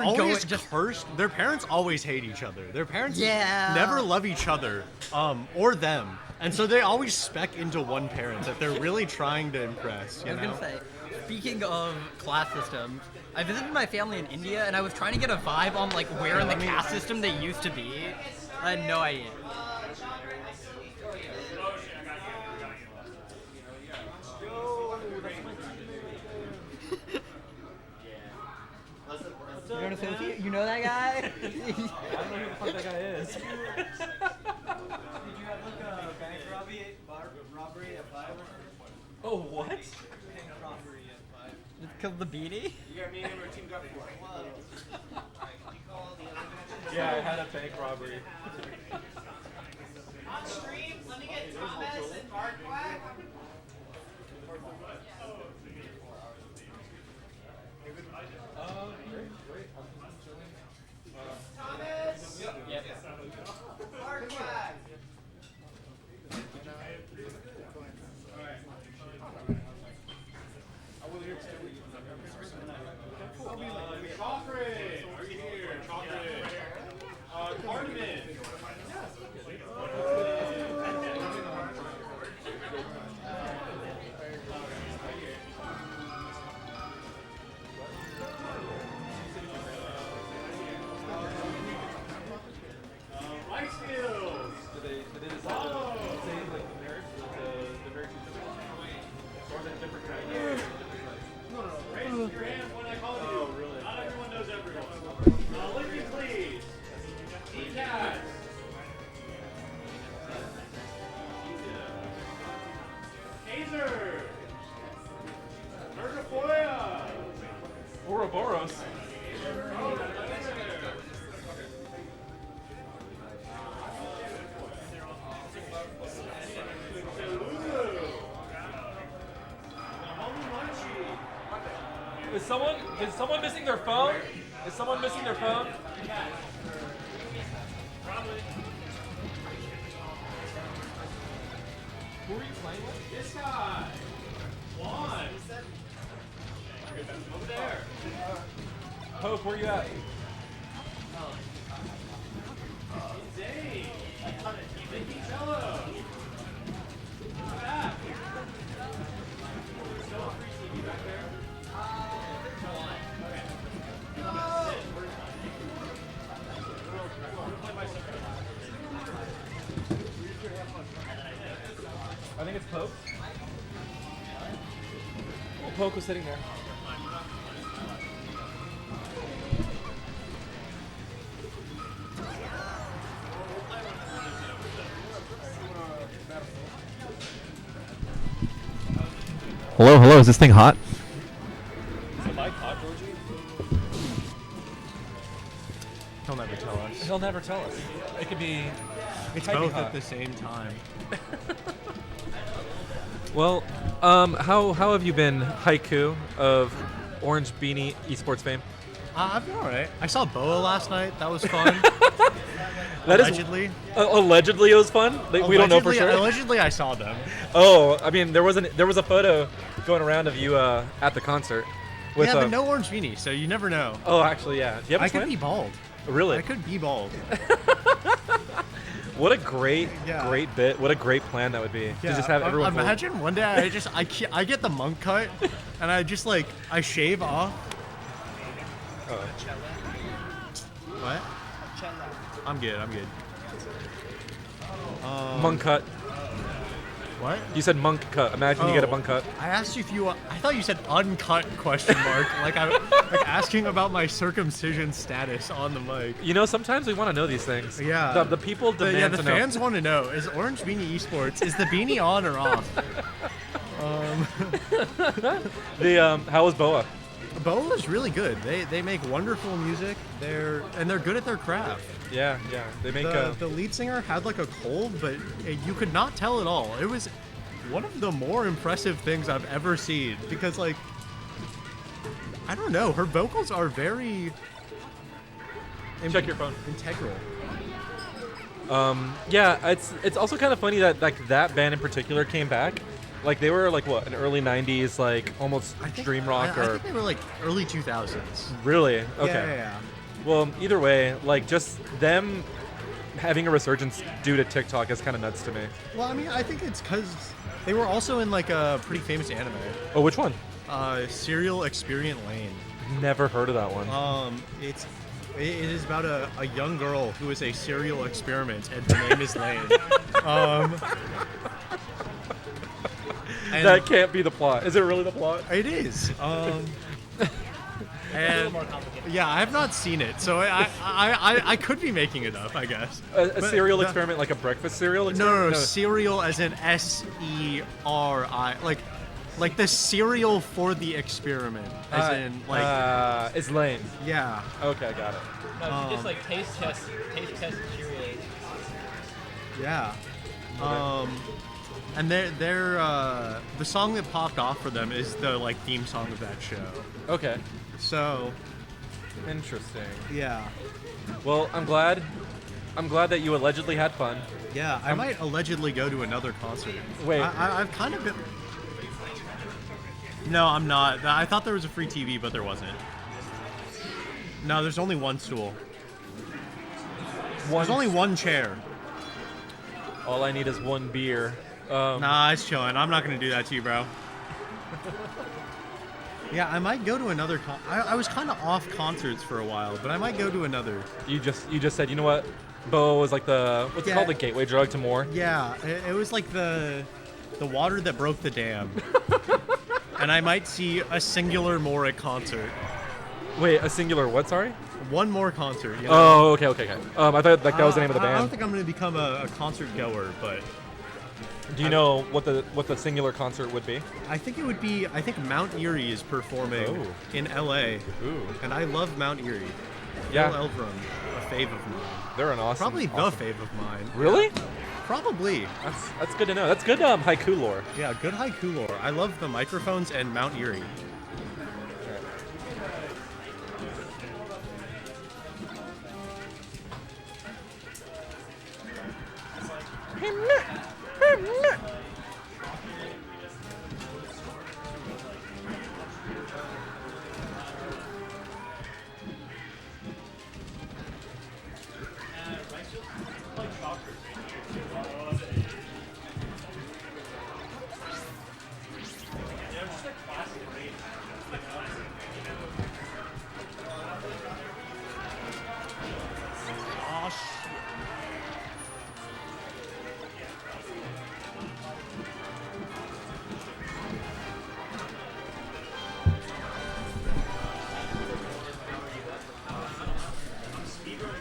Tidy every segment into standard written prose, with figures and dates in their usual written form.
always cursed. Their parents always hate each other. Their parents never love each other, or them. And so they always spec into one parent that they're really trying to impress. I was gonna say, speaking of class systems, I visited my family in India, and I was trying to get a vibe on like where in the caste system they used to be. I had no idea. You know what I'm saying? You know that guy? I don't know who the fuck that guy is. Did you have like a bank robbery at 5 or something? Oh, what? Bank robbery at 5. Killed the beanie? You got me and our team got 4. Yeah, I had a bank robbery. On stream, let me get Thomas and Mark Quack. Thomas! Yep. Mark Quack. Chocolate! Are you here? Chocolate. Cardamom. Light skills. Did they decide to say like the marriage, the marriage or the different kind? Raise your hand when I call you. Oh, really? Not everyone knows everyone. Licky, please. E-Cats. Hazer. Ergofoya. Ouroboros. Is someone missing their phone? Is someone missing their phone? Probably. Who are you playing with? This guy. Juan. Over there. Poke, where you at? Zane. Vicky Cello. Back. Still a free TV back there. I think it's Poke. Oh, Poke was sitting there. Hello, is this thing hot? Is the mic hot, Georgie? He'll never tell us. He'll never tell us. It could be. It's might be both hot. at the same time. Well, how have you been, Haiku of Orange Beanie esports fame? I've been alright. I saw Boa last night. That was fun. Allegedly. Allegedly, it was fun. We don't know for sure. Allegedly, I saw them. Oh, I mean, there was a photo going around of you at the concert. With, Yeah, but no orange beanie, so you never know. Oh, actually, yeah. Do you have a I could twin? be bald. Really? I could be bald. What a great Yeah. bit. What a great plan that would be. To just have everyone. Imagine one day I get the monk cut, and I just like I shave off. What? I'm good. Monk cut. What? You said monk cut. Imagine you get a monk cut. I asked you if you. I thought you said uncut question mark. like asking about my circumcision status on the mic. You know, sometimes we want to know these things. Yeah. The people demand the to know. fans want to know: is Orange Beanie Esports is the beanie on or off? How was Boa? Boa is really good. They make wonderful music. They're good at their craft. Yeah. They make The lead singer had like a cold, but you could not tell at all. It was one of the more impressive things I've ever seen because like I don't know, her vocals are very Check your phone. integral. Yeah, it's also kind of funny that like that band in particular came back. Like they were like what, an early '90s like almost dream rock I or think they were like early 2000s. really okay. Yeah. Well, either way, like just them having a resurgence due to TikTok is kind of nuts to me. Well, I mean, I think it's because they were also in like a pretty famous anime, Oh, which one? Serial Experiment Lane. Never heard of that one. It is about a young girl who is a serial experiment, and her name is Lane. And That can't be the plot. Is it really the plot? it is. And yeah, I have not seen it, so I could be making it up, I guess. A But cereal the- experiment, like a breakfast cereal No, experiment? cereal as in SERI, like the cereal for the experiment, as in like it's lame. yeah. Okay, I got it. No, she just like taste test Cheerios. Yeah. And the song that popped off for them is the like theme song of that show. Okay, So interesting. yeah, Well, I'm glad that you allegedly had fun. yeah. I might allegedly go to another concert. Wait. I've kind of been. No, I'm not. I thought there was a free TV, but there wasn't. No, there's only one stool. There's only one chair. All I need is one beer. Nah, it's chilling. I'm not gonna do that to you, bro. Yeah, I might go to another. I was kind of off concerts for a while, but I might go to another. You just said, you know what? Bo was like what's it Yeah. called, the gateway drug to more. Yeah, it was like the water that broke the dam. And I might see a singular more at concert. Wait, a singular what? Sorry. One more concert. You know? Oh, okay. I thought like that was the name of the I don't band. think I'm gonna become a concert goer, but Do you know what the singular concert would be? I think it would be. I think Mount Erie is performing Oh. in LA, Ooh. and I love Mount Erie. Yeah. Phil Elverum, a fave of mine. They're an awesome. Probably awesome. the fave of mine. Really? Probably. That's good to know. That's good haiku lore. Yeah, good haiku lore. I love the microphones and Mount Erie.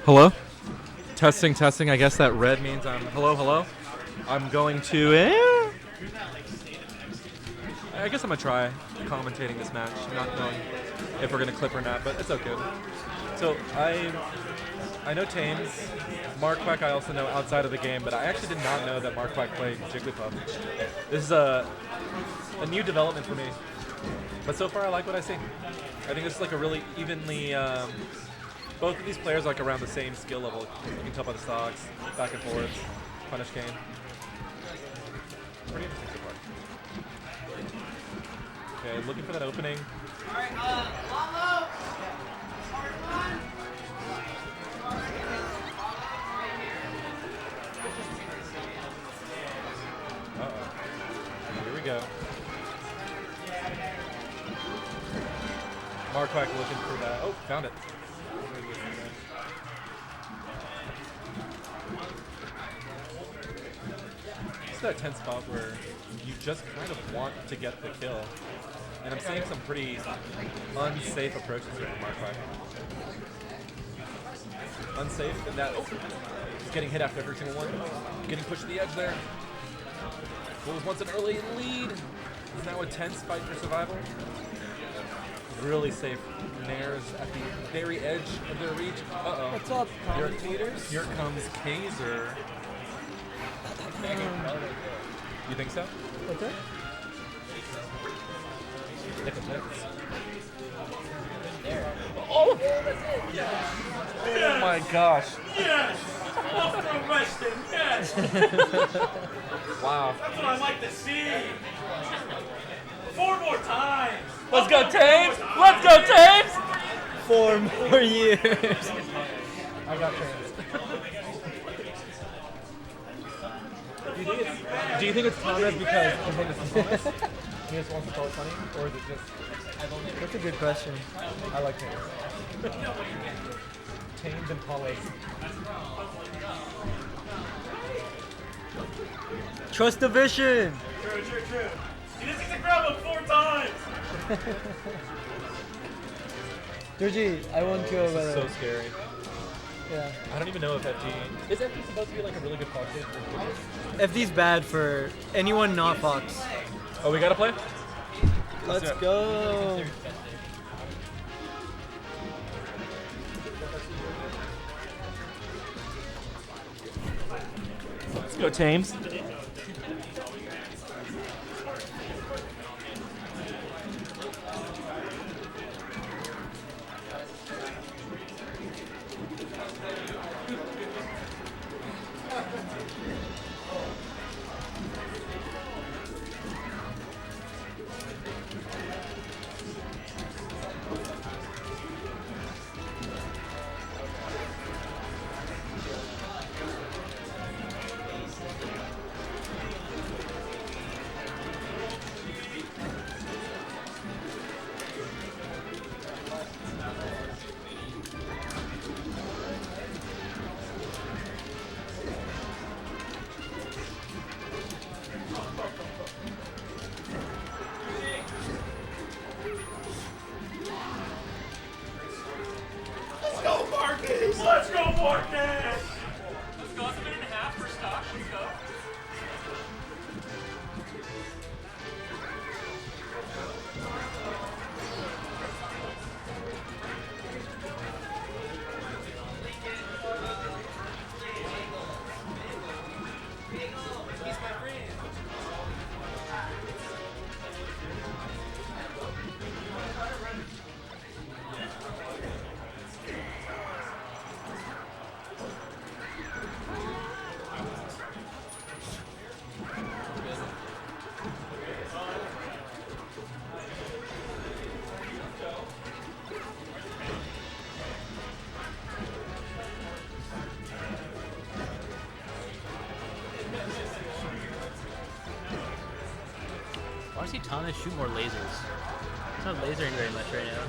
Hello? Testing. I guess that red means I'm. Hello? I'm going to. I guess I'm gonna try commentating this match, not knowing if we're gonna clip or not, but it's okay. So I know Tames, Marquack I also know outside of the game, but I actually did not know that Marquack played Jigglypuff. This is a new development for me, but so far I like what I see. I think this is like a really evenly. Both of these players are like around the same skill level. You can tell by the stocks, back and forth, punish game. Pretty interesting so far. Okay, looking for that opening. Alright, Lalo! Part one! Uh-oh. Here we go. Marquack looking for that. Oh, found it. It's that tense spot where you just kind of want to get the kill. And I'm seeing some pretty unsafe approaches here from Marquack. Unsafe in that he's getting hit after every single one. Getting pushed to the edge there. What was once an early lead is now a tense fight for survival. Really safe Nares at the very edge of their reach. Uh-oh. What's up, Here, commentators? here comes Kaiser. You think so? Okay. If it hits. Oh! Oh my gosh. Yes! Off the Weston, yes! Wow. That's what I like to see! 4 more times! Let's go, Tames! Let's go, Tames! 4 more years. I got changed. Do you think it's Thomas because his name is Thomas? He just wants to call it funny, or is it just? That's a good question. I like Thames. Thames and Paulus. Trust the vision. True. He just needs to grab him 4 times. Georgie, I won't kill by the So way. scary. Yeah. I don't even know if FD is FD supposed to be like a really good Fox kid? FD's bad for anyone not Fox. Oh, we gotta play. Let's do it. go. Let's go, Thames. Let's go, Marcus! Let's go. It's a minute and a half for stock. Let's go. I want to see Thomas shoot more lasers. He's not lasering very much right now.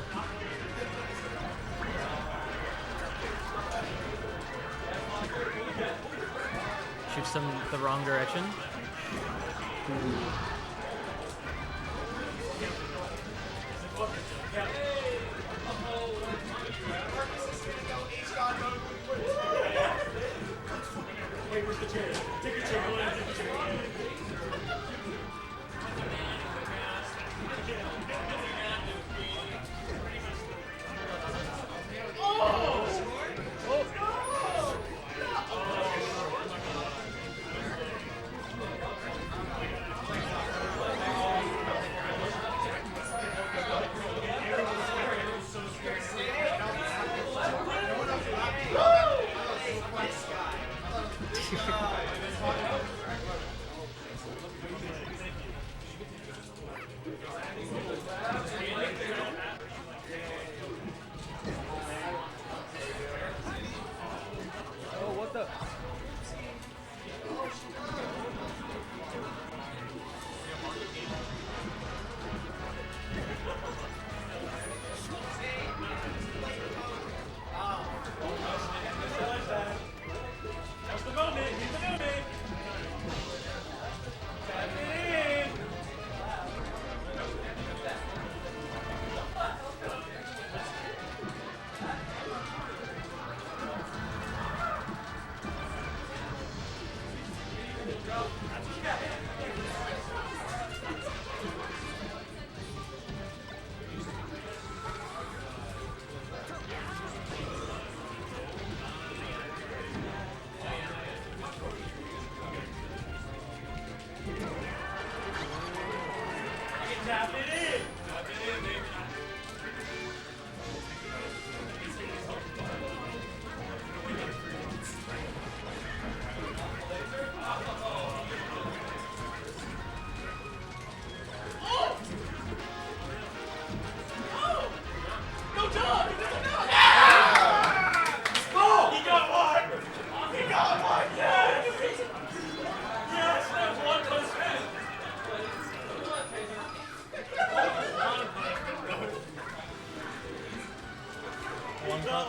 Shoots them the wrong direction.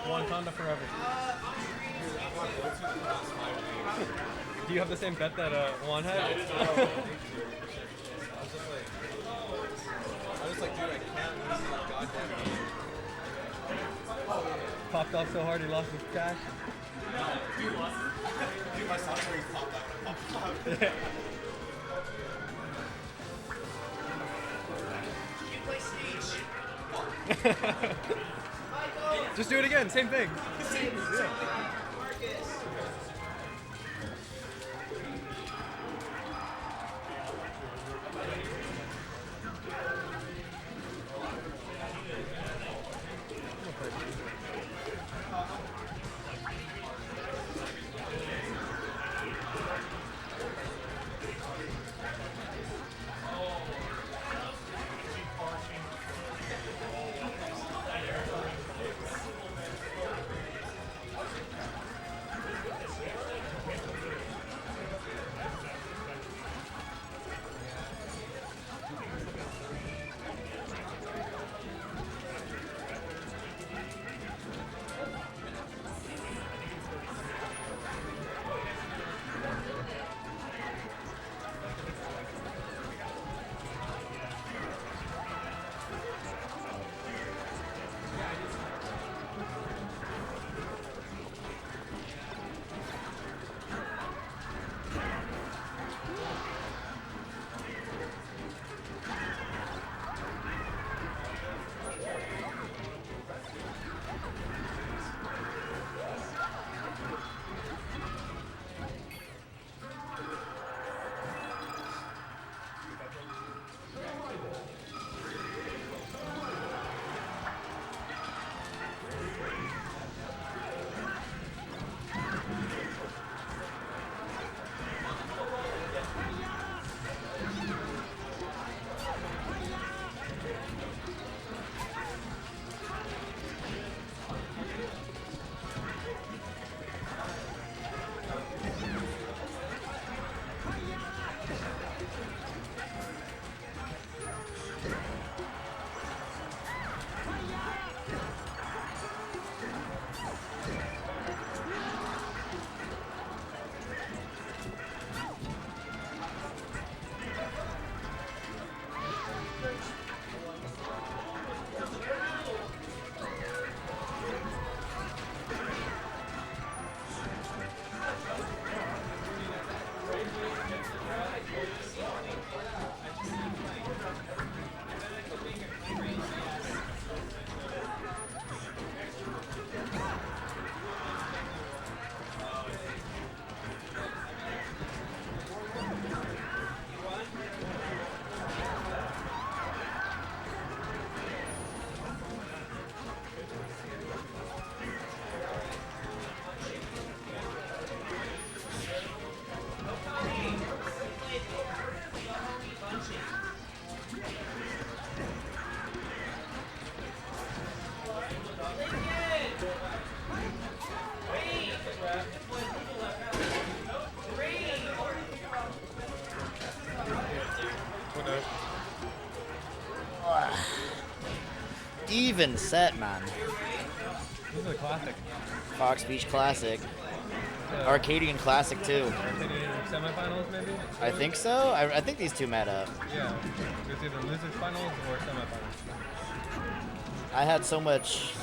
Wakanda forever. Do you have the same bet that Juan had? I was like, dude, I can't lose this goddamn game. Popped off so hard he lost his cash. Dude, my socks where he popped out. You play Siege. Just do it again, same thing. Even set, man. This is a classic. Fox Beach Classic. Arcadian Classic, too. Arcadian semifinals, maybe? I think so. I think these two met up. Yeah. It's either losers finals or semifinals. I had so much,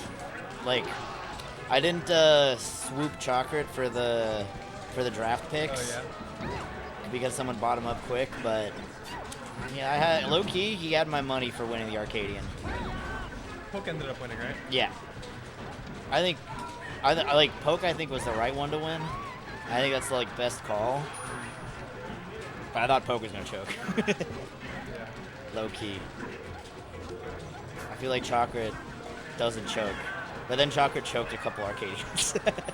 like, I didn't swoop Chocolate for the draft picks. Oh, yeah? Because someone bought him up quick, but yeah, I had low key. He had my money for winning the Arcadian. Poke ended up winning, right? Yeah, I think like Poke. I think was the right one to win. I think that's the like best call. But I thought Poke was gonna choke. Yeah. Low key. I feel like Chocolate doesn't choke, but then Chocolate choked a couple Arcadians. But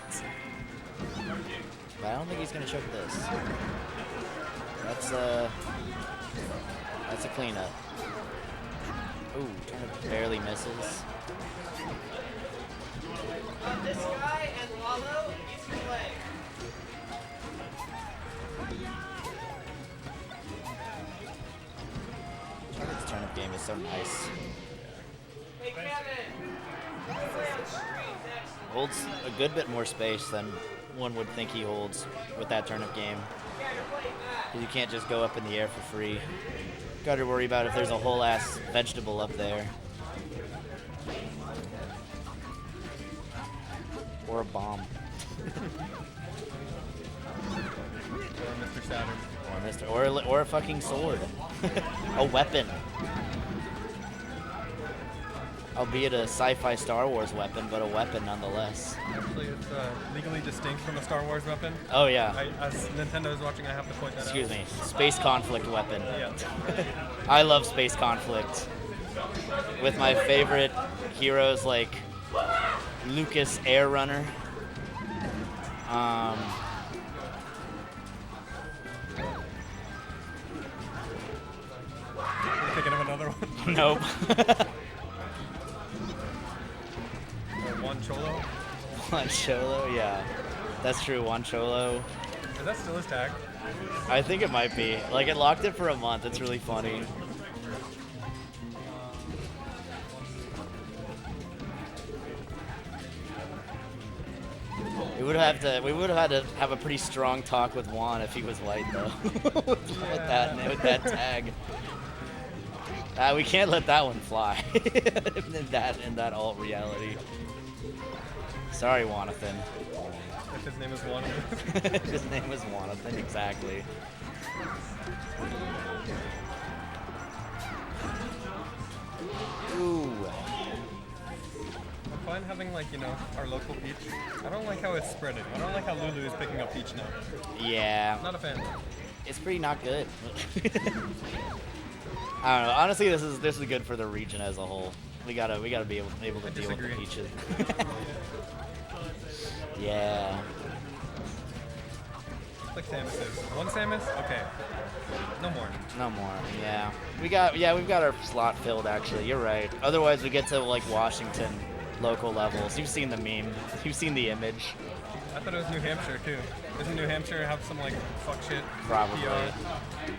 I don't think he's gonna choke this. That's a cleanup. Ooh, Turnip barely misses. This guy and Lalo, he's your leg. Chocolate Turnip game is so nice. Hey Kevin, you play on the street next holds a good bit more space than one would think he holds with that turnip game. 'Cause you can't just go up in the air for free. Got to worry about if there's a whole ass vegetable up there. Or a bomb. Or Mr. Saturn. Or a fucking sword. A weapon. Albeit a sci-fi Star Wars weapon, but a weapon nonetheless. Actually, it's legally distinct from a Star Wars weapon. Oh yeah. As Nintendo is watching, I have to point that Excuse out. me. Space conflict weapon. Yeah. I love space conflict. With my favorite heroes like Lucas Air Runner. You thinking of another one? Nope. Juan Cholo? Juan Cholo, yeah. That's true, Juan Cholo. Is that still his tag? I think it might be. Like, it locked it for a month. It's really funny. We would have had to have a pretty strong talk with Juan if he was white, though. with that tag. We can't let that one fly. in that alt reality. Sorry, Jonathan. If his name is Juan. His name was Jonathan, exactly. Ooh. I'm fine having, like, you know, our local peach. I don't like how it's spreading. I don't like how Lulu is picking up peach now. Yeah. Not a fan. It's pretty not good. I don't know. Honestly, this is good for the region as a whole. We gotta be able to deal with the disagree. peaches. Yeah. Like Samus's. One Samus? Okay. No more. No more. Yeah. We've got our slot filled actually. You're right. Otherwise we get to like Washington local levels. You've seen the meme. You've seen the image. I thought it was New Hampshire too. Doesn't New Hampshire have some like fuck shit? Probably. PR?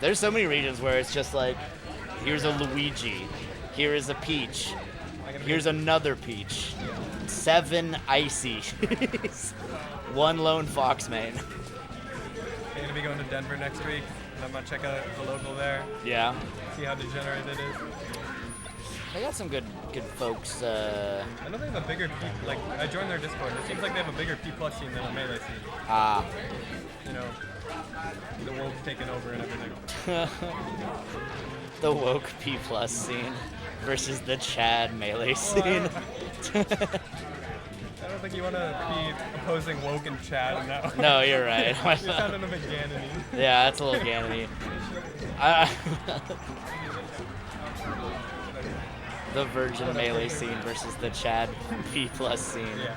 There's so many regions where it's just like, here's a Luigi, here is a Peach, here's another Peach, 7 Icy, 1 lone Fox main. I'm gonna be going to Denver next week. And I'm gonna check out the local there. Yeah. See how degenerate it is. They got some good folks. I know they have a bigger P. Like I joined their Discord. It seems like they have a bigger P+ scene than a melee scene. You know, the woke taking over and everything. The woke P+ scene versus the Chad melee scene. I don't think you want to be opposing woke and Chad in that way. No, you're right. You're sounding a bit Ganon-y. Yeah, that's a little Ganon-y. The virgin melee scene versus the Chad P+ scene. Yeah.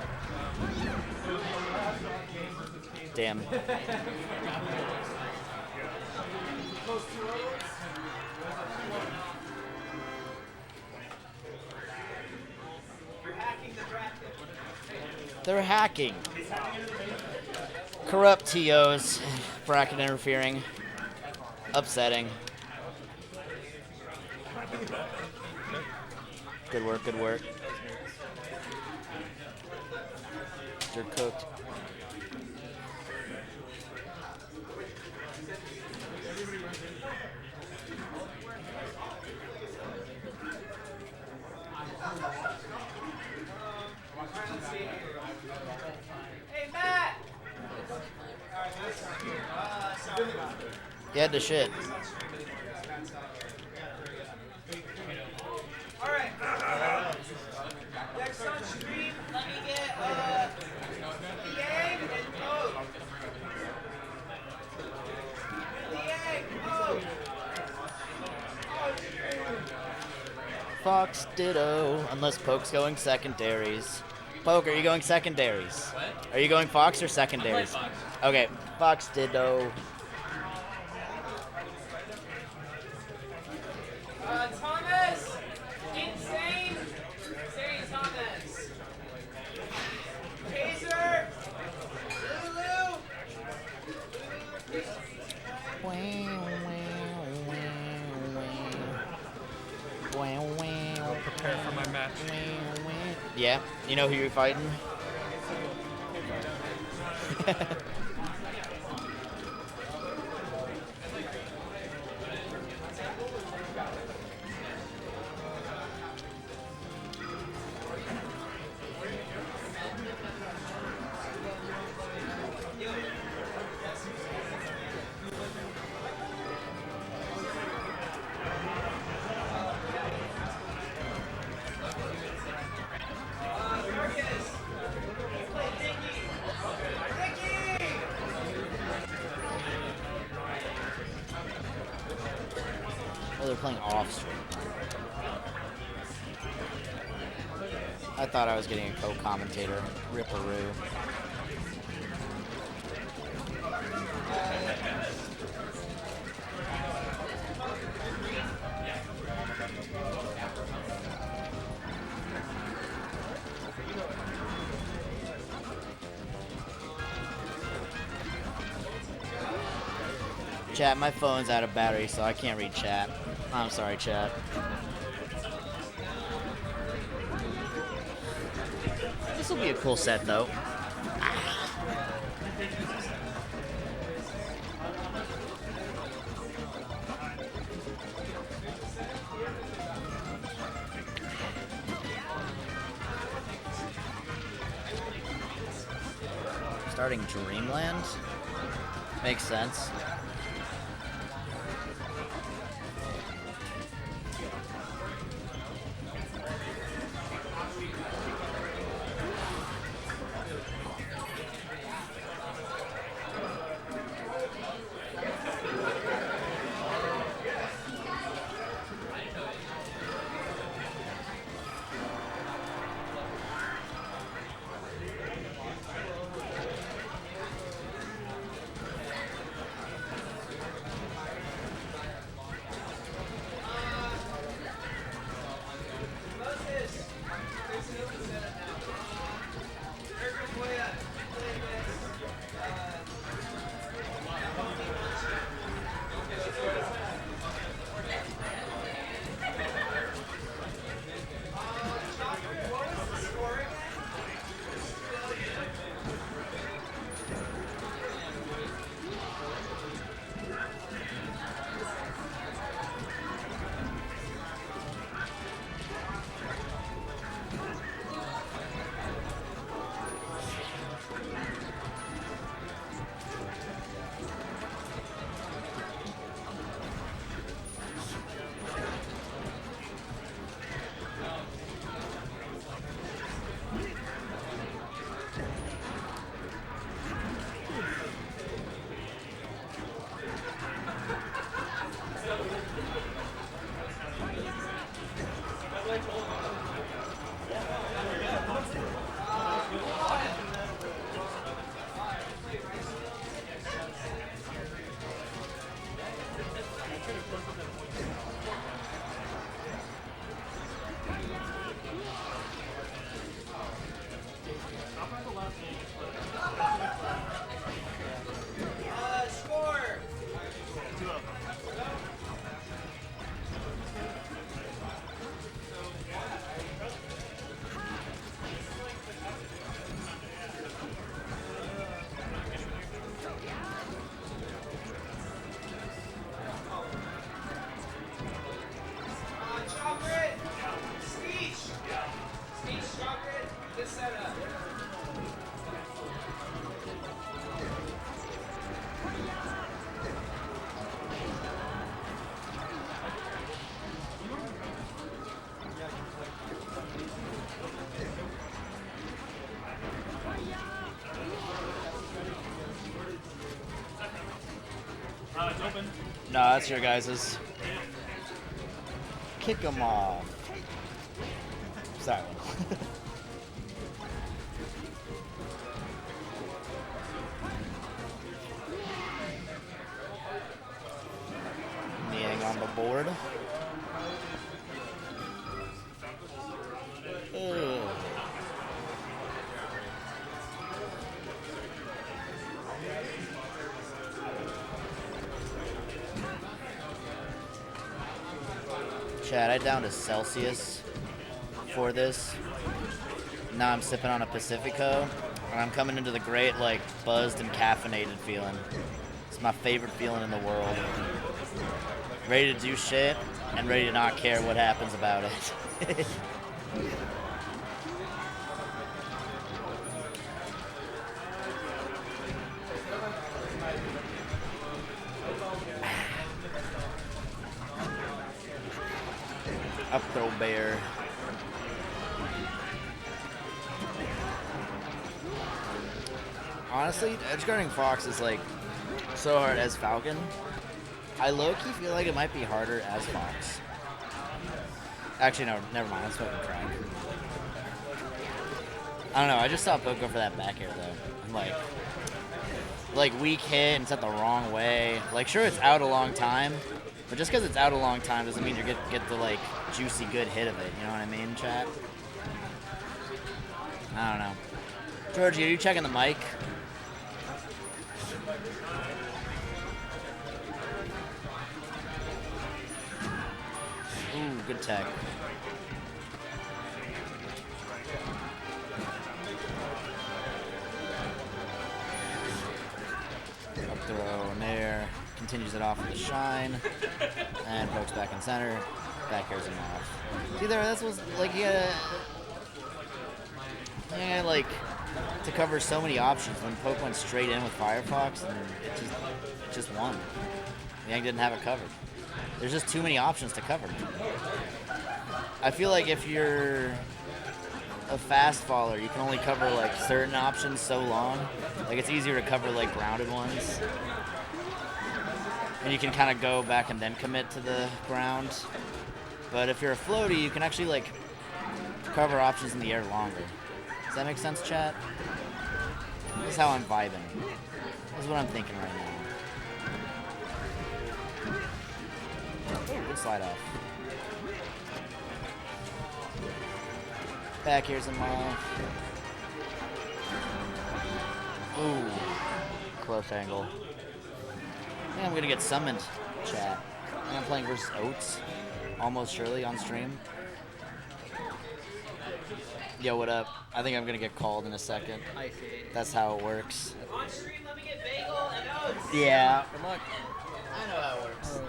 Damn. They're hacking. Corrupt TOs, bracket interfering, upsetting. Good work, good work. You're cooked. Hey, Matt! You had to shit. All right. Next on stream, let me get Liang and Poke. Liang, Poke. Fox ditto, unless Poke's going secondaries. Poke, are you going secondaries? What? Are you going Fox or secondaries? Fox. Okay, Fox ditto. Thomas! Insane! Insane Thomas! Taser! Lulu! Prepare for my match. Yeah, you know who you're fighting? Oh, they're playing off stream. I thought I was getting a co-commentator. Ripperoo. Chat, my phone's out of battery, so I can't read chat. I'm sorry, chat. This will be a cool set, though. Starting Dreamland? Makes sense. It's open. No, that's your guys's. Kick them off. Sorry. Kneeing on the board. Ugh. Chad, I downed a Celsius for this. Now I'm sipping on a Pacifico. And I'm coming into the great, like, buzzed and caffeinated feeling. It's my favorite feeling in the world. Ready to do shit and ready to not care what happens about it. Up throw bear. Honestly, edgeguarding Fox is like so hard as Falcon. I low-key feel like it might be harder as Fox. Actually, no, never mind. That's fucking crying. I don't know. I just saw Poke go for that back air though. And like weak hit and set the wrong way. Like, sure, it's out a long time, but just because it's out a long time doesn't mean you get the like juicy good hit of it. You know what I mean, chat? I don't know. Georgie, are you checking the mic? Ooh, good tech. Up throw, nair. Continues it off with a shine. And pokes back in center. Back airs him off. See there, that was like he had like to cover so many options when Poke went straight in with Firefox and it just won. Yang didn't have it covered. There's just too many options to cover. I feel like if you're a fast faller, you can only cover like certain options so long. Like it's easier to cover like grounded ones. And you can kind of go back and then commit to the ground. But if you're a floaty, you can actually like cover options in the air longer. Does that make sense, chat? This is how I'm vibing. This is what I'm thinking right now. Ooh, good slide off. Back here's him off. Ooh, close angle. I think I'm gonna get summoned, chat. I think I'm playing versus Oats, almost surely on stream. Yo, what up? I think I'm gonna get called in a second. I see. That's how it works. On stream, let me get bagel and oats. Yeah. Good luck. I know how it works.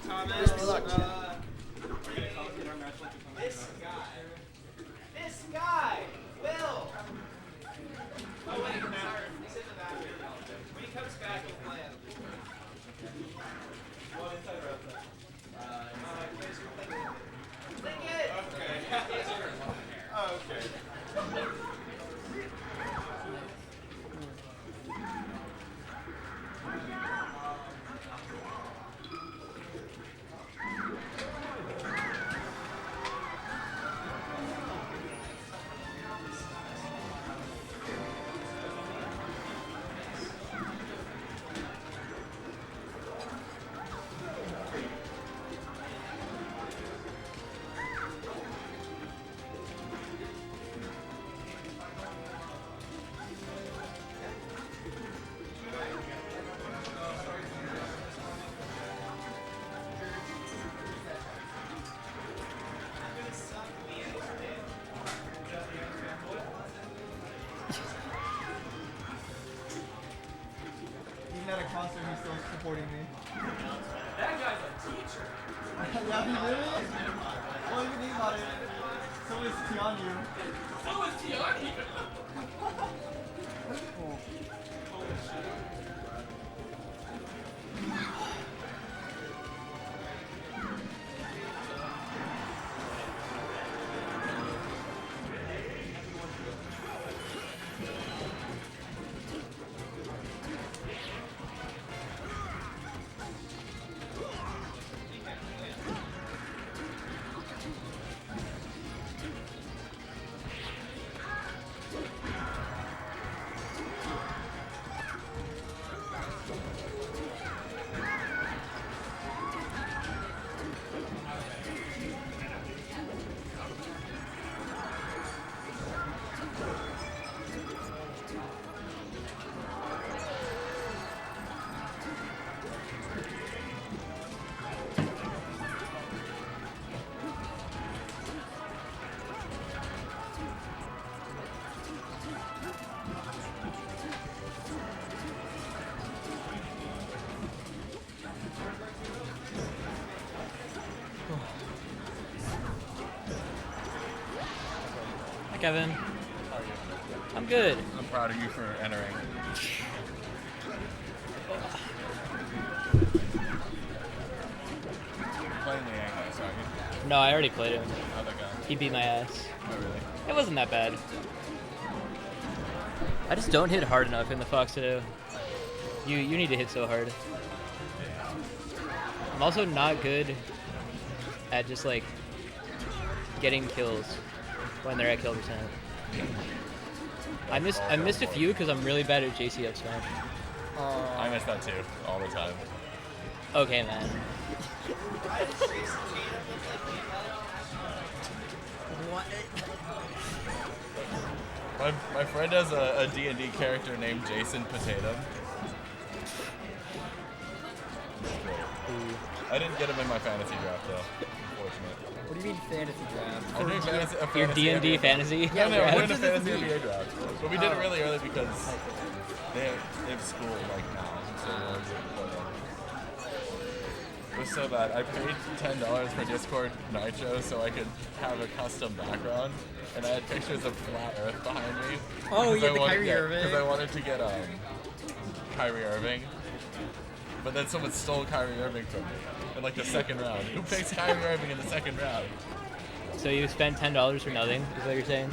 Thomas, Wish me luck. This guy, Will. Oh wait, sorry, he's in the bathroom. When he comes back, he'll play him. What inside or outside? Link it. Okay. Oh, okay. Even at a concert, he's still supporting me. That guy's a teacher. Yeah, he really is. Well, you can think about it. So is Tianyu. So is Tiani. Kevin? I'm good. I'm proud of you for entering. Playing the Yang guy, No, I already played him. Other guy. He beat my ass. Oh, really? It wasn't that bad. I just don't hit hard enough in the Fox Tattoo. You need to hit so hard. I'm also not good at just like getting kills when they're at kill percent. I missed a few because I'm really bad at JC up smash. I miss that too, all the time. Okay, man. My friend has a D&D character named Jason Potato. I didn't get him in my fantasy draft though, unfortunately. What do you mean fantasy draft? I did a Your fantasy D&D NBA. fantasy? Yeah, no, draft? we're in a fantasy NBA draft. But we did it really early because they have school like now. So it was so bad. I paid $10 for Discord Nitro so I could have a custom background, and I had pictures of flat Earth behind me. Oh, yeah, the Kyrie Irving. Because I wanted to get Kyrie Irving, but then someone stole Kyrie Irving from me in like the second round. Who picks Kyrie Irving in the second round? So you spent $10 for nothing, is what you're saying?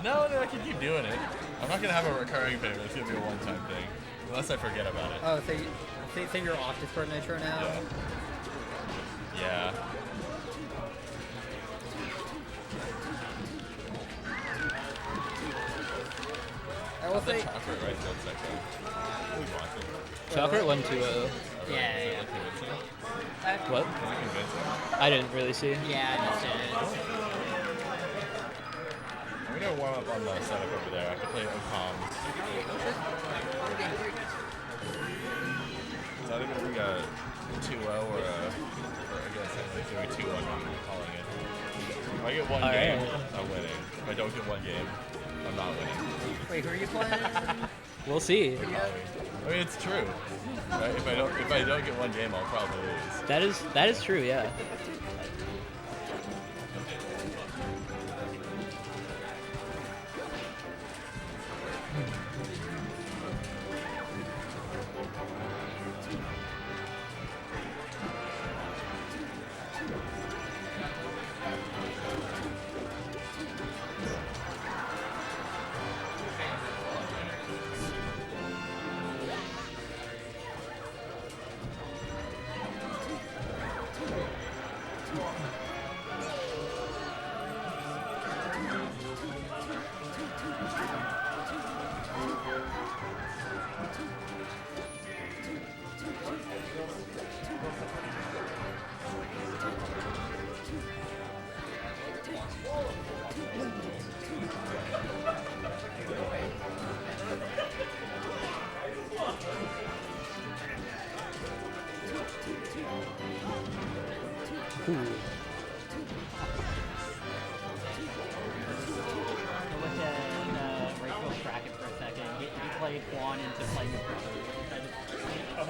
No, I can keep doing it. I'm not gonna have a recurring payment. It's gonna be a one-time thing, unless I forget about it. Oh, so you're off Discord Nitro now? Yeah. I will say. Chocolate right there, second. Who's watching? Chocolate 1-2-0. Yeah. What? I didn't really see. Yeah, I missed it. I'm gonna warm up on the setup over there. I can play on comms. It's either gonna be a 2-0 or I guess it's gonna be 2-1. I'm calling it. If I get one game, I'm winning. If I don't get one game, I'm not winning. Wait, who are you playing? We'll see. I mean, it's true. Right? If I don't get one game, I'll probably lose. That is true, yeah.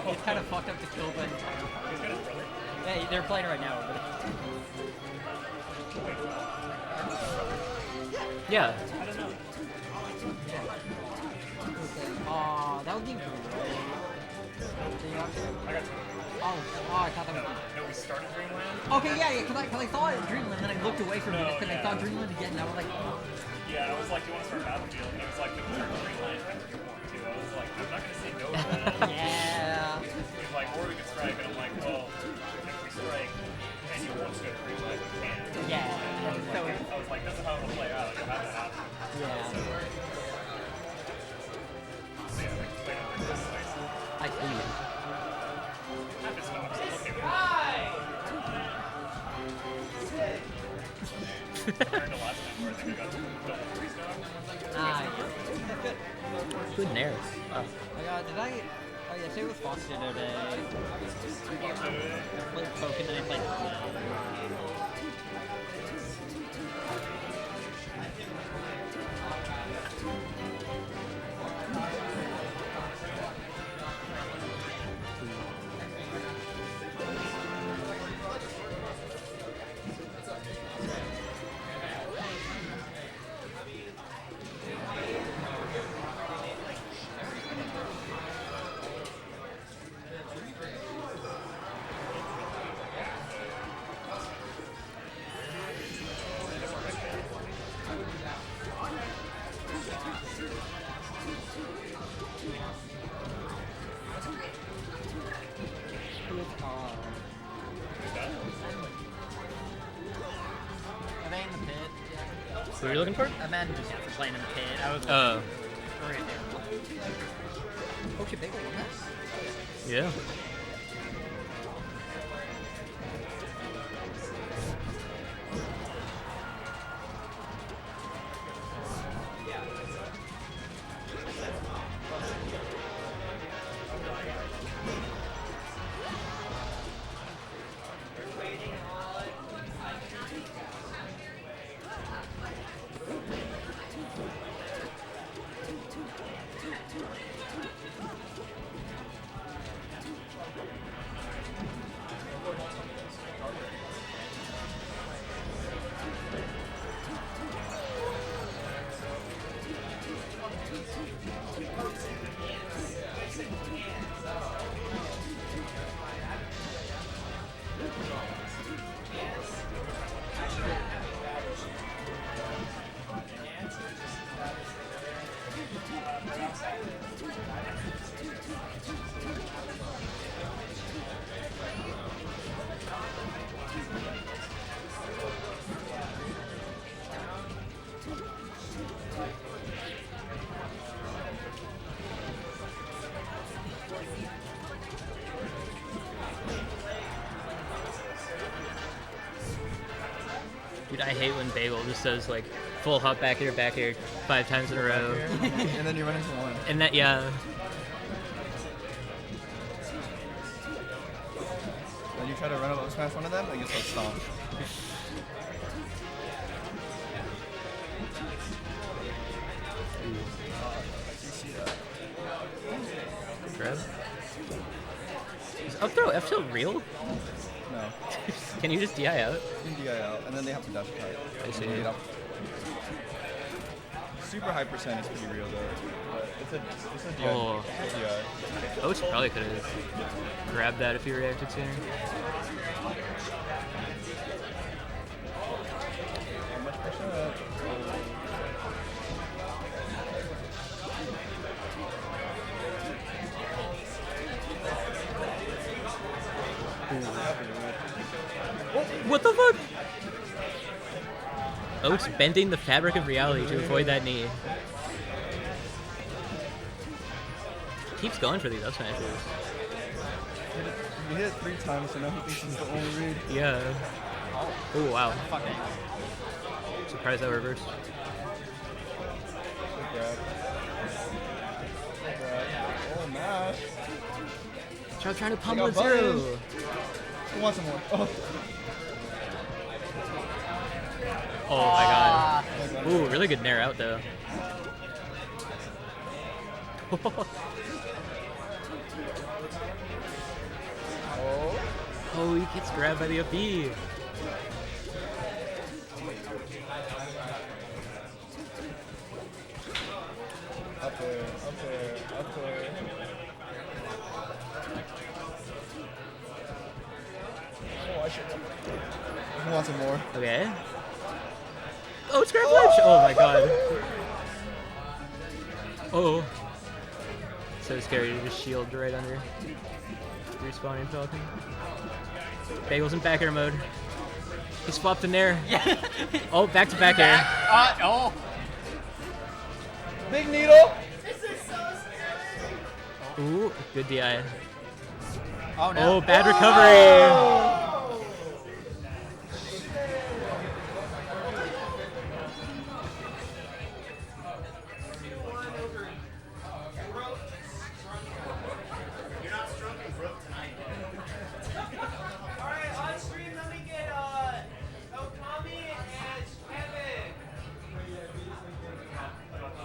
It's kind of fucked up to kill the entire party. Yeah, they're playing right now. But... Yeah. I don't know. That would be great. Oh, I thought that was. No, we started Dreamland. Okay, yeah, because I saw it in Dreamland, and then I looked away from it, and I saw Dreamland again, and I was like, oh. Yeah, I was like, do you want to start Battlefield? And it was like, we can start Dreamland if you want to. I was like, I'm not going to say no to that. Yeah. He was like, or we could strike, and I'm like, well, if we strike, and you want to go to Dreamland, we can. Yeah. I was like, this is how it'll play out. You'll have that option. Yeah. So yeah, we can play on this place. I see. Half his stops. Okay, we compared to last time where I think I got double 3-star. Good nerfs. Oh my god, did I? Oh yeah, say with Fox the other day. I played Poke and then I played. are you looking for? I meant just for playing in the pit. I was Oh. right there. Oh shit, bagel on this. Yeah. Dude, I hate when Bagel just does like full hop back air 5 times in a row. And then you run into one. And that, yeah. When you try to run up smash one of them, it gets like stomped. Grab. Is up throw F tilt real? No. Can you just DI out? You can DI out, and then they have to dash attack. I see. Get up. Super high percent is pretty real though. But it's a DI. Oh. It's a DI. Oats probably could have grabbed that if he reacted sooner. How much percent? What the fuck? Oats bending the fabric of reality to avoid that knee. Keeps going for these up smashes. You hit it 3 times, so now he thinks he's the only read. Yeah. Oh wow. Surprised that reversed. Good grab. Good grab. Oh, mash. Trying to They pummel got at zero. buttons. Who wants some more? Oh. Oh my god. Ooh, really good nair out though. Oh, he gets grabbed by the FB. Up there, up there, up there. Oh, I should. Who wants some more? Okay. Oh, it's grab ledge! Oh my god. Oh. So scary to just shield right under. Respawning Falcon. Bagel's in back air mode. He swapped in there. Yeah. Oh, back to back air. Oh. Big needle! Ooh, good DI. Oh no. Oh, bad recovery. Alright, on stream, let me get Okami and Kevin.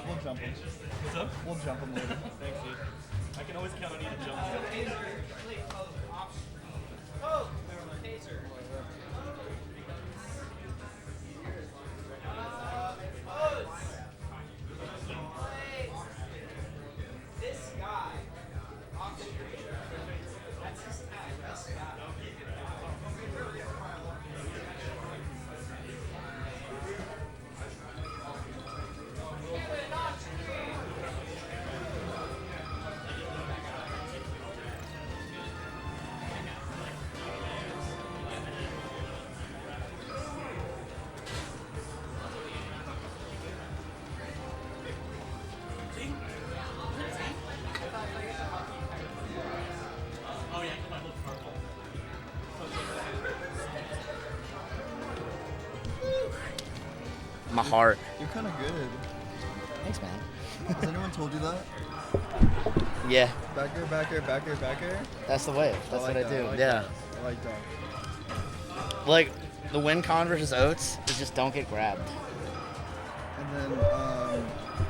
We'll jump him. What's up? We'll jump him later. Thanks, dude. I can always count on you to jump. Oh, taser. This guy off stream. That's his tag. This guy. my heart. You're kind of good. Thanks, man. Has anyone told you that? Yeah, Backer, backer, backer, backer. that's the way. That's like what I that, do. I like Yeah. that. I like that. Like, the win con versus Oats is just don't get grabbed. And then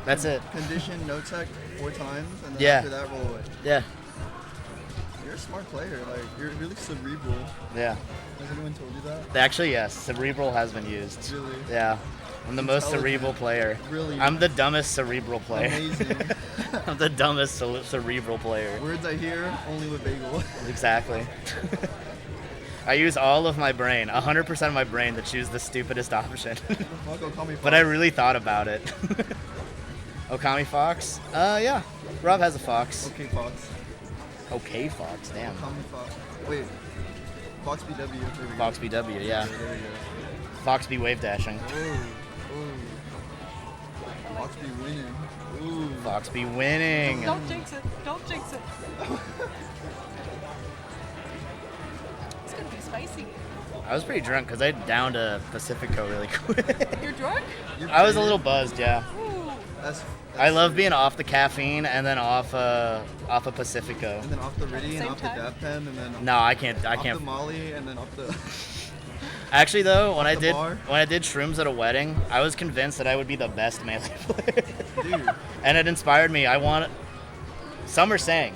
That's it. condition no tech 4 times, and then Yeah. after that roll away. Yeah. You're a smart player. Like you're really cerebral. Yeah. Has anyone told you that? Actually, yes. Cerebral has been used. Really? Yeah. I'm the most Intelligent. cerebral player. Really? I'm the dumbest cerebral player. Amazing. I'm the dumbest cerebral player. Words I hear only with bagel. Exactly. I use all of my brain, 100% of my brain, to choose the stupidest option. Marco, call me But I Fox. really thought about it. Okami Fox? Yeah. Rob has a fox. Okay, Fox. Okay, Fox. Damn. Call me Fox. Wait. Fox BW. There we go. Fox BW, yeah. There we go. Fox B wave dashing. Ooh. Fox be winning. Ooh. Fox B winning. Don't jinx it. Don't jinx it. It's gonna be spicy. I was pretty drunk because I downed a Pacifico really quick. You're drunk? You're I was a pretty- little buzzed, yeah. Ooh. That's I love being off the caffeine and then off a Pacifico. And then off the Riddy and Same off the time? Dap Pen and then No, I can't. off the Molly and then off the. Actually, though, when the bar? I did shrooms at a wedding, I was convinced that I would be the best melee player. Dude. And it inspired me. Some are saying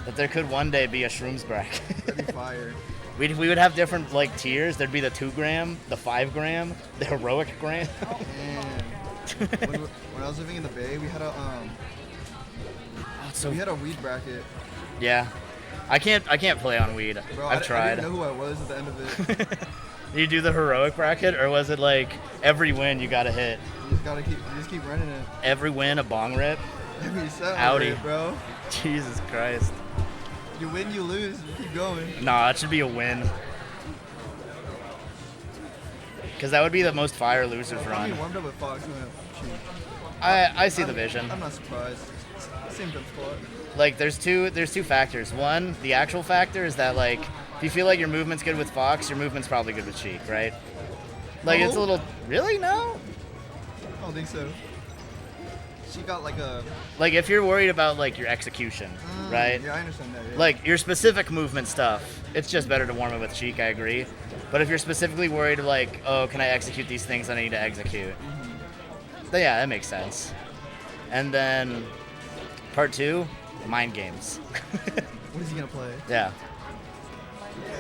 that there could one day be a shrooms bracket. That'd be fire. we would have different like tiers. There'd be the 2 gram, the 5 gram, the heroic gram. And when I was living in the Bay, we had a So we had a weed bracket. yeah, I can't play on weed. Bro, I've I tried. didn't know who I was at the end of it. You do the heroic bracket, or was it like every win you gotta hit? You just keep running it. Every win a bong rip? Every set, Outie. bro. Jesus Christ. You win, you lose. You keep going. Nah, it should be a win. Because that would be the most fire losers I run. warmed up with Fox. Shoot. I see the vision. I'm not surprised. Same jump spot. Like there's two factors. One, the actual factor is that like if you feel like your movement's good with Fox, your movement's probably good with Cheek, right? Like it's a No. little really no. I don't think so. She got like a. Like if you're worried about like your execution, right? Yeah, I understand that. Yeah. Like your specific movement stuff, it's just better to warm it with Cheek, I agree. But if you're specifically worried like, oh, can I execute these things I need to execute? Then yeah, that makes sense. And then part 2, mind games. What is he gonna play? Yeah.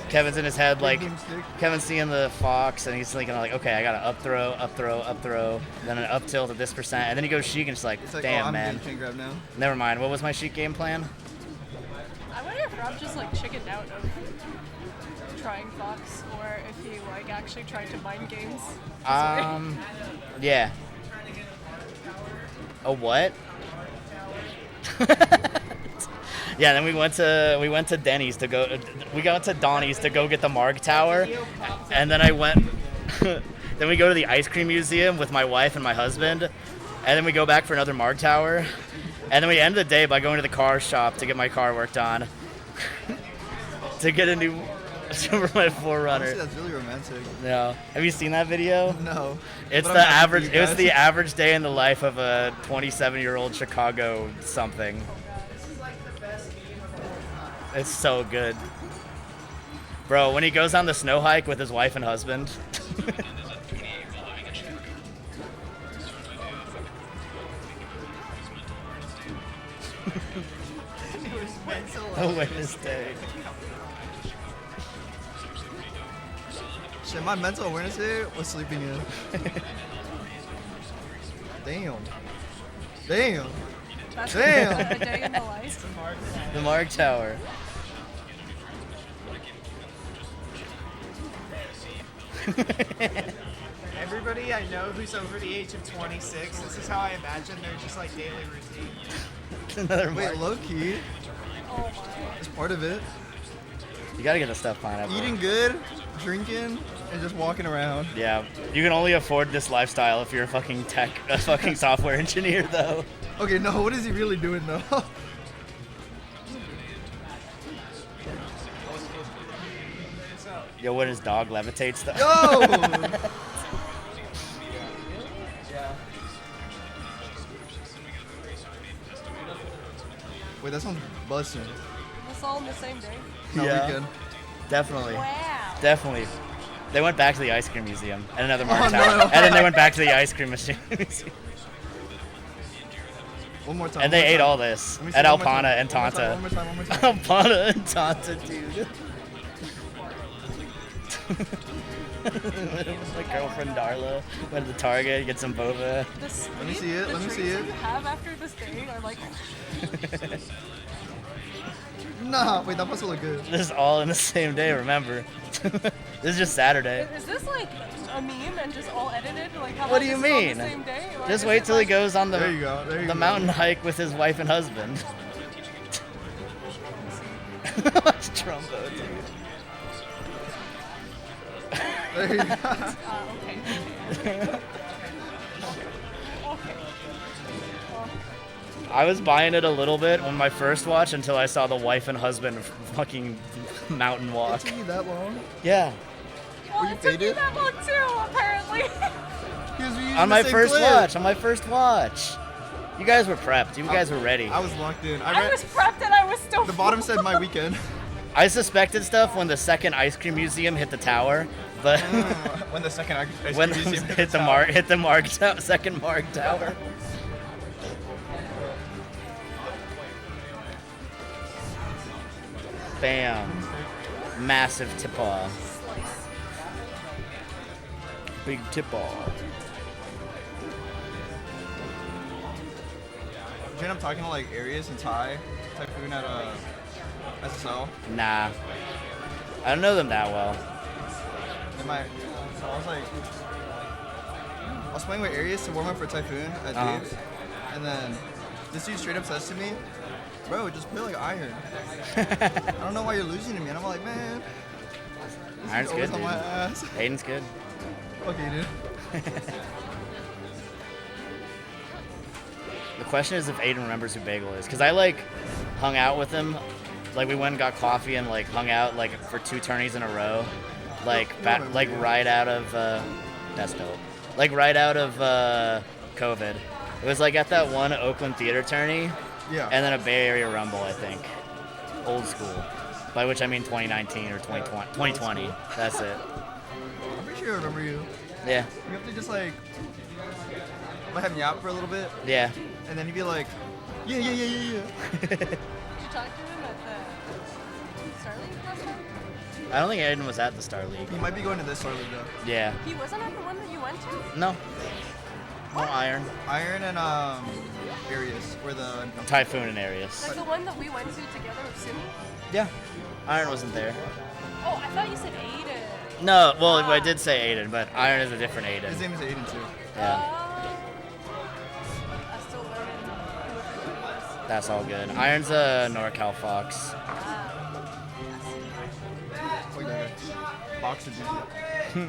Kevin's in his head like Game stick? Kevin's seeing the Fox and he's thinking like, okay, I got to up throw, then an up tilt at this percent, and then he goes Sheik and it's like, It's like, damn oh, I'm man. getting chain grab now. Never mind. What was my Sheik game plan? I wonder if Rob just like chickened out of trying Fox, or if he like actually tried to mind games. Yeah. A what? Yeah, then we went to Denny's to go. We got to Donnie's to go get the Marg Tower, and then I went. Then we go to the ice cream museum with my wife and my husband, and then we go back for another Marg Tower, and then we end the day by going to the car shop to get my car worked on, to get a new Superman 4 Honestly, Runner. that's really romantic. Yeah. Have you seen that video? No. It's But the I'm happy average. for you It was guys. the average day in the life of a 27-year-old Chicago something. It's so good, bro. When he goes on the snow hike with his wife and husband. A witness day. Shit, my mental awareness here was sleeping in. Damn. Damn. That's Damn. a day in the life. The Marg Tower. Everybody I know who's over the age of 26, this is how I imagine their just like daily routine. Another Wait, Marg. low key. Oh my. It's part of it. You gotta get the stuffed pineapple. Eating good, drinking, and just walking around. Yeah, you can only afford this lifestyle if you're a fucking software engineer, though. Okay, no, what is he really doing though? Yo, when his dog levitates, though. Yo! Wait, that sounds busting. This all on the same day? No, Yeah. weekend. Definitely. Wow. Definitely. They went back to the ice cream museum and another Mark Oh, Tower. no. And then they went back to the ice cream machine. One more time. And one they more ate time. all this. Let me see At one more Alpana time, and one more Tanta. time, one more time. Alpana and Tanta, dude. My girlfriend Darla went to Target, get some boba. The sleep, Let me see it, the let me see dreams it. that you have after this day are like, Nah, wait, that must look good. This is all in the same day, remember. This is just Saturday. is this like a meme and just all edited? Like, how What about do you this is on mean? the same day? Or Just is wait it till he like- goes on There you go, there you the go. mountain hike with his wife and husband. Watch Trumbo, dude. There you go. Okay. Okay. I was buying it a little bit on my first watch until I saw the wife and husband fucking mountain It walk. took you that long? Yeah. Well, you it took me faded? that long too, apparently. Because we used On the my same first clip. watch. On my first watch. You guys were prepped. You guys were ready. I was locked in. I was prepped and I was still. The bottom said my weekend. I suspected stuff when the second ice cream museum hit the tower, but When the second ice cream when museum hit the mark second mark tower. Bam. Massive tip off. Big tip off. Do you end up talking to like Arius and Typhoon at SSL? Nah. I don't know them that well. They might. So I was playing with Arius to warm up for Typhoon at Dave's, and then this dude straight up says to me, "Bro, just play like Iron." I don't know why you're losing to me, and I'm like, man. This Iron's dude's good, always on dude. my ass. Aiden's good. Okay, dude. The question is if Aiden remembers who Bagel is, because I like hung out with him, like we went and got coffee and like hung out like for 2 tourneys in a row, like like right out of that's dope, like right out of COVID. It was like at that one Oakland Theater tourney, Yeah. and then a Bay Area Rumble, I think, old school, by which I mean 2019 or 2020. 2020. That's it. I'm pretty sure I remember you. Yeah. You have to just like let me out for a little bit, Yeah. and then you'd be like, yeah. Did you talk to him at the Starlink last time? I don't think Aiden was at the Star League. He might be going to this Star League though. Yeah. He wasn't at the one that you went to? No. More Iron. Iron and Arius were the Typhoon and Arius. Like the one that we went to together with Sumi? Yeah. Iron wasn't there. Oh, I thought you said Aiden. No, well, I did say Aiden, but Iron is a different His Aiden. name is Aiden too. Yeah, I'm still learning who everybody is. that's all good. Iron's a NorCal Fox. Like that guy. Boxer dude.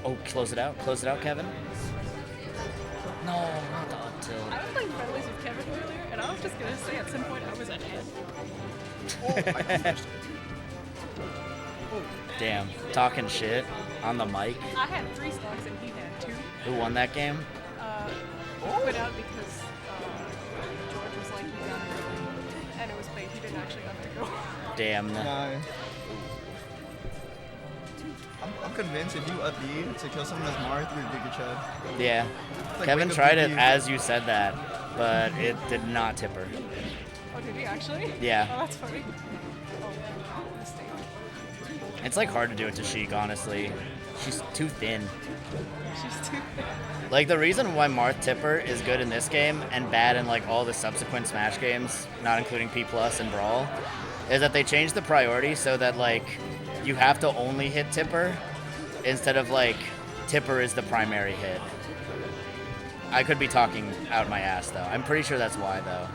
Oh, close it out. Close it out, Kevin. No, not the up tilt. I was playing friendlies with Kevin earlier, and I was just gonna say at some point I was ahead. Damn, talking shit on the mic. I had 3 stocks and he had 2. Who won that game? Quit out because George was like, you got it. And it was late. He didn't actually have to go. Damn. Nice. I'm convinced if you up B to kill someone as Marth, you're Giga Chad. Yeah. like Kevin wake up tried it BB. as you said that, but it did not tip her. Oh, did he actually? Yeah. Oh, that's funny. Oh, mistake. It's like hard to do it to Sheik, honestly. She's too thin. She's too Like the reason why Marth Tipper is good in this game and bad in like all the subsequent Smash games, not including P Plus and Brawl, is that they changed the priority so that like you have to only hit Tipper instead of like Tipper is the primary hit. I could be talking out my ass though. I'm pretty sure that's why though.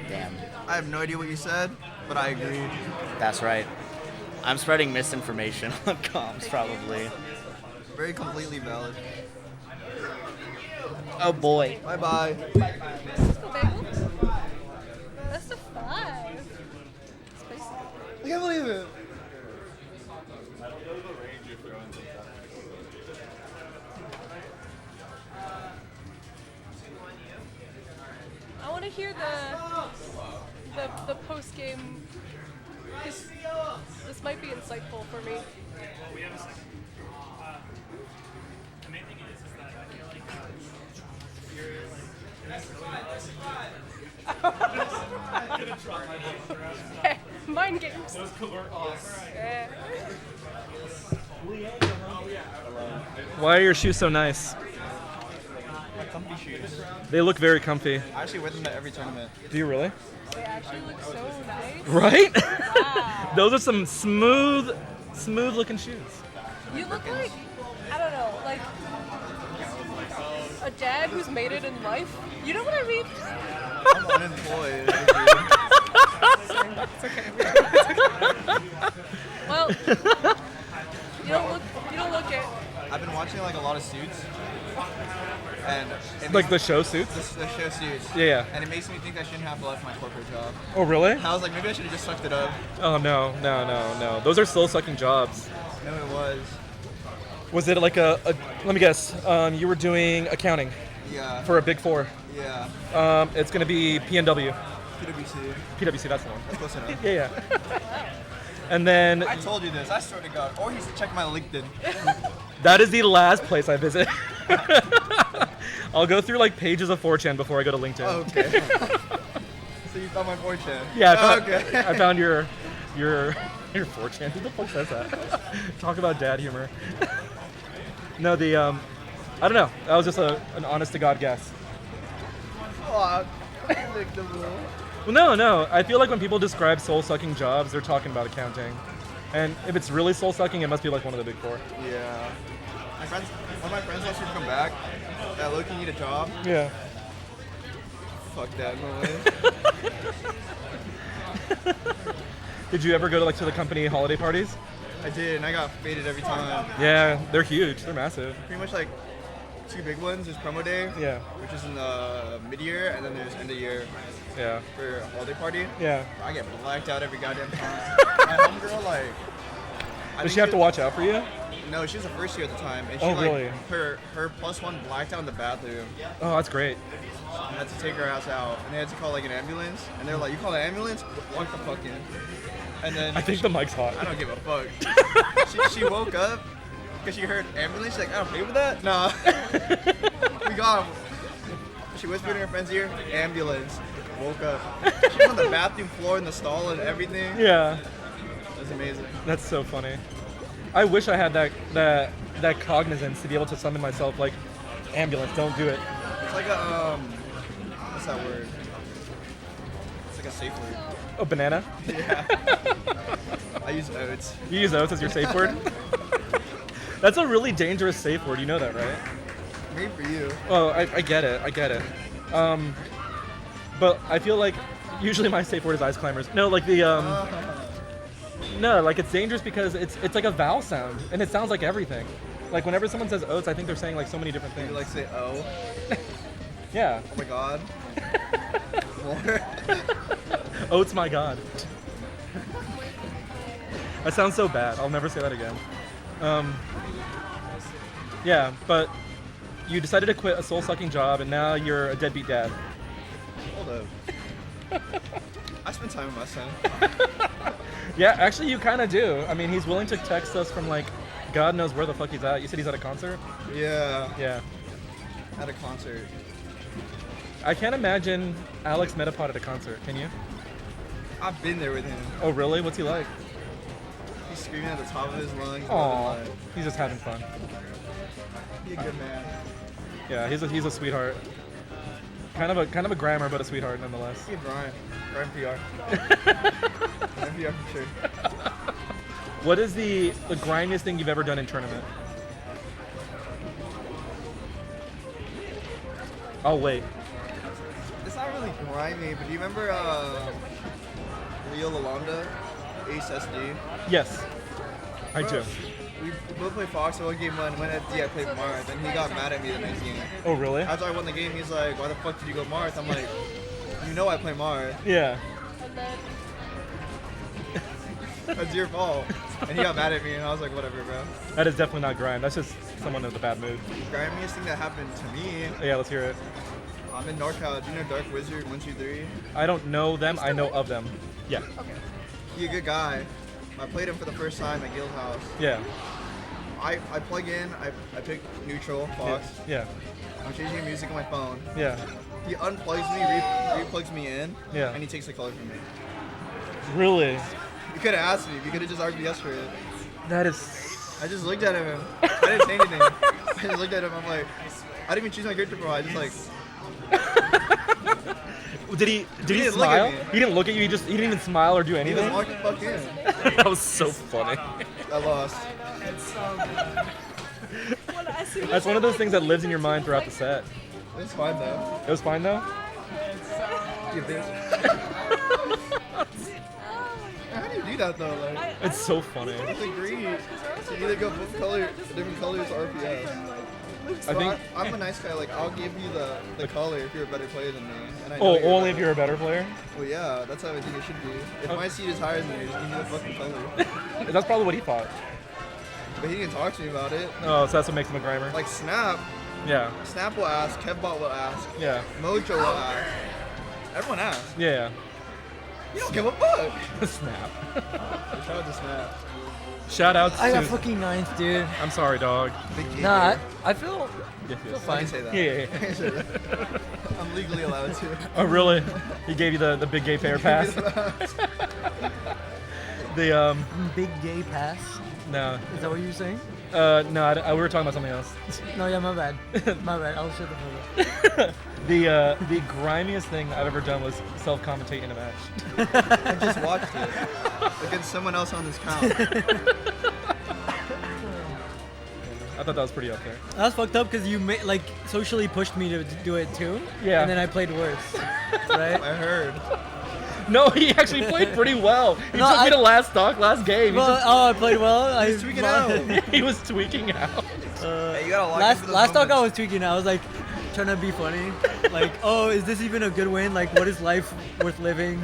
Damn. I have no idea what you said, but I agree. That's right. I'm spreading misinformation on comms probably. Very completely valid. Oh boy. Bye bye. Let's go, bagel. That's a 5. Spicy. I can't believe it. I want to to hear the post game. This might be insightful for me. We have a second. The main thing is that I feel like Hey, mind games. those were awesome. Yeah. Why are your shoes so nice? My comfy shoes. They look very comfy. I actually wear them to every tournament. Do you really? They actually look so nice. Right? Wow. Those are some smooth looking shoes. You look like, I don't know, like a dad who's made it in life. You know what I mean? I'm unemployed. It's okay. Well, you don't look it. I've been watching like a lot of Suits, and Like the show Suits? the show Suits. Yeah. And it makes me think I shouldn't have left my corporate job. Oh, really? I was like, maybe I should have just sucked it up. Oh, no. Those are soul-sucking jobs. No, it was. Was it like a let me guess, you were doing accounting Yeah. for a Big Four. Yeah. It's going to be PNW. PwC. PwC, that's the one. That's close enough. Yeah. And then I told you this. I swear to God. Or he's check my LinkedIn. that is the last place I visit. I'll go through like pages of 4chan before I go to LinkedIn. Okay. So you found my 4chan. Yeah, Okay. I found your 4chan. Who the fuck says that? Talk about dad humor. No, I don't know. That was just an honest to God guess. Aw, predictable. Well, no. I feel like when people describe soul-sucking jobs, they're talking about accounting. And if it's really soul-sucking, it must be like one of the Big Four. Yeah. One of my friends wants me to come back. That look, you need a job. Yeah. Fuck that, no way. Did you ever go to the company holiday parties? I did, and I got faded every time. Yeah, they're huge. They're massive. Pretty much like 2 big ones. There's promo day, Yeah. which is in the mid-year, and then there's end of year Yeah. for a holiday party. Yeah. I get blacked out every goddamn time. My homegirl, like, I Does think she have to watch out for you? No, she was the first year at the time, and she Oh, really? her +1 blacked out in the bathroom. Oh, that's great. I had to take her ass out, and they had to call like an ambulance, and they're like, "You call an ambulance? Walk the fuck in." And then I think the mic's hot. I don't give a fuck. she woke up because she heard ambulance. She's like, "I don't pay for that." Nah. We got him. She whispered in her friend's ear, "Ambulance." Woke up. She was on the bathroom floor in the stall and everything. Yeah. It was amazing. That's so funny. I wish I had that cognizance to be able to summon myself like, ambulance, don't do it. It's like a what's that word? It's like a safe word. Oh, banana? Yeah. I use oats. You use oats as your safe word? That's a really dangerous safe word. You know that, right? Maybe for you. Oh, I get it. But I feel like usually my safe word is ice climbers. No, like no, like it's dangerous because it's like a vowel sound and it sounds like everything. Like whenever someone says oats, I think they're saying like so many different things. You like say oh. Yeah. Oh my god. More. Oats, my god. That sounds so bad. I'll never say that again. Yeah, but you decided to quit a soul-sucking job and now you're a deadbeat dad. Hold up. I spend time with my son. Yeah, actually you kind of do. I mean, he's willing to text us from like God knows where the fuck he's at. You said he's at a concert? Yeah. Yeah. At a concert. I can't imagine Alex Metapod at a concert, can you? I've been there with him. Oh, really? What's he like? He's screaming at the top of his lungs. Aw, he's just having fun. He's a good man. Yeah, he's a sweetheart. Kind of a grammar, but a sweetheart nonetheless. He's Brian. Brian PR. Brian PR for sure. What is the grimiest thing you've ever done in tournament? I'll wait. It's not really grimy, but do you remember Leo Lalonda, Ace SD? Yes, I do. We both played Fox, so one game won FD, I played Marth, and he got mad at me the next game. Oh, really? After I won the game, he's like, "Why the fuck did you go Marth?" I'm like, "You know I play Marth. Yeah. That's your fault." And he got mad at me, and I was like, "Whatever, bro." That is definitely not grime. That's just someone in a bad mood. The grimiest thing that happened to me. Yeah, let's hear it. I'm in NorCal. Do you know Dark Wizard 123? I don't know them. I know of them. Yeah. He's a good guy. I played him for the first time at Guild House. Yeah. I plug in. I pick neutral Fox. Yeah. I'm changing music on my phone. Yeah. He unplugs me, replugs me in. Yeah. And he takes the color from me. Really? You could have asked me. You could have just RBS for it. That is. I just looked at him. I didn't say anything. I just looked at him. I'm like, I didn't even choose my character pro. I just like. Did he didn't look smile? at me. He didn't look at you. He didn't even smile or do He anything. just walked the fuck in. That was so funny. I lost. It's so good. That's one of those things that lives in your mind throughout the set. It was fine though. It was fine though. You bitch. How do you do that though? Like, It's so funny. it's agreed. So you either go both color, different colors or RPS. So I think. I'm a nice guy. Like I'll give you the color if you're a better player than me. And I know Oh, you're only better. if you're a better player. Well, yeah, that's how I think it should be. If my seed is higher than yours, give me the fucking color. That's probably what he thought. But he didn't talk to me about it. Oh, so that's what makes him a grimer. Like Snap Yeah. will ask, Kevbot will ask, Yeah. Mojo will ask. Everyone asks. Yeah. You don't give a fuck. Snap. Shout out to Snap. Shout outs I got to. fucking ninth, dude. I'm sorry, dog. Big game. Nah, I feel Yes, yes. I fine. can say that. Yeah. I can say that. I'm legally allowed to. Oh, really? He gave you the big gay pair pass. The big gay pass. no. Is that what you're saying? No, we were talking about something else. No, yeah, my bad. My bad. I'll shut the fuck up. The grimiest thing I've ever done was self-commentate in a match. I just watched it against someone else on this count. I thought that was pretty up there. That's fucked up because you like socially pushed me to do it too. Yeah. And then I played worse. Right? I heard. No, he actually played pretty well. He No, took me to last game. He, Well, oh, I played well. He's tweaking out. he was tweaking out. Hey, you gotta lock in for Last those talk I moments. was tweaking. I was like trying to be funny. Like, oh, is this even a good win? Like, what is life worth living?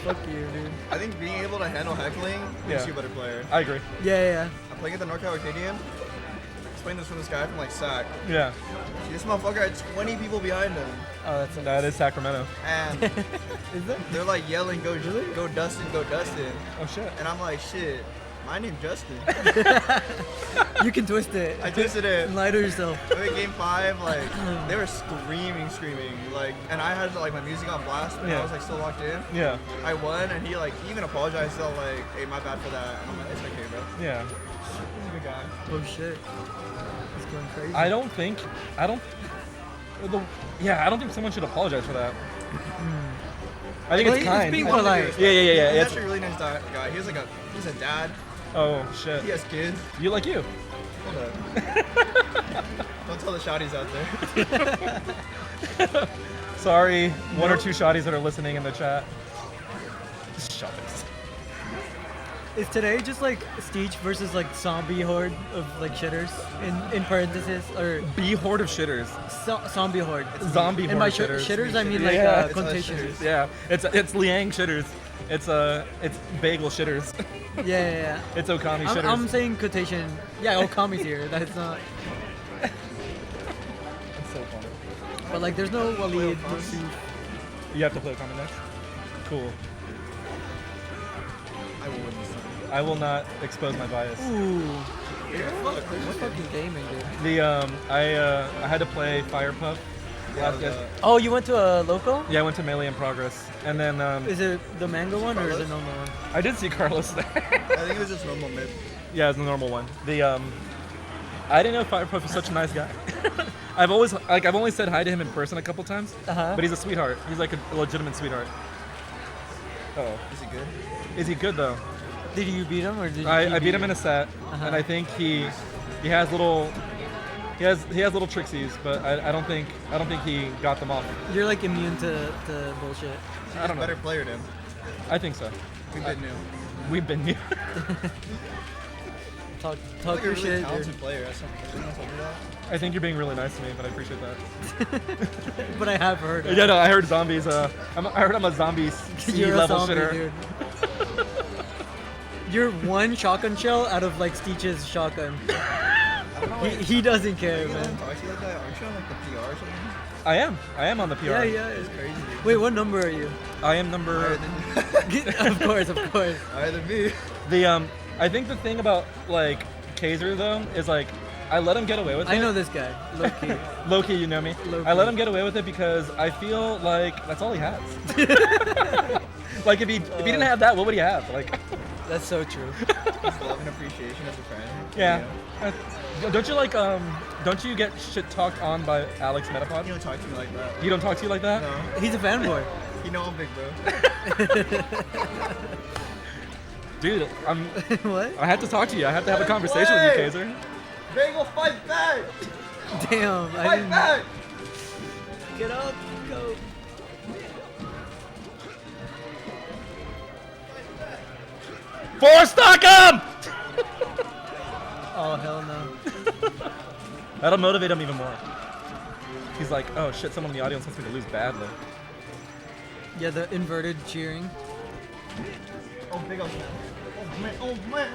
Fuck you, dude. I think being able to handle heckling makes Yeah. you a better player. I agree. Yeah. I'm playing at the NorCal Arcadian. I was playing this from this guy from like SAC. Yeah. This motherfucker had 20 people behind him. Oh, That is Sacramento. And Is it? they're like yelling, go Dustin, go Dustin. Oh shit. And I'm like, shit, my name's Justin. You can twist it. I twisted it. And lie to yourself. In game 5, like, they were screaming, like, and I had like my music on blast, and Yeah. I was like still locked in. Yeah. I won, and he even apologized, still like, hey, my bad for that. And I'm like, it's okay, bro. Yeah. He's a good guy. Oh shit. He's going crazy. I don't think someone should apologize for that. I think Well, it's it's kind. being I think polite. he was- Yeah. He's It's- actually a really nice guy. He's a dad. Oh shit. He has kids. You like you. Hold up. Don't tell the shotties out there. Sorry, one or two shotties that are listening in the chat. Shotties. Is today just like Steech versus like zombie horde of like shitters in parentheses or B horde of shitters. zombie horde? Zombie horde In my of shitters. shitters, I mean like Yeah. It's quotations. shitters. Yeah, it's Liang shitters. It's bagel shitters. Yeah. It's Okami shitters. I'm saying quotation. Yeah, Okami's here. That's not. It's so funny. But like, there's no Waleed. You have to play Okami next. Cool. I will win this time. I will not expose my bias. Ooh. What fucking gaming, dude? The I had to play Fire Puff. last day. Oh, you went to a local? Yeah, I went to Melee in Progress, and then Is it the mango one or is it normal one? I did see Carlos there. I think it was just normal mid. Yeah, it's the normal one. The I didn't know Fire Puff was such a nice guy. I've only said hi to him in person a couple times, but he's a sweetheart. He's like a legitimate sweetheart. Oh, is he good? Is he good though? Did you beat him or did you? I beat him in a set, and I think he has little trixies, but I don't think he got them off. You're like immune to bullshit. I don't know. Better player than him. I think so. We've been new. We've been new. Talk Like a your really shit. talented dude. player. Shouldn't I tell you that? I think you're being really nice to me, but I appreciate that. But I have heard. Yeah, no, I heard zombies. I heard I'm a zombie C You're a level zombie, shitter. dude. You're one shotgun shell out of like Steech's shotgun. He doesn't care, man. Talk to you like that? Aren't you on like the PR or something? I am on the PR. Yeah, it's crazy. Wait, what number are you? I am number. Of course. Higher than me. I think the thing about like Kaiser though is like I let him get away with it. I know this guy, low-key. Low-key, you know me. Low-key. I let him get away with it because I feel like that's all he has. Like if he didn't have that, what would he have? Like. That's so true. Just love and appreciation as a friend. Yeah. Don't you get shit talked on by Alex Metapod? He don't talk to me like that. He don't talk to you like that? No. He's a fanboy. You know I'm big, bro. Dude, What? I had to talk to you. I have to have a conversation with you, Kaiser. Bagel, fight back! Damn, I Fight didn't. back! Get up, go. Stock him! Oh, hell no. That'll motivate him even more. He's like, oh shit, someone in the audience wants me to lose badly. Yeah, the inverted cheering. Oh, big old man. Oh, man. Oh, man.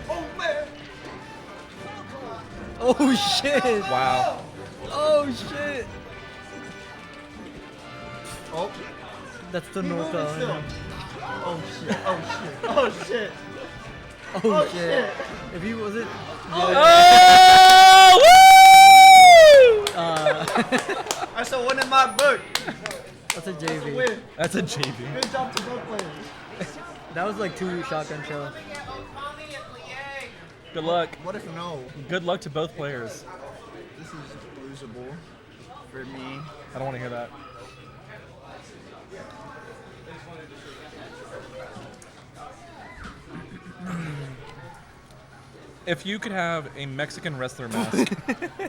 Oh, man. Oh, shit. Wow. Oh, shit. Oh. That's the He North moving still. Carolina. Oh, shit. Oh, shit. Oh, shit. Oh, shit. If he wasn't. Oh! Woo! I saw one in my book. That's a That's a JV. win. That's a JV. Good job to both players. That was like 2 shotgun shells. Good luck. What if no? Good luck to both players. This is losable for me. I don't want to hear that. If you could have a Mexican wrestler mask,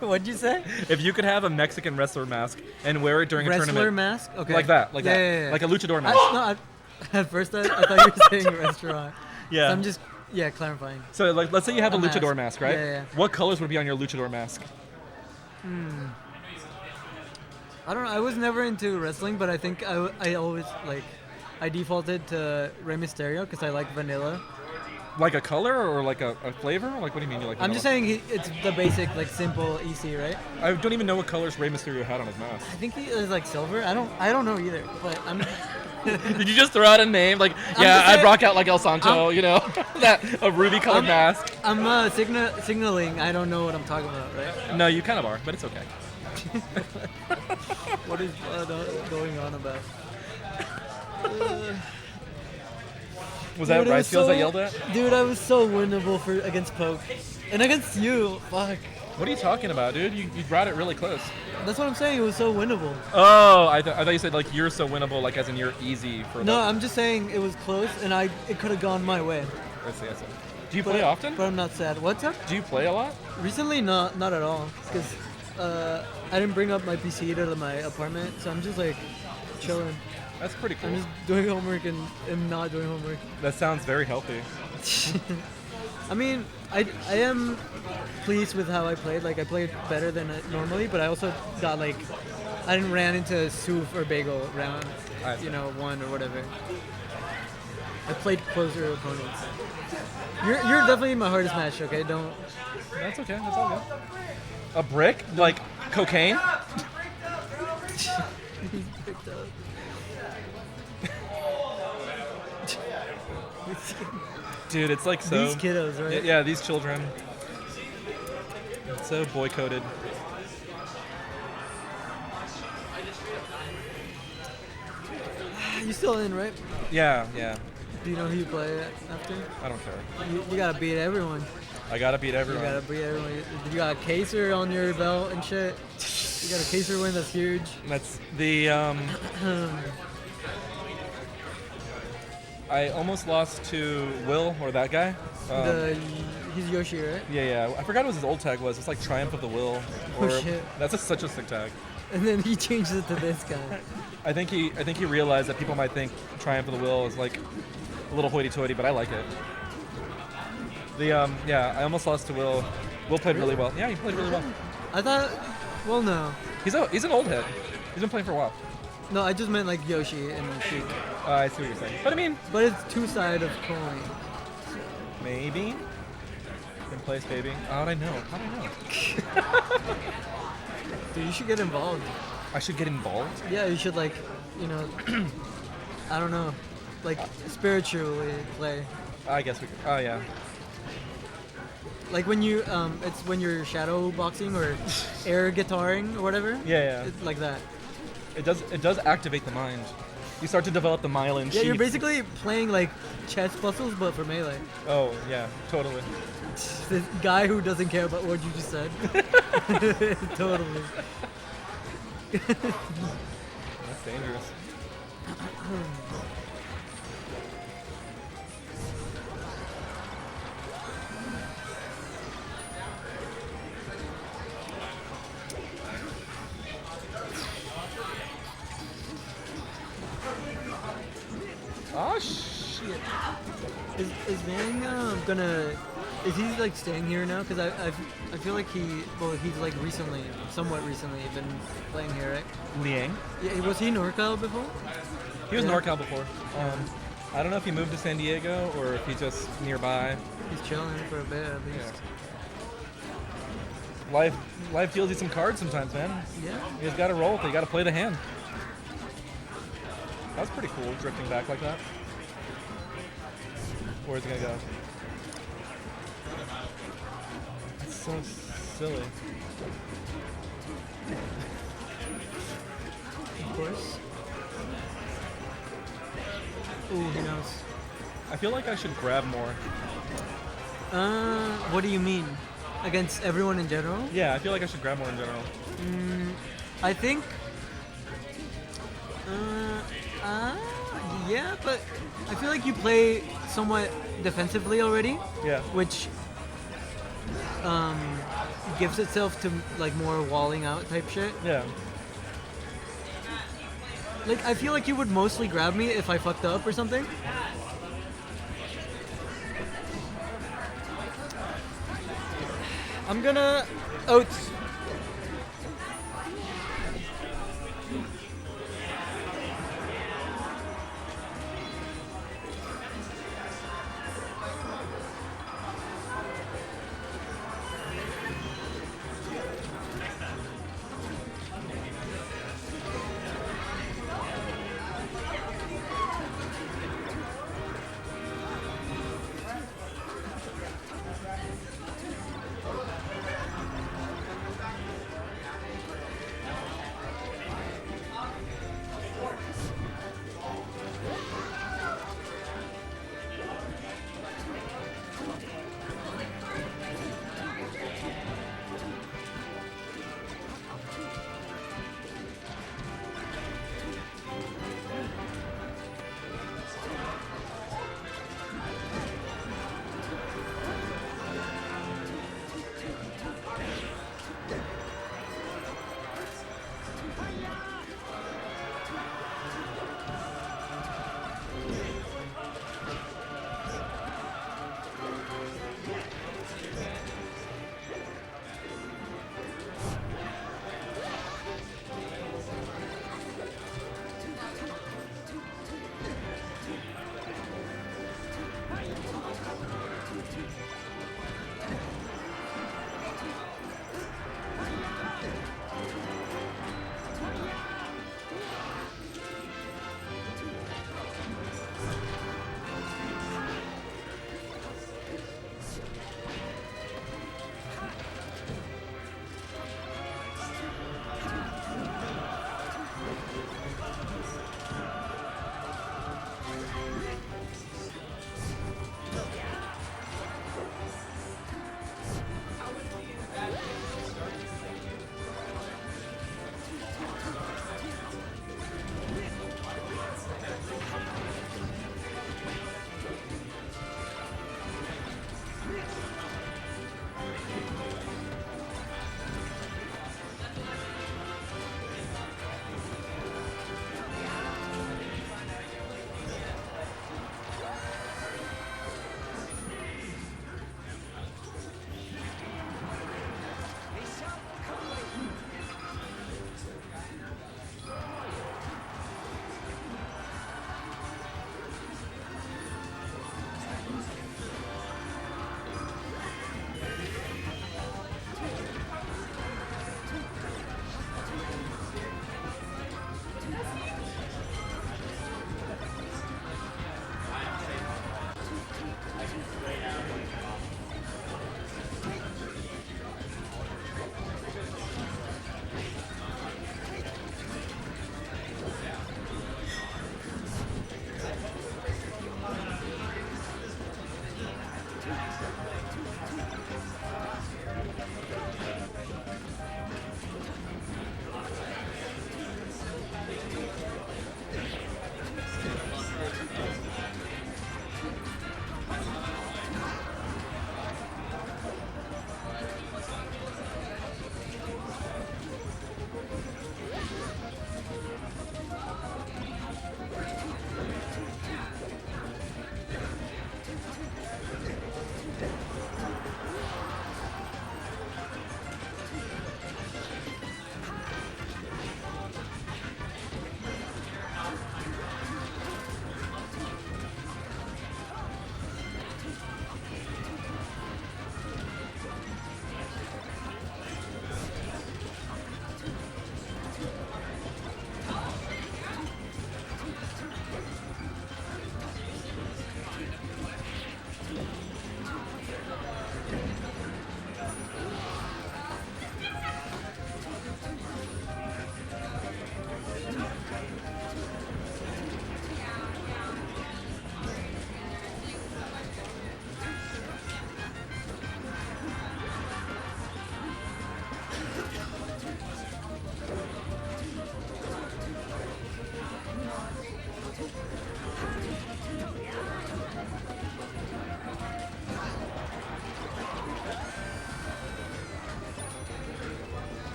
What'd you say? if you could have a Mexican wrestler mask and wear it during a Wrestler tournament, mask? Okay. like that, Yeah. like a luchador I, mask. no, at first I thought you were saying restaurant. Yeah. So I'm just, clarifying. So like, let's say you have a luchador mask, right? Yeah. What colors would be on your luchador mask? I don't know. I was never into wrestling, but I think I always, I defaulted to Rey Mysterio because I like vanilla. Like a color or like a flavor? Like what do you mean you like? I'm vanilla? just saying it's the basic, simple EC, right? I don't even know what colors Rey Mysterio had on his mask. I think he is silver. I don't know either, but I'm. Did you just throw out a name? Like, yeah, I rock out like El Santo, you know? A ruby colored mask. I'm signaling I don't know what I'm talking about, right? No, you kind of are, but it's okay. What is going on about? Was that Dude, it Rice Fields that yelled at? Dude, I was so winnable against Poke. And against you, fuck. What are you talking about, dude? You brought it really close. That's what I'm saying, it was so winnable. Oh, I thought you said like you're so winnable, like as in you're easy for. No, I'm just saying it was close and it could have gone my way. I see. Do you play often? But I'm not sad. What's up? Do you play a lot? Recently, not at all. Because I didn't bring up my PC to my apartment, so I'm just chilling. That's pretty cool. I'm just doing homework and not doing homework. That sounds very healthy. I mean, I am pleased with how I played. I played better than normally, but I also got I didn't ran into Suf or Bagel round, 1 or whatever. I played closer opponents. You're definitely my hardest match. Okay, don't. That's okay. That's all good. A brick? Like cocaine? He's picked up. Dude, it's so... These kiddos, right? Yeah, these children. It's so boy-coded. You still in, right? Yeah. Do you know who you play after? I don't care. You gotta beat everyone. I gotta beat everyone. You gotta beat everyone. You got a Caser on your belt and shit. You got a Caser win that's huge. That's the... I almost lost to Will, or that guy. He's Yoshi, right? Yeah. I forgot what his old tag was. It's like Triumph of the Will. Oh shit. That's such a sick tag. And then he changed it to this guy. I think he realized that people might think Triumph of the Will is like a little hoity-toity, but I like it. I almost lost to Will. Will played really well. Yeah, he played really well. I thought, well, no. He's an old head. He's been playing for a while. No, I just meant Yoshi and Sheik. I see what you're saying. But I mean, but it's two-sided of coin. Maybe. In place, baby. How'd I know? Dude, you should get involved. I should get involved? Yeah, you should like, I don't know, like spiritually play. I guess we could. Oh, yeah. Like when you, it's when you're shadow boxing or air guitaring or whatever. Yeah. It's like that. It does activate the mind. You start to develop the myelin Yeah, you're sheath. basically playing like chess puzzles, but for melee. Oh, yeah, totally. This guy who doesn't care about what you just said. Totally. That's dangerous. Oh shit! Is Vang gonna? Is he like staying here now? Because I feel like he's like somewhat recently been playing here, right? Liang? Yeah, was he NorCal before? He was Yeah. NorCal before. I don't know if he moved to San Diego or if he's just nearby. He's chilling for a bit at least. Life deals you some cards sometimes, man. Yeah. You just gotta roll with it. You gotta play the hand. That was pretty cool, drifting back like that. Where's it gonna go? That's so silly. Of course. Ooh, who knows? I feel like I should grab more. What do you mean? Against everyone in general? Yeah, I feel like I should grab more in general. I think. Yeah, but I feel like you play somewhat defensively already. Yeah. Which gives itself to like more walling out type shit. Yeah. Like I feel like you would mostly grab me if I fucked up or something. I'm gonna Oats.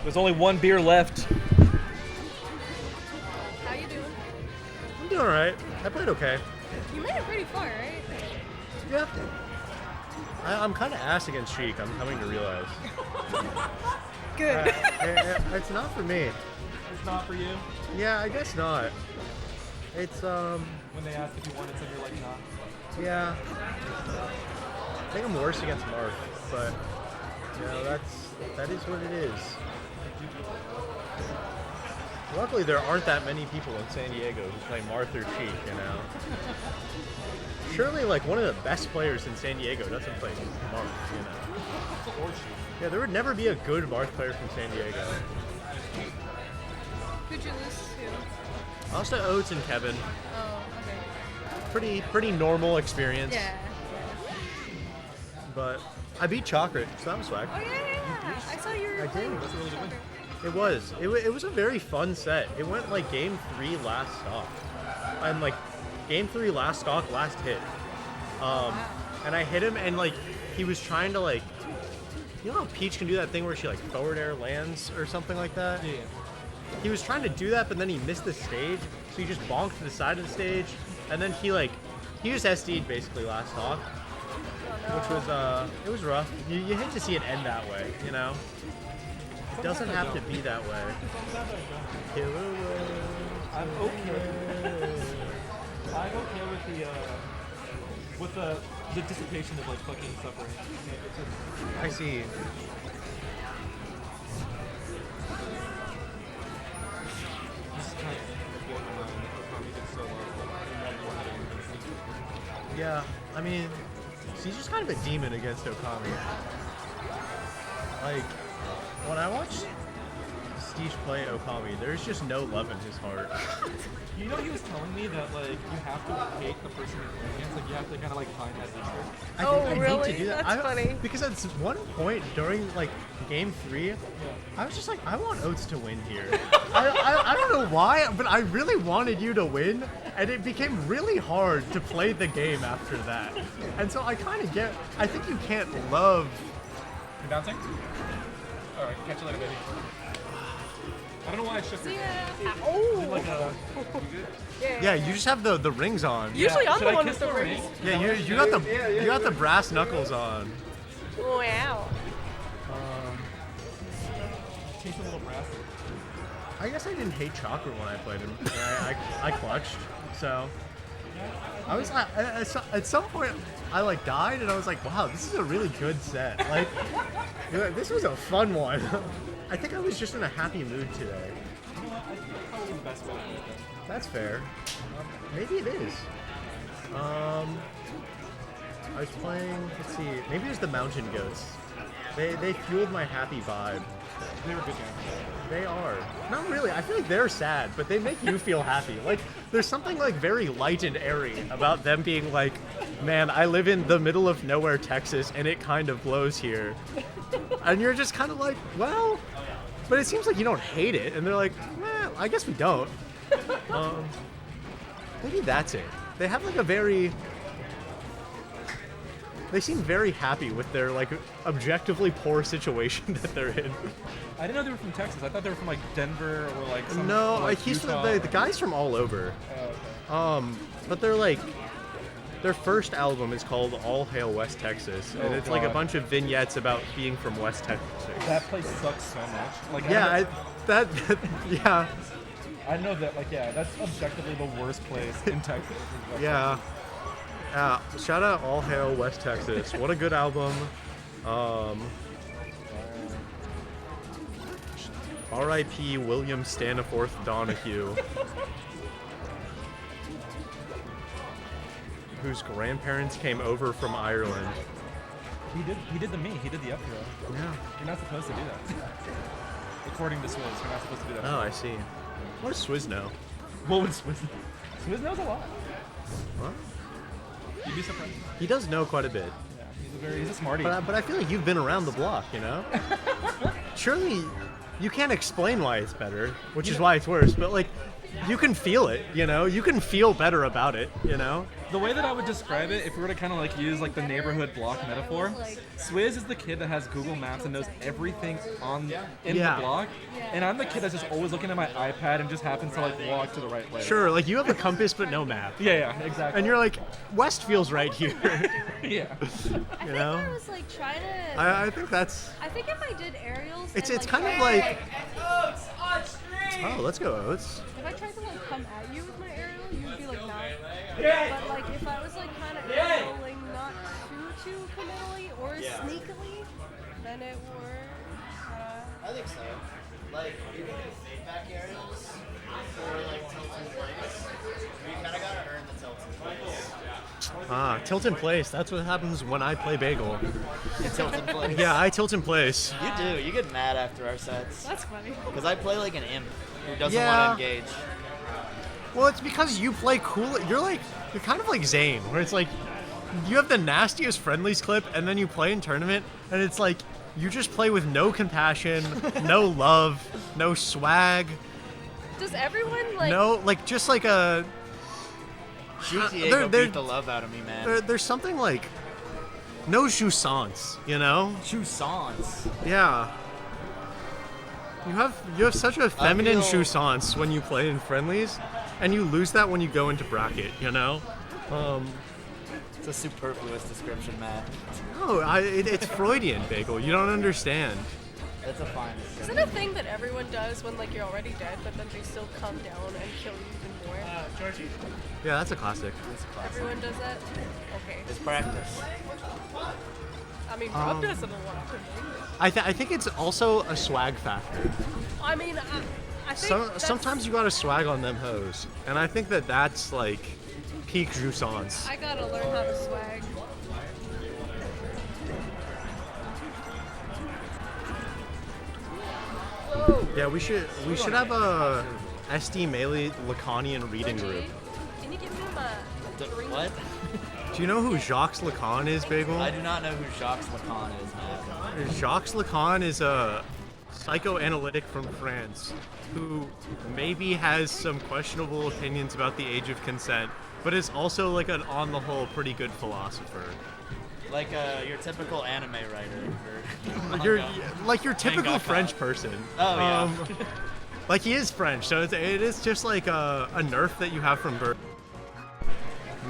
There's only one beer left. How you doing? I'm doing alright. I played okay. You made it pretty far, right? Yeah. I'm kind of ass against Sheik, I'm coming to realize. Good. It's not for me. It's not for you? Yeah, I guess not. It's, When they ask if you wanted some, you're like, nah. yeah. I think I'm worse against Marth, but, you know, that is what it is. Luckily, there aren't that many people in San Diego who play Marth or Sheik, you know? Surely, like, one of the best players in San Diego doesn't play Marth, you know? Yeah, there would never be a good Marth player from San Diego. Who'd you lose to? I lost to Oates and Kevin. Oh, okay. Pretty normal experience. Yeah. But I beat Chakra, so that was swag. Oh, yeah. I saw you were I playing. did. That's a really good win. It was. It was a very fun set. It went like game 3 last stock. And like game 3 last stock, last hit. And I hit him and like he was trying to like, you know how Peach can do that thing where she like forward air lands or something like that? Yeah. He was trying to do that, but then he missed the stage, so he just bonked to the side of the stage, and then he just SD'd basically last stock, which was it was rough. You hate to see it end that way, you know. It doesn't have to be that way. I'm okay. I'm okay with the dissipation of like fucking suffering. I see. Yeah, I mean, she's just kind of a demon against Okami. Like, when I watch Steve play Okami, there's just no love in his heart. You know, he was telling me that like you have to hate the person you're playing against. Like you have to kind of like find that hatred. I really? hate to do that. That's funny. Because at one point during like game 3, I was just like, I want Oates to win here. I don't know why, but I really wanted you to win, and it became really hard to play the game after that. And so I kind of get. I think you can't love. You're bouncing? All right, catch you later, baby. I don't know why I shifted. Oh. Like Yeah, you just have the rings on. Usually I'm Should the I one kiss with the the rings. Yeah, you got the brass knuckles on. Wow. Taste a little brass. I guess I didn't hate Chakra when I played him. I clutched, so I was at some point I like died and I was like, wow, this is a really good set. Like, this was a fun one. I think I was just in a happy mood today. You know what? I think that's probably the best bet. That's fair. Maybe it is. I was playing. Let's see. Maybe it was the Mountain Goats. They fueled my happy vibe. They were good games. They are. Not really. I feel like they're sad, but they make you feel happy. Like, there's something, like, very light and airy about them being like, man, I live in the middle of nowhere, Texas, and it kind of blows here. And you're just kind of like, well, but it seems like you don't hate it. And they're like, well, I guess we don't. Maybe that's it. They have, like, a very... They seem very happy with their, like, objectively poor situation that they're in. I didn't know they were from Texas. I thought they were from like Denver or like some, No, or, like he's Utah. the guy's from all over. Oh, okay. But they're like, their first album is called All Hail West Texas, and Oh, it's like a God. bunch of vignettes about being from West Texas. That place sucks so much. Like Yeah, yeah, I know that. Like yeah, that's objectively the worst place in Texas. yeah. Shout out All Hail West Texas. What a good album. R.I.P. William Staniforth Donahue, whose grandparents came over from Ireland. He did the me. He did the up throw. Yeah. You're not supposed to do that. According to Swizz, you're not supposed to do that. Oh, I see. What does Swizz know? What would Swizz? Swizz knows a lot. What? You'd be surprised. He does know quite a bit. Yeah, he's a smarty. But I feel like you've been around the block, you know? Surely you can't explain why it's better, which is why it's worse, but like, you can feel it, you know? You can feel better about it, you know? The way that I would describe it, if we were to kind of like use like the neighborhood block metaphor, Swizz is the kid that has Google Maps and knows everything in the block, and I'm the kid that's just always looking at my iPad and just happens to like walk to the right way. Sure, like you have a compass but no map. Yeah, exactly. And you're like, west feels right here. Yeah. You know? I was like trying to. I think that's. I think if I did aerials. It's and, kind of like. Oats on stream! Oh, let's go, Oats. If I tried to like come at you with my aerial, you'd be like, nah. Yeah. But like if I was like kind of aerialing not too committally or sneakily, then it works. I think so. Like, you can do feedback aerials or like tilt in place. You kind of gotta earn the tilt in place. Ah, tilt in place. That's what happens when I play Bagel. You tilt in place. Yeah, I tilt in place. You do. You get mad after our sets. That's funny. Because I play like an imp who doesn't Yeah. want to engage. Well, it's because you play cool. You're kind of like Zane, where it's like you have the nastiest friendlies clip, and then you play in tournament, and it's like you just play with no compassion, no love, no swag, Does everyone like? no like just like a. GTA beat the love out of me, man. There's something like no jouissance, you know? Jouissance. Yeah. You have such a feminine feel- jouissance when you play in friendlies, and you lose that when you go into bracket, you know? It's a superfluous description, Matt. No, it's Freudian, Bagel. You don't understand. That's a fine Is it a thing that everyone does when like you're already dead, but then they still come down and kill you even more? Georgie. Yeah, that's a classic. Everyone does that. Okay. It's practice. I mean, Rob does it a lot. I think it's also a swag factor. I mean, I think that's- Sometimes you gotta swag on them hoes, and I think that's like peak jouissance. I gotta learn how to swag. Yeah, we should have a SD Melee Lacanian reading group. Can you give me my drink? What? Do you know who Jacques Lacan is, Bagel? I do not know who Jacques Lacan is, man. Jacques Lacan is a psychoanalytic from France who maybe has some questionable opinions about the age of consent, but is also like an on the whole pretty good philosopher. Like your typical anime writer. You're like your typical French person. Oh, yeah. Like he is French, so it is just like a nerf that you have from birth.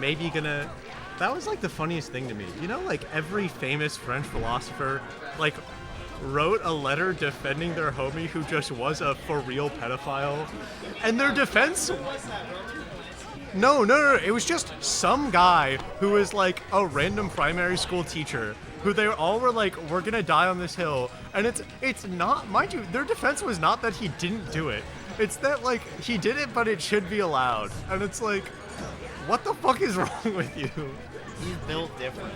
Maybe gonna. That was like the funniest thing to me. You know, like every famous French philosopher, like wrote a letter defending their homie who just was a for real pedophile, and their defense. No. It was just some guy who was like a random primary school teacher who they all were like, we're gonna die on this hill. And it's not, mind you, their defense was not that he didn't do it. It's that like, he did it, but it should be allowed. And it's like, what the fuck is wrong with you? He's built different.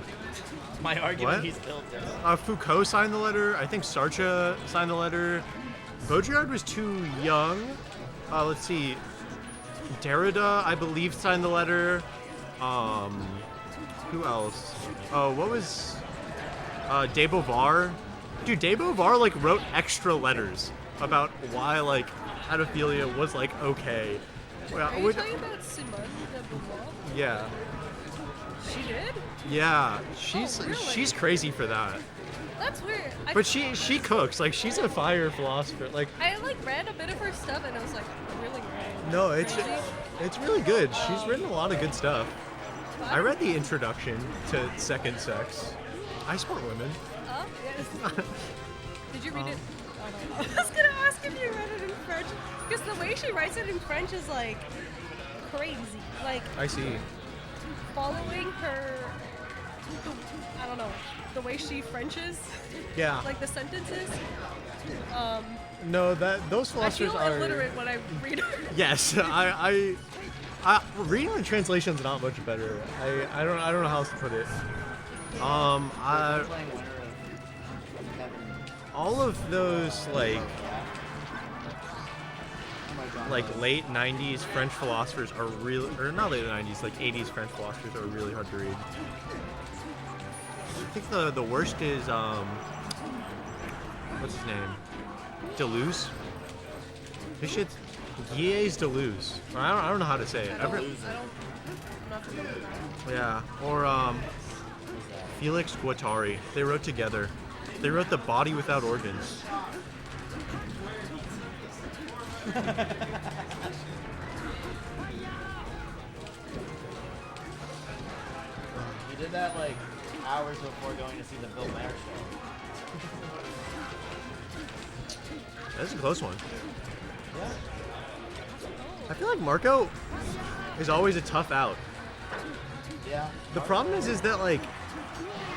My argument, What? he's built different. Foucault signed the letter. I think Sartre signed the letter. Baudrillard was too young. Let's see. Derrida, I believe, signed the letter. Who else? Oh, what was... De Beauvoir. Dude, De Beauvoir, like, wrote extra letters about why, like, pedophilia was, like, okay. Well, Are you talking about Simone de Beauvoir? yeah. She did? Yeah. really? She's crazy for that. That's weird. But she cooks. Like, she's a fire philosopher. Like, I like read a bit of her stuff and I was like, really great. no, it's really good. She's written a lot of good stuff. I read the introduction to Second Sex. I support women. Oh, yes. Did you read it? Oh, no. I was gonna ask if you read it in French, because the way she writes it in French is like crazy. Like I see. following her, I don't know, the way she Frenches. Yeah. Like the sentences. No, those I philosophers feel are. illiterate when I read her. Yes, I reading the translation's not much better. I don't know how else to put it. All of those like late 90s French philosophers are really, or not late 90s, like 80s French philosophers are really hard to read. I think the worst is what's his name? Deleuze. This shit's Gilles Deleuze. I don't know how to say it. Yeah, or Felix Guattari. They wrote together. They wrote The Body Without Organs. You did that like hours before going to see the Bill Maher show. That's a close one. Yeah. I feel like Marco is always a tough out. Yeah. The problem is that like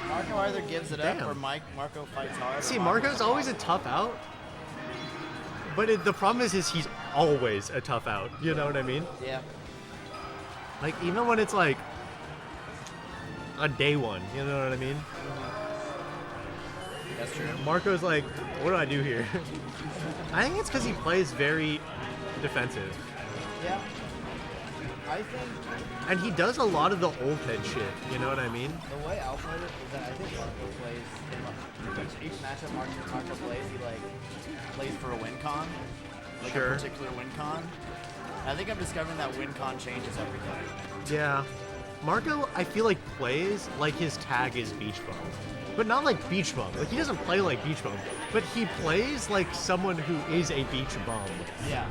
Marco either gives it up or Marco fights hard. See, Marco's always a tough out. But the problem is he's always a tough out. You know what I mean? Yeah. Like even when it's like a day one, you know what I mean? That's true. Marco's like, what do I do here? I think it's because he plays very defensive. Yeah. I think. And he does a lot of the old head shit. You know what I mean? The way I'll play it is that I think Marco plays in each matchup Marco plays, he like plays for a win con. Like Sure. a particular win con. And I think I'm discovering that win con changes every day. Yeah. Marco, I feel like plays like his tag is Beach Bum. But not like Beach Bum. Like he doesn't play like Beach Bum. But he plays like someone who is a Beach Bum. Yeah.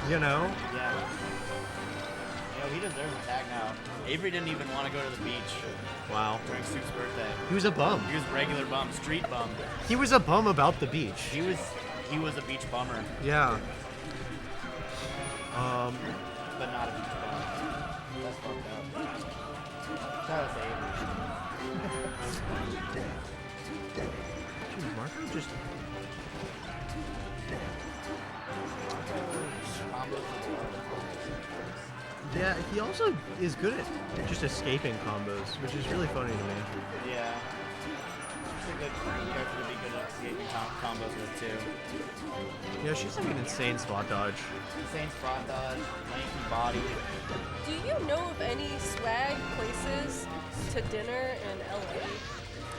You know? Yeah. He deserves a tag now. Avery didn't even want to go to the beach. Wow. During Sue's birthday. He was a bum. He was regular bum, street bum. He was a bum about the beach. He was a beach bummer. Yeah. But not a beach bum. That's fucked up. Shout out to Avery. Dude, Marco just. Yeah, he also is good at just escaping combos, which is really funny to me. Yeah. She's a good character to be good at escaping combos with, too. Yeah, she's like an insane spot dodge. Insane spot dodge, lanky body. Do you know of any swag places to dinner in LA?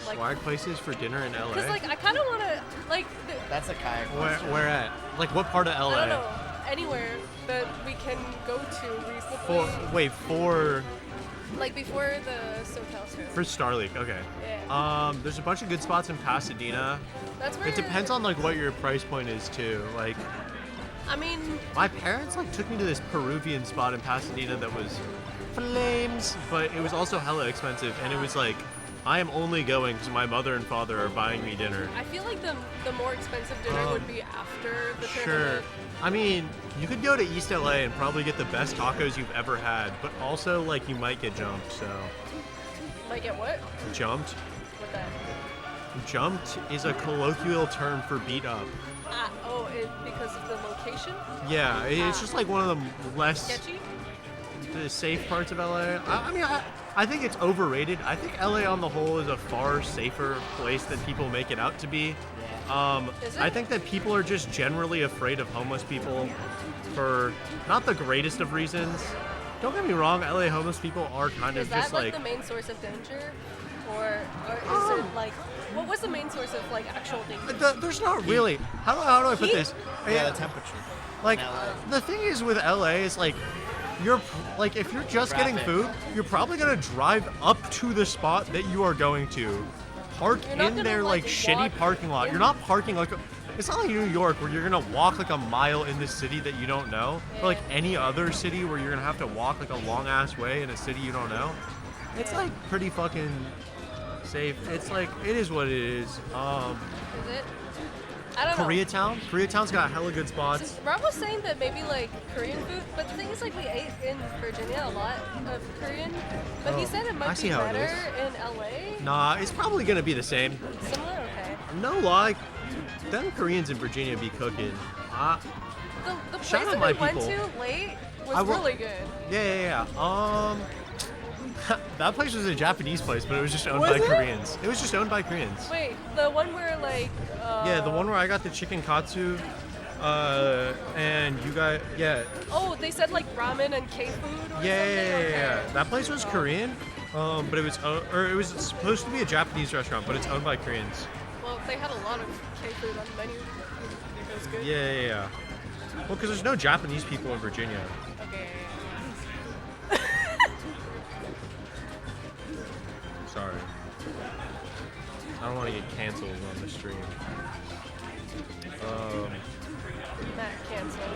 Like, Swag places for dinner in LA? Because, like, I kind of want to, like... That's a kayak Where at? Like, what part of LA? I don't know. Anywhere that we can go to reasonably. For Like, before the SoCal show. For Star League, okay. Yeah. There's a bunch of good spots in Pasadena. That's where... It depends on, like, what your price point is, too. Like... I mean... My parents, like, took me to this Peruvian spot in Pasadena that was flames, but it was also hella expensive, and it was like... I am only going because my mother and father are buying me dinner. I feel like the more expensive dinner would be after the Sure. tournament. I mean, you could go to East LA and probably get the best tacos you've ever had, but also, like, you might get jumped, so... Might get what? Jumped? What that? Jumped is a colloquial term for beat up. Because of the location? Yeah, it's just like one of the less... Sketchy? The safe parts of LA. I think it's overrated. I think LA on the whole is a far safer place than people make it out to be. Is it? I think that people are just generally afraid of homeless people for not the greatest of reasons. Don't get me wrong, LA homeless people are kind Is of that just like the main source of danger? Or is it like, what was the main source of like actual danger? There's not really. How do I put this? Yeah, the temperature. Like, the thing is with LA is like, you're like, if you're just getting food, you're probably gonna drive up to the spot that you are going to, park in their like shitty parking lot. You're not parking like it's not like New York where you're gonna walk like a mile in the city that you don't know, or like any other city where you're gonna have to walk like a long ass way in a city you don't know. It's like pretty fucking safe. It's like it is what it is. Is it? I don't know. Koreatown's got hella good spots. Rob was saying that maybe like Korean food, but the thing is like we ate in Virginia a lot of Korean, but he said it I might see be how it better is. in LA. Nah, it's probably gonna be the same. Similar, okay. No lie, them Koreans in Virginia be cooking. The place Shout out that my we went people. to late was really good. Yeah. That place was a Japanese place, but it was just owned Was by it? Koreans. It was just owned by Koreans. Wait, the one where like. Yeah, the one where I got the chicken katsu, and you got Oh, they said like ramen and K food. Or Yeah. something? Okay. That place was Korean, but it was it was supposed to be a Japanese restaurant, but it's owned by Koreans. Well, they had a lot of K food on the menu. It was good. Yeah. Well, because there's no Japanese people in Virginia. Okay. Sorry. I don't want to get canceled on the stream. Not canceled.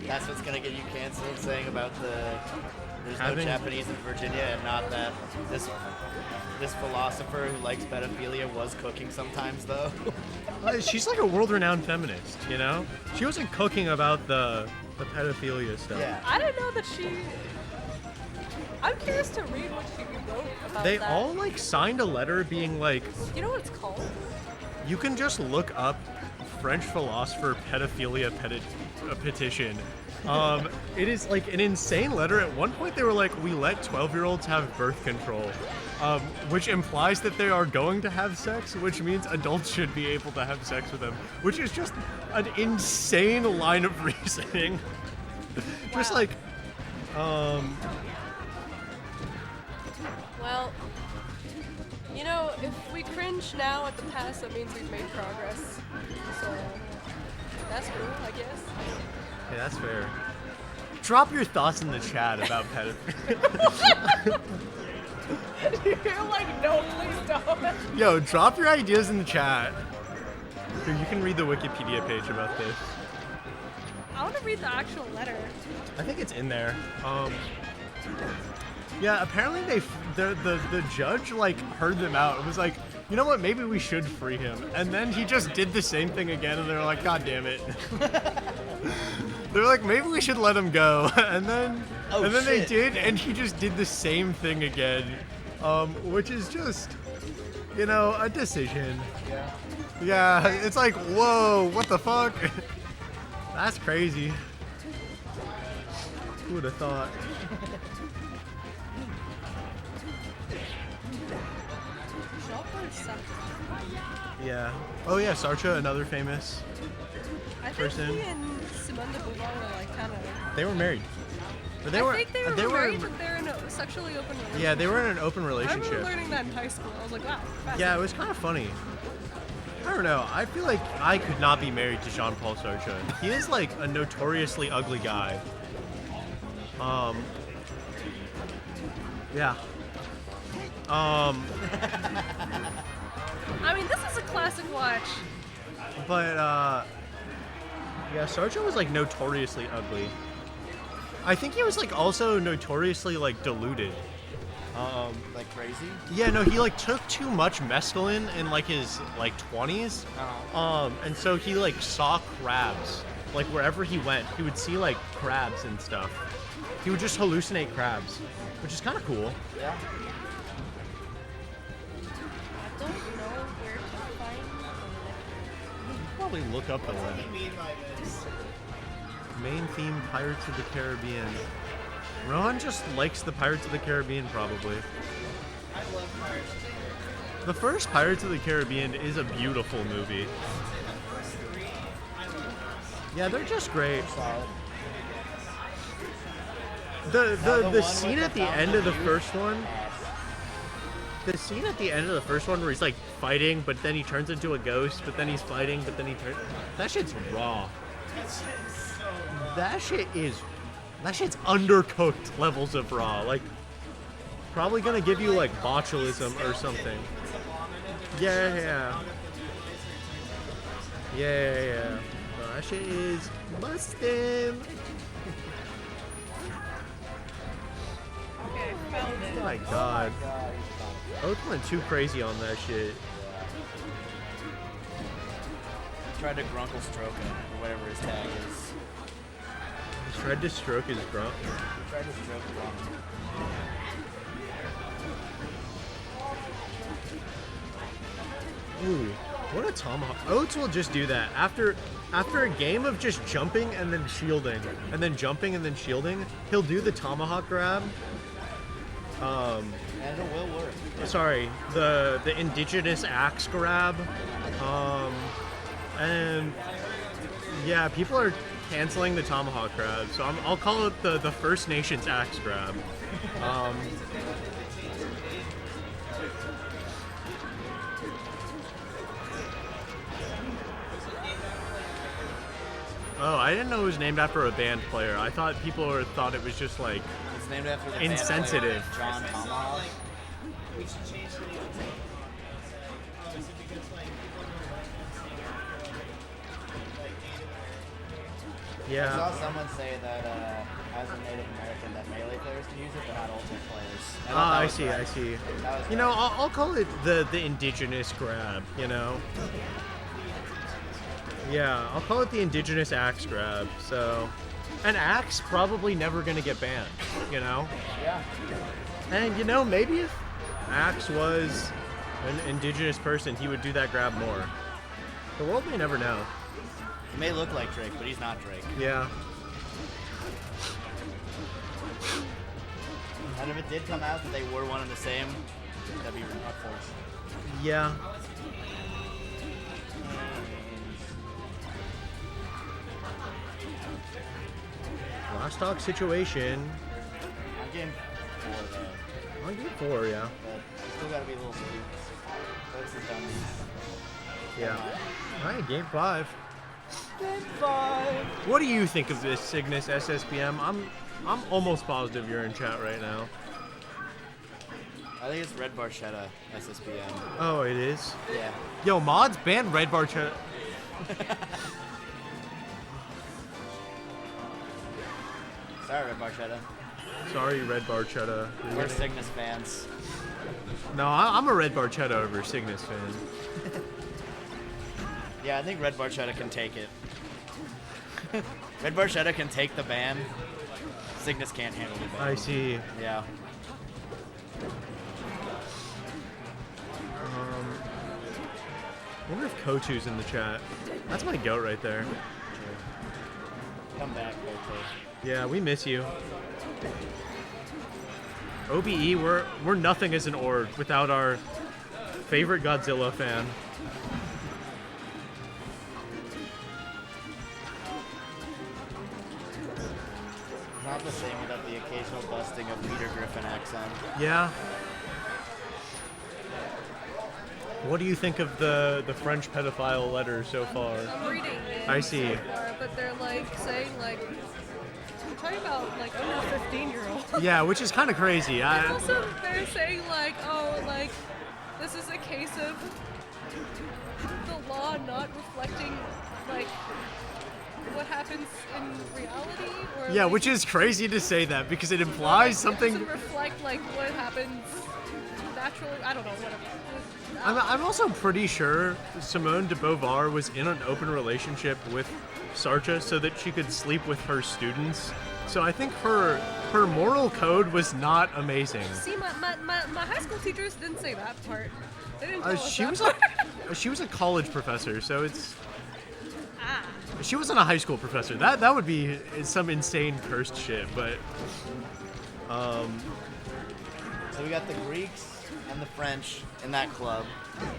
That's what's gonna get you canceled, saying about there's no Having- Japanese in Virginia, and not that this philosopher who likes pedophilia was cooking sometimes though. She's like a world-renowned feminist, you know? She wasn't cooking about the pedophilia stuff. Yeah. I didn't know that she. I'm curious to read what she wrote about They that. all like signed a letter being like, You know what it's called? you can just look up French philosopher pedophilia petition. It is like an insane letter. At one point they were like, we let 12-year-olds have birth control, which implies that they are going to have sex, which means adults should be able to have sex with them, which is just an insane line of reasoning. Just like, Well, you know, if we cringe now at the past, that means we've made progress. So that's cool, I guess. yeah, that's fair. Drop your thoughts in the chat about pedophilia. You're like, no, please don't. Yo, drop your ideas in the chat. Here, you can read the Wikipedia page about this. I want to read the actual letter. I think it's in there. Yeah, apparently the judge like heard them out. It was like, you know what? Maybe we should free him. And then he just did the same thing again, and they're like, God damn it. They're like, maybe we should let him go. And then they did, and he just did the same thing again, which is just, you know, a decision. Yeah. Yeah, it's like, whoa, what the fuck? That's crazy. Who would have thought? Yeah. Oh yeah, Sartre, another famous I think person. he and Simone de Beauvoir were like kind of. They were married. But I think they were married, but they're in a sexually open relationship. Yeah, they were in an open I relationship. remember learning that in high school. I was like, wow. Yeah, it was kind of funny. I don't know. I feel like I could not be married to Jean-Paul Sartre. He is like a notoriously ugly guy. Yeah. I mean, this is a classic watch. But yeah, Sartre was like notoriously ugly. I think he was like also notoriously like deluded. Like crazy? Yeah, no, he like took too much mescaline in like his like 20s. And so he like saw crabs. Like wherever he went, he would see like crabs and stuff. He would just hallucinate crabs, which is kind of cool. Yeah. I don't know where to find Probably look up the one. Main theme Pirates of the Caribbean. Rohan just likes the Pirates of the Caribbean, probably. I love Pirates. The first Pirates of the Caribbean is a beautiful movie. Yeah, they're just great. The scene at the end of the first one. The scene at the end of the first one where he's like fighting, but then he turns into a ghost, but then he's fighting, but then he turns. That shit's raw. That shit's undercooked levels of raw. Like, probably gonna give you like botulism or something. Yeah. That shit is bustin'. Okay, found it. Oh my god. Oak went too crazy on that shit. Tried to grunkle stroke him, or whatever his tag is. He tried to stroke his grump. He tried to stroke grunk. Ooh. What a tomahawk. Oates will just do that. After a game of just jumping and then shielding, and then jumping and then shielding, he'll do the tomahawk grab. And it will work. Sorry, the indigenous axe grab. And yeah, people are canceling the tomahawk grab, so I'll call it the First Nations axe grab. Oh, I didn't know it was named after a band player. I thought people thought it was just like It's named after the insensitive. band player, John Tomahawk. We should change the name of it. Yeah. I saw someone say that as a Native American that melee players can use it, but not ultimate players. I see, I see. That was You know, I'll call it the indigenous grab, you know? Yeah, I'll call it the indigenous axe grab, so... An axe probably never gonna get banned, you know? Yeah. And, you know, maybe if Axe was an indigenous person, he would do that grab more. The world may never know. He may look like Drake, but he's not Drake. Yeah. And if it did come out that they were one and the same, that'd be unfortunate. Yeah. Last talk situation. On game 4, though. On game 4, yeah. But still gotta be a little spooked. Folks have done these. Yeah. Alright, game 5. Game 5! What do you think of this Cygnus SSBM? I'm almost positive you're in chat right now. I think it's Red Barchetta SSBM. Oh, it is? Yeah. Yo, mods ban Red Barchetta. Sorry, Red Barchetta. Sorry, Red Barchetta. We're Cygnus fans. No, I'm a Red Barchetta over Cygnus fan. Yeah, I think Red Barchetta can take it. Red Barchetta can take the ban. Cygnus can't handle the ban. I see. Yeah. I wonder if Kotu's in the chat. That's my goat right there. Come back, Kotu. Yeah, we miss you. OBE, we're nothing as an org without our favorite Godzilla fan. Not the same without the occasional busting of Peter Griffin accent. Yeah. What do you think of the French pedophile letter so far? I'm reading it I see. so far, but they're like saying like we're talking about like under 15-year-old. Yeah, which is kind of crazy. And also they're saying like, oh, like this is a case of the law not reflecting like what happens in reality, or Yeah, like, which is crazy to say that because it implies it something. doesn't reflect like what happens naturally. I don't know, whatever. I'm also pretty sure Simone de Beauvoir was in an open relationship with Sarcha so that she could sleep with her students. So I think her moral code was not amazing. See, my high school teachers didn't say that part. They didn't tell us She that was part. she was a college professor, so it's. Ah. She wasn't a high school professor. That would be some insane cursed shit, but. So we got the Greeks and the French in that club,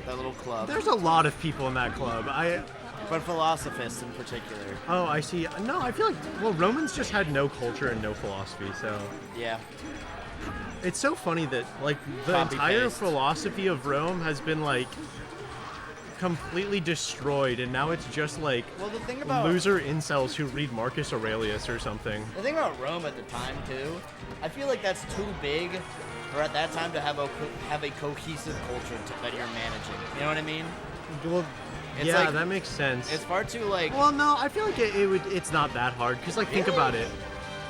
that little club. There's a lot of people in that club. But philosophists in particular. Oh, I see. No, I feel like, well, Romans just had no culture and no philosophy, so. Yeah. It's so funny that, like, the entire philosophy of Rome has been, like, completely destroyed, and now it's just, like, Well, the thing about loser incels who read Marcus Aurelius or something. The thing about Rome at the time too, I feel like that's too big for at that time to have a cohesive culture that you're managing. You know what I mean? Well, It's yeah, like- that makes sense. It's far too like. Well, no, I feel like it's not that hard, because, like, think about it.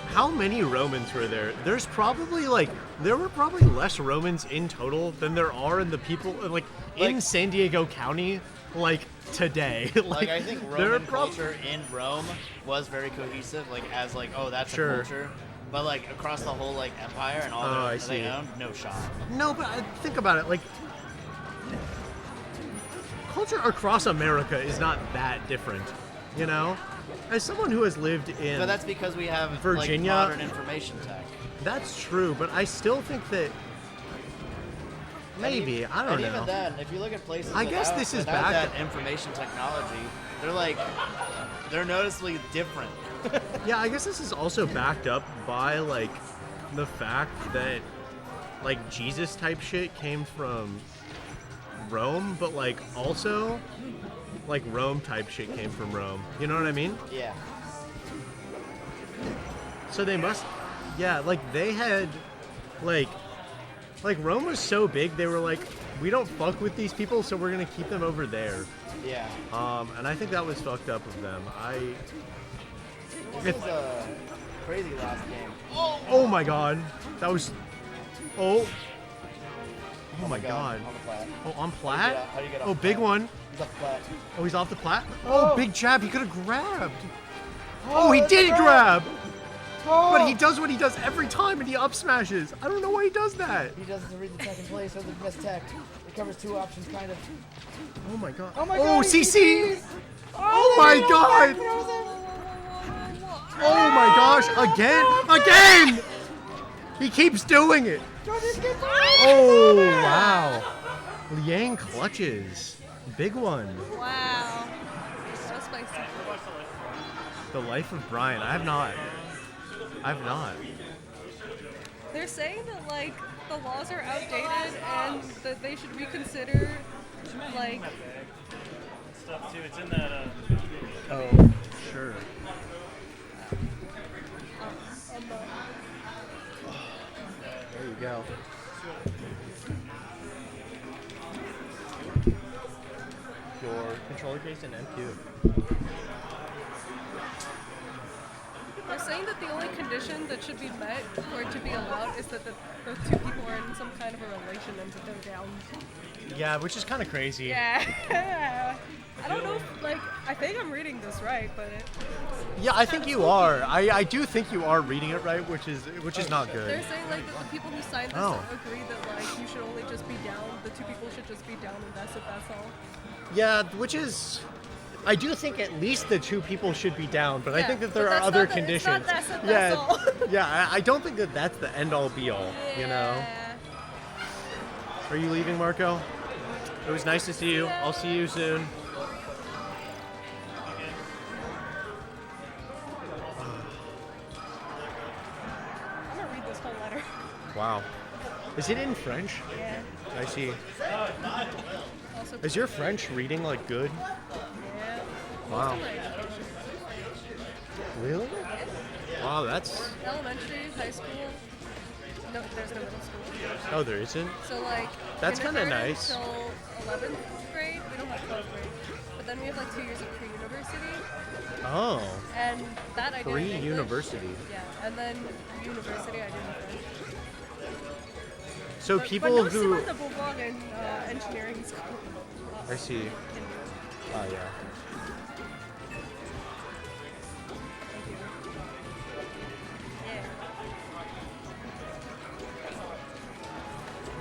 How many Romans were there? There were probably less Romans in total than there are in the people, like in San Diego County, like, today. Like I think Roman culture in Rome was very cohesive, like as like, oh, that's Sure. a culture. But like across the whole like empire and all Oh, I that they see. owned, no shot. No, but think about it, like, culture across America is not that different, you know? As someone who has lived in But that's because we have Virginia, like, modern information tech. That's true, but I still think that maybe, I don't know. And even then, if you look at places I guess this is without back that information technology, they're noticeably different. Yeah, I guess this is also backed up by like the fact that like Jesus type shit came from Rome, but like also like Rome type shit came from Rome. You know what I mean? Yeah. So they must, yeah, like they had like Rome was so big they were like, we don't fuck with these people, so we're gonna keep them over there. Yeah. And I think that was fucked up of them. This was a crazy last game. Oh my god, that was. Oh my god. On the plat. Oh, on plat? How do you get off Oh, the big plat? one. He's off the plat. Oh, he's off the plat? Oh, big jab. He could have grabbed. Oh, he did grab. But he does what he does every time and he up smashes. I don't know why he does that. He doesn't read the second place or the best tech. It covers two options, kind of. Oh my god. Oh my Oh, god. CC. Oh my god. Oh my gosh. Again. He keeps doing it. Oh, wow. Liang clutches. Big one. Wow. So spicy. The Life of Brian. I have not. They're saying that like the laws are outdated and that they should reconsider like Stuff too. It's in that. Oh, sure. There you go. Your controller case and MQ. they're saying that the only condition that should be met for it to be allowed is that the two people are in some kind of a relation and that they're down. Yeah, which is kind of crazy. Yeah. I don't know if, like, I think I'm reading this right, but Yeah, I think you are. I do think you are reading it right, which is not good. they're saying like that the people who signed this agree that like you should only just be down, the two people should just be down and that's all. Yeah, which is. I do think at least the two people should be down, but I Yeah, think that but there are that's other not the- it's conditions. not that's yeah, all. yeah. I don't think that that's the end all be all. You know. Are you leaving, Marco? It was nice to see you. I'll see you soon. I'm gonna read this whole letter. Wow. Is it in French? Yeah. I see. Also, Is your French reading like good? yeah. Wow. Most of my education. Really? Wow, that's. Elementary, high school. No, there's no middle school. Oh, there isn't? So like. That's kinda kindergarten nice. Till 11th grade, we don't have 12th grade. But then we have like 2 years of pre-university. Oh. And that I did in English. Pre-university. Yeah, and then university I did in French. So But people no who. Simone de Beauvoir in engineering school. I see. Oh, yeah.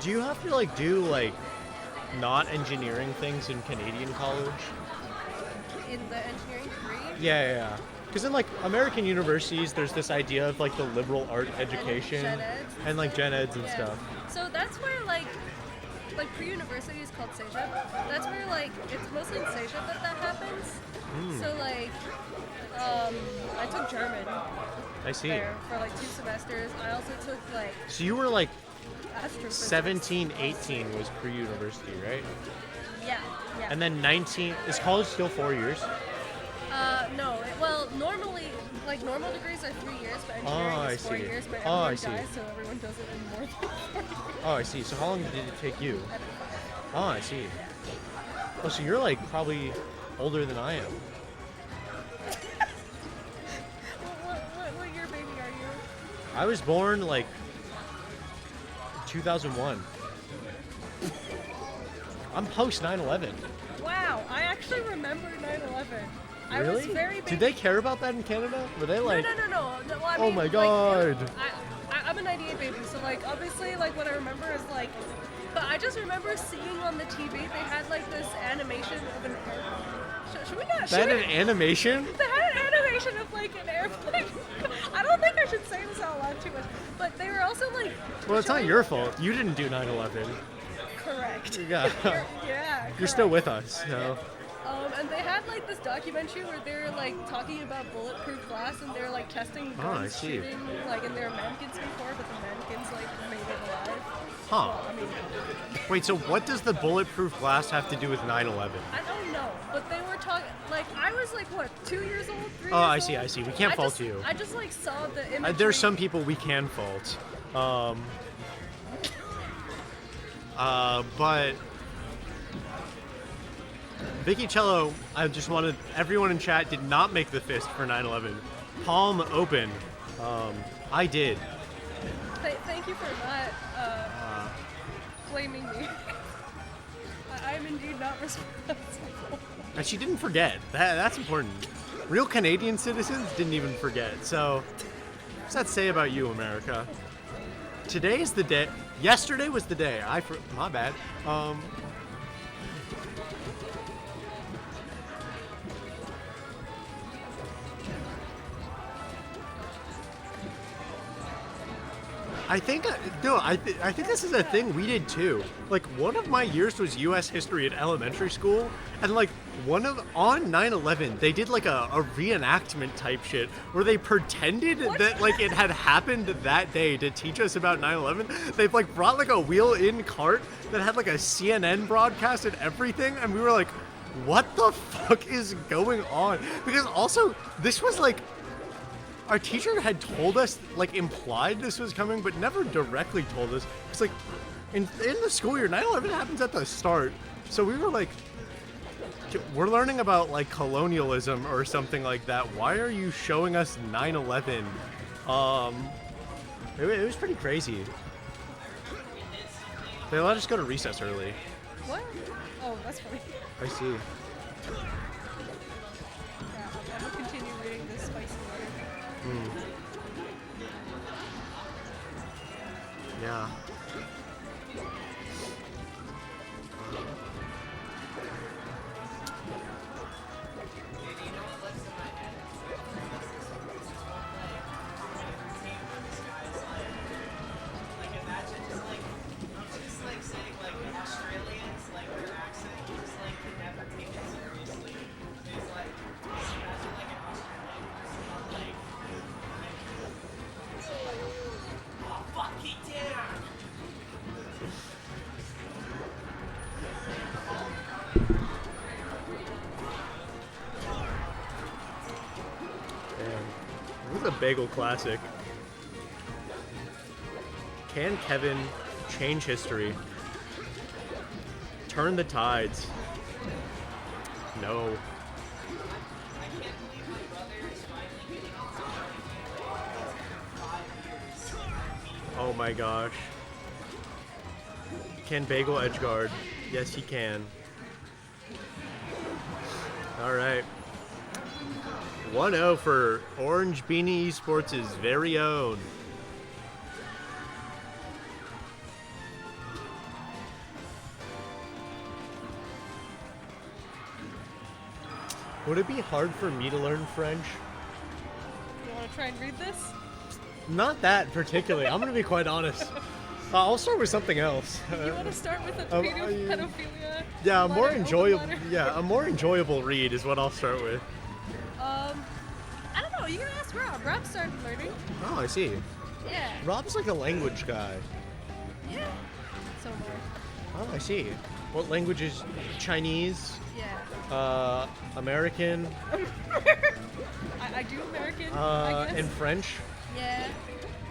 Do you have to like do like not engineering things in Canadian college? In the engineering degree? Yeah. Because in like American universities, there's this idea of like the liberal art education gen eds. and like gen eds and Yeah. stuff. So that's where like pre-university is called Cégep. That's where like it's mostly in Cégep that happens. Mm. So like I took German I see. there for like 2 semesters. I also took like So you were like astrophysics. 17, 18 was pre-university, right? Yeah. And then 19, is college still 4 years? No. Well, normally, like normal degrees are 3 years, but engineering I is 4 see. years. But Oh, I everyone see. dies, so everyone does it in more than 4 years. Oh, I see. So how long did it take you? Oh, I see. Oh, so you're like probably older than I am. What year baby are you? I was born like 2001. I'm post 9/11. Wow, I actually remember 9/11. I Really? was very baby. Did they care about that in Canada? Were they like? No. Well, I Oh mean, my like, God. I'm a 98 baby, so like obviously like what I remember is like, but I just remember seeing on the TV they had like this animation of That an animation? They had an animation of like an airplane. I don't think I should say this out loud too much, but they were also like. Well, it's not showing- your fault. You didn't do 9/11. Correct. Yeah. Yeah. You're still correct. with us, so. And they had like this documentary where they're like talking about bulletproof glass and they're like testing Oh, I guns see. shooting like in their mannequins before, but the mannequins like made it alive. Huh. Well, I mean, Wait, so what does the bulletproof glass have to do with 9/11? I don't know, but they were talking like I was like what 2 years old, 3 Oh, years I old? see, I see. We can't fault just, you. I just like saw the imagery. There's some people we can fault. But Vicky Cello, I just wanted everyone in chat did not make the fist for 9/11. Palm open. I did. Thank you for not blaming me. I am indeed not responsible. And she didn't forget. That's important. Real Canadian citizens didn't even forget. So, what's that say about you, America? Today's the day. Yesterday was the day. My bad. I think this is a thing we did too. Like one of my years was U.S. history at elementary school, and like on 9/11 they did like a reenactment type shit where they pretended that like it had happened that day to teach us about 9/11. They've like brought like a wheel-in cart that had like a CNN broadcast and everything, and we were like, what the fuck is going on? Because also this was like. Our teacher had told us, like, implied this was coming, but never directly told us. It's like, in the school year, 9/11 happens at the start. So we were like, we're learning about, like, colonialism or something like that. Why are you showing us 9/11? It was pretty crazy. They let us go to recess early. What? Oh, that's funny. I see. Yeah, I'll continue reading this spicy letter. Yeah. This is a bagel classic. Can Kevin change history? Turn the tides? No. Oh my gosh. Can Bagel edgeguard? Yes, he can. Alright. 1-0 for Orange Beanie Esports' very own. Would it be hard for me to learn French? You want to try and read this? Not that particularly. I'm going to be quite honest. I'll start with something else. You want to start with a pedophilia? Yeah, letter, more open enjoyable. letter? Yeah, a more enjoyable read is what I'll start with. I don't know. You can ask Rob. Rob started learning. Oh, I see. Yeah. Rob's like a language guy. Yeah. So more. Oh, I see. What language is Chinese? Yeah. American. I do American. I guess. And French. Yeah.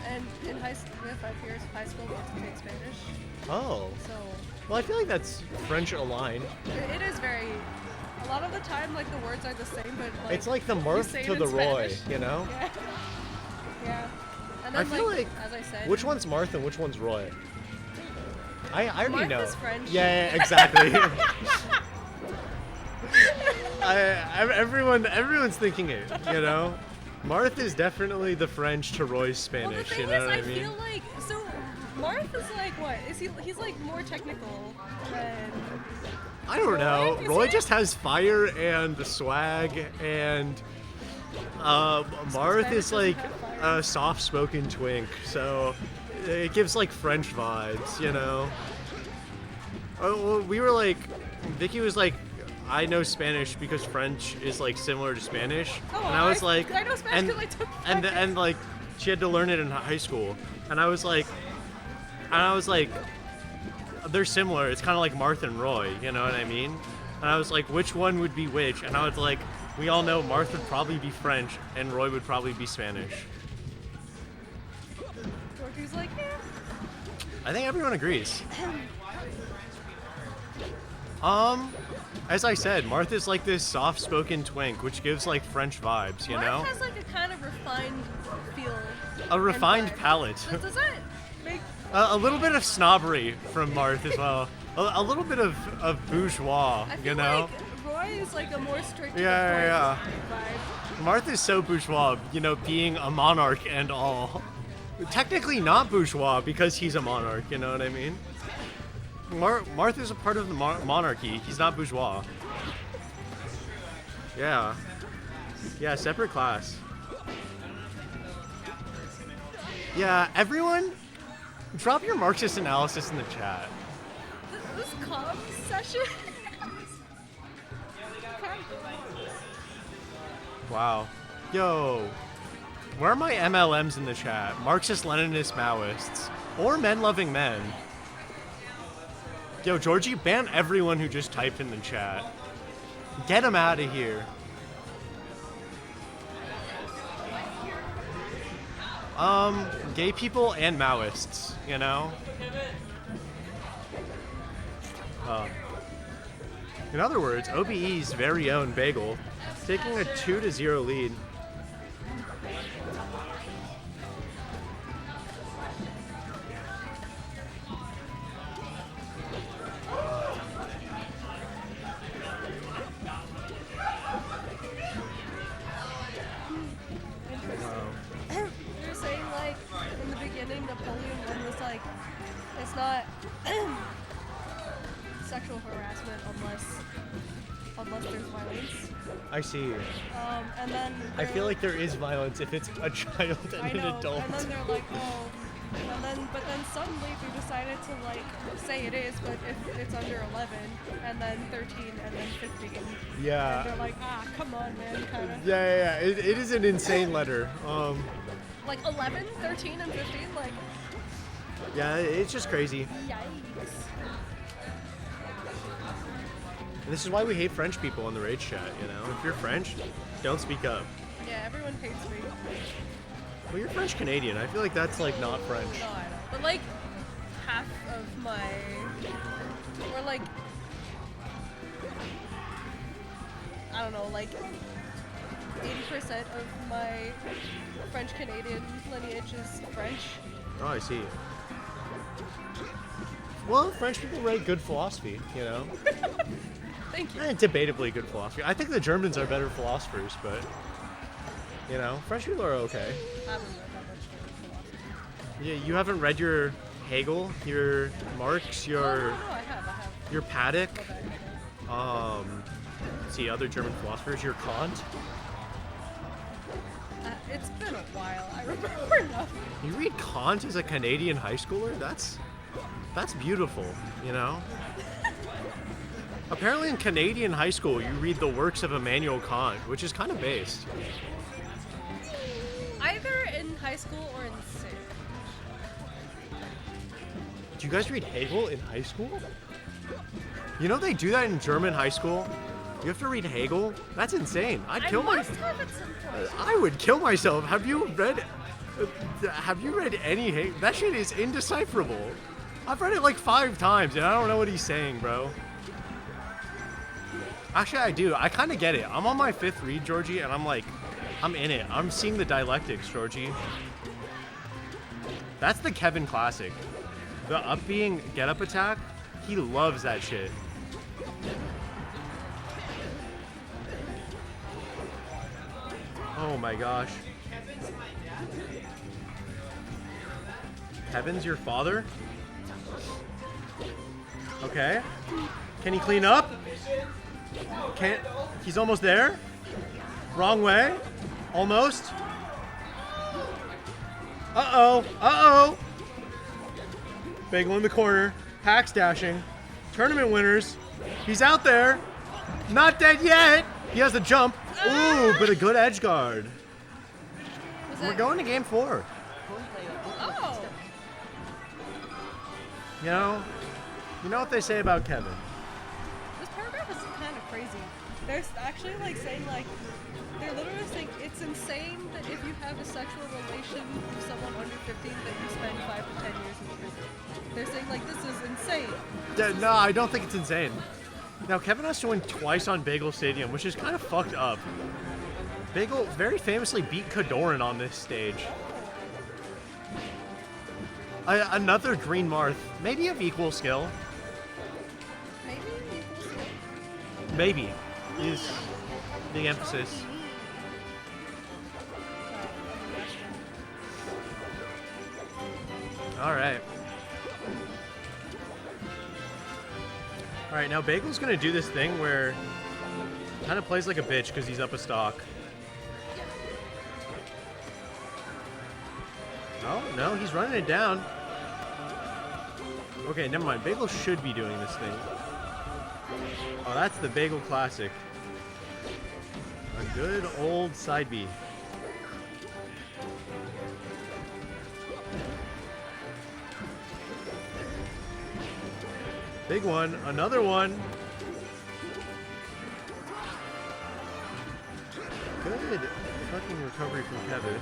And in high school, we have 5 years of high school, we have to take Spanish. Oh. So. Well, I feel like that's French aligned. It is very. A lot of the time, like the words are the same, but like. It's like the you Murph say it to in the Roy, Spanish. you know? Yeah. Yeah. And I then, feel like, as I said, which one's Martha and which one's Roy? I already Martha's know. French. Yeah, exactly. Everyone's thinking it, you know? Marth is definitely the French to Roy's Spanish, well, the thing you know is, what I I mean? feel like Marth is like what? Is he? He's like more technical than I don't know. Roy just has fire and swag, and Marth is like a soft-spoken twink, so it gives like French vibes, you know. Well, we were like, Vicky was like, I know Spanish because French is like similar to Spanish, Oh, and I was like, I know Spanish because I took and like she had to learn it in high school, and I was like, they're similar. It's kind of like Marth and Roy, you know what I mean? And I was like, which one would be which? And I was like, we all know Marth would probably be French and Roy would probably be Spanish. Georgie's like, yeah. I think everyone agrees. As I said, Marth is like this soft-spoken twink, which gives like French vibes, you know? Marth has like a kind of refined feel. A refined and vibe. palate. But does that make A little bit of snobbery from Marth as well. A little bit of bourgeois, I feel you know? like Roy is like a more strict to the Yeah. point vibe. Marth is so bourgeois, you know, being a monarch and all. Technically not bourgeois because he's a monarch, you know what I mean? Marth is a part of the monarchy. He's not bourgeois. Yeah. Yeah, separate class. Yeah, everyone, drop your Marxist analysis in the chat. This comm session. Wow. Yo, where are my MLMs in the chat? Marxist, Leninist, Maoists, or men-loving men. Yo, Georgie, ban everyone who just typed in the chat. Get them out of here. Gay people and Maoists, you know? In other words, OBE's very own Bagel, taking a 2-0 lead. You're saying like in the beginning Napoleon I was like, it's not sexual harassment unless there's violence. I see. And then I feel like there is violence if it's a child and I know, an adult. and then they're like, oh, but then suddenly they decided to like say it is, but if it's under 11, and then 13, and then 15. Yeah. And they're like, come on, man, kind of. Yeah. It is an insane letter. Like 11, 13, and 15, like. Yeah, it's just crazy. Yikes. And this is why we hate French people in the rage chat, you know? If you're French, don't speak up. Yeah, everyone hates me. Well, you're French Canadian. I feel like that's like not French. No, I know. But like half of my, or like, I don't know, like 80% of my French Canadian lineage is French. Oh, I see. Well, French people write good philosophy, you know? Thank you. Debatably good philosophy. I think the Germans are better philosophers, but, you know, French people are okay. I haven't read that much philosophy. Yeah, you haven't read your Hegel, your Marx, your No, I have. your Paddock. Let's see, other German philosophers. Your Kant. It's been a while. I remember nothing. You read Kant as a Canadian high schooler? That's beautiful, you know? Apparently in Canadian high school, you read the works of Immanuel Kant, which is kind of based. Either in high school or in SIG. Do you guys read Hegel in high school? You know they do that in German high school? You have to read Hegel? That's insane. I'd kill myself. I would kill myself. Have you read any Hegel? That shit is indecipherable. I've read it like 5 times and I don't know what he's saying, bro. Actually, I do. I kind of get it. I'm on my 5th read, Georgie, and I'm like, I'm in it. I'm seeing the dialectics, Georgie. That's the Kevin classic. The up being get up attack, he loves that shit. Oh my gosh. Kevin's your father? Okay. Can he clean up? Can't. He's almost there. Wrong way. Almost. Uh-oh. Uh-oh. Bagel in the corner. Hacks dashing. Tournament winners. He's out there. Not dead yet. He has the jump. Ooh, but a good edge guard. We're going to game 4. Oh. You know what they say about Kevin. This paragraph is kind of crazy. They're actually like saying like, they're literally saying it's insane that if you have a sexual relation with someone under 15 that you spend 5 to 10 years in prison. They're saying like, this is insane. No, I don't think it's insane. Now, Kevin has to win twice on Bagel Stadium, which is kind of fucked up. Bagel very famously beat Kadoran on this stage. Another Green Marth, maybe of equal skill. Maybe is the emphasis. All right. All right, now Bagel's gonna do this thing where kind of plays like a bitch because he's up a stock. Oh, no, he's running it down. Okay, never mind. Bagel should be doing this thing. Oh, that's the Bagel Classic. A good old side B. Big one, another one. Good fucking recovery from Kevin.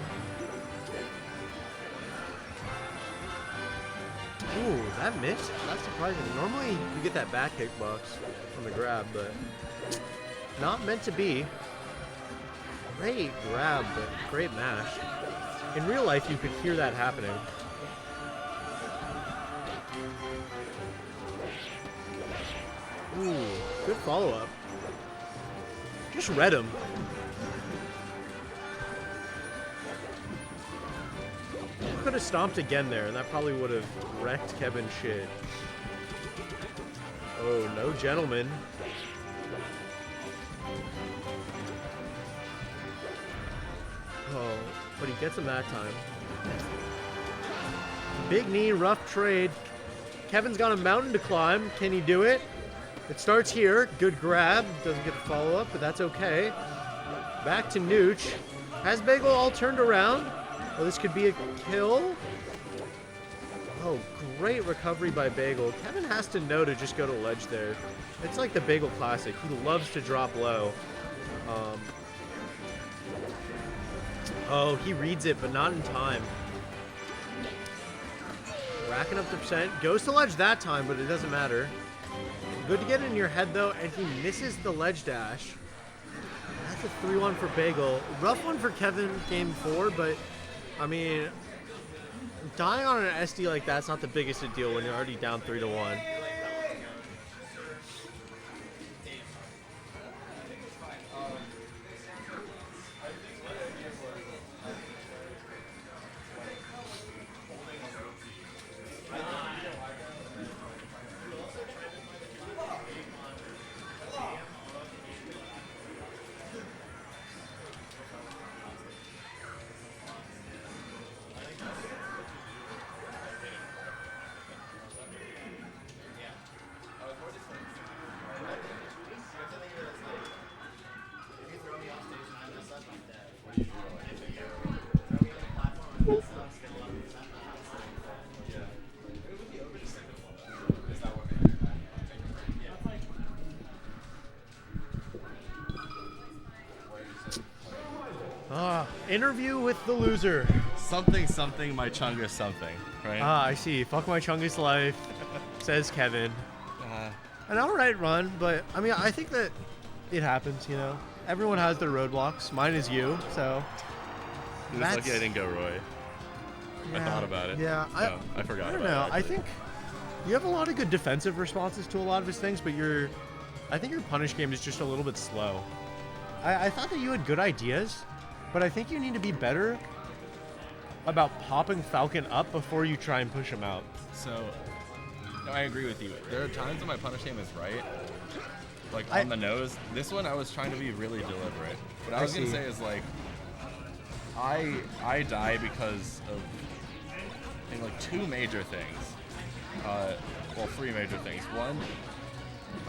Ooh, that missed? That's surprising. Normally you get that back kickbox from the grab, but not meant to be. Great grab, but great mash. In real life, you could hear that happening. Ooh, good follow-up. Just read him. Could have stomped again there, and that probably would have wrecked Kevin's shit. Oh, no gentleman. Oh, but he gets him that time. Big knee, rough trade. Kevin's got a mountain to climb. Can he do it? It starts here. Good grab. Doesn't get the follow-up, but that's okay. Back to Nooch. Has Bagel all turned around? Oh, this could be a kill. Oh, great recovery by Bagel. Kevin has to know to just go to ledge there. It's like the Bagel Classic. He loves to drop low. Oh, he reads it, but not in time. Racking up the percent. Goes to ledge that time, but it doesn't matter. Good to get in your head, though, and he misses the ledge dash. That's a 3-1 for Bagel. Rough one for Kevin, game 4, but, I mean, dying on an SD like that's not the biggest a deal when you're already down 3-1. Interview with the loser. Something, my Chungus something, right? Ah, I see. Fuck my Chungus life, says Kevin. An alright run, but I mean, I think that it happens, you know? Everyone has their roadblocks. Mine is you, so. He was lucky I didn't go Roy. Yeah, I thought about it. Yeah, no, I forgot I don't about know. it. I think you have a lot of good defensive responses to a lot of his things, but I think your punish game is just a little bit slow. I thought that you had good ideas, but I think you need to be better about popping Falcon up before you try and push him out. So, no, I agree with you. There are times when my punish game is right, like on the nose. This one I was trying to be really deliberate. What I was gonna say is like I die because of I think like 2 major things. Well, 3 major things. One,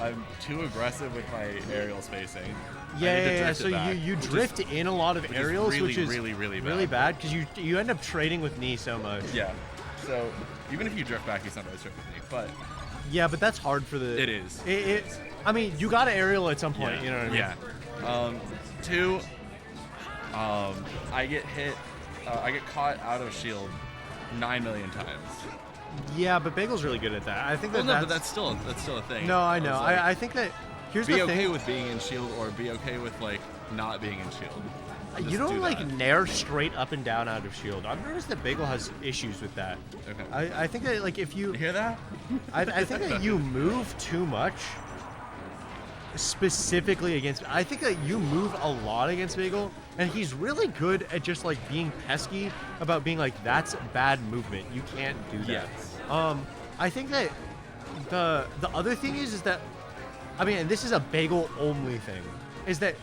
I'm too aggressive with my aerial spacing. Yeah. So you drift in a lot of aerials, which is really bad because you end up trading with knee so much. Yeah. So even if you drift back, you sometimes drift with knee. But yeah, but that's hard for the. It is. I mean, you got to aerial at some point. You know what I mean? Yeah. 2. I get hit. I get caught out of shield 9 million times. Yeah, but Bagel's really good at that. I think that. Well, no, but that's still a thing. No, I know. Like, I think that. Here's be the okay thing. with being in shield, or be okay with like not being in shield. You don't like nair straight up and down out of shield. I've noticed that Bagel has issues with that. Okay. I think that like if you hear that, I think that you move too much. Specifically against, I think that you move a lot against Bagel, and he's really good at just like being pesky about being like, that's bad movement. You can't do that. Yes. I think that the other thing is that, I mean, and this is a Bagel only thing, is that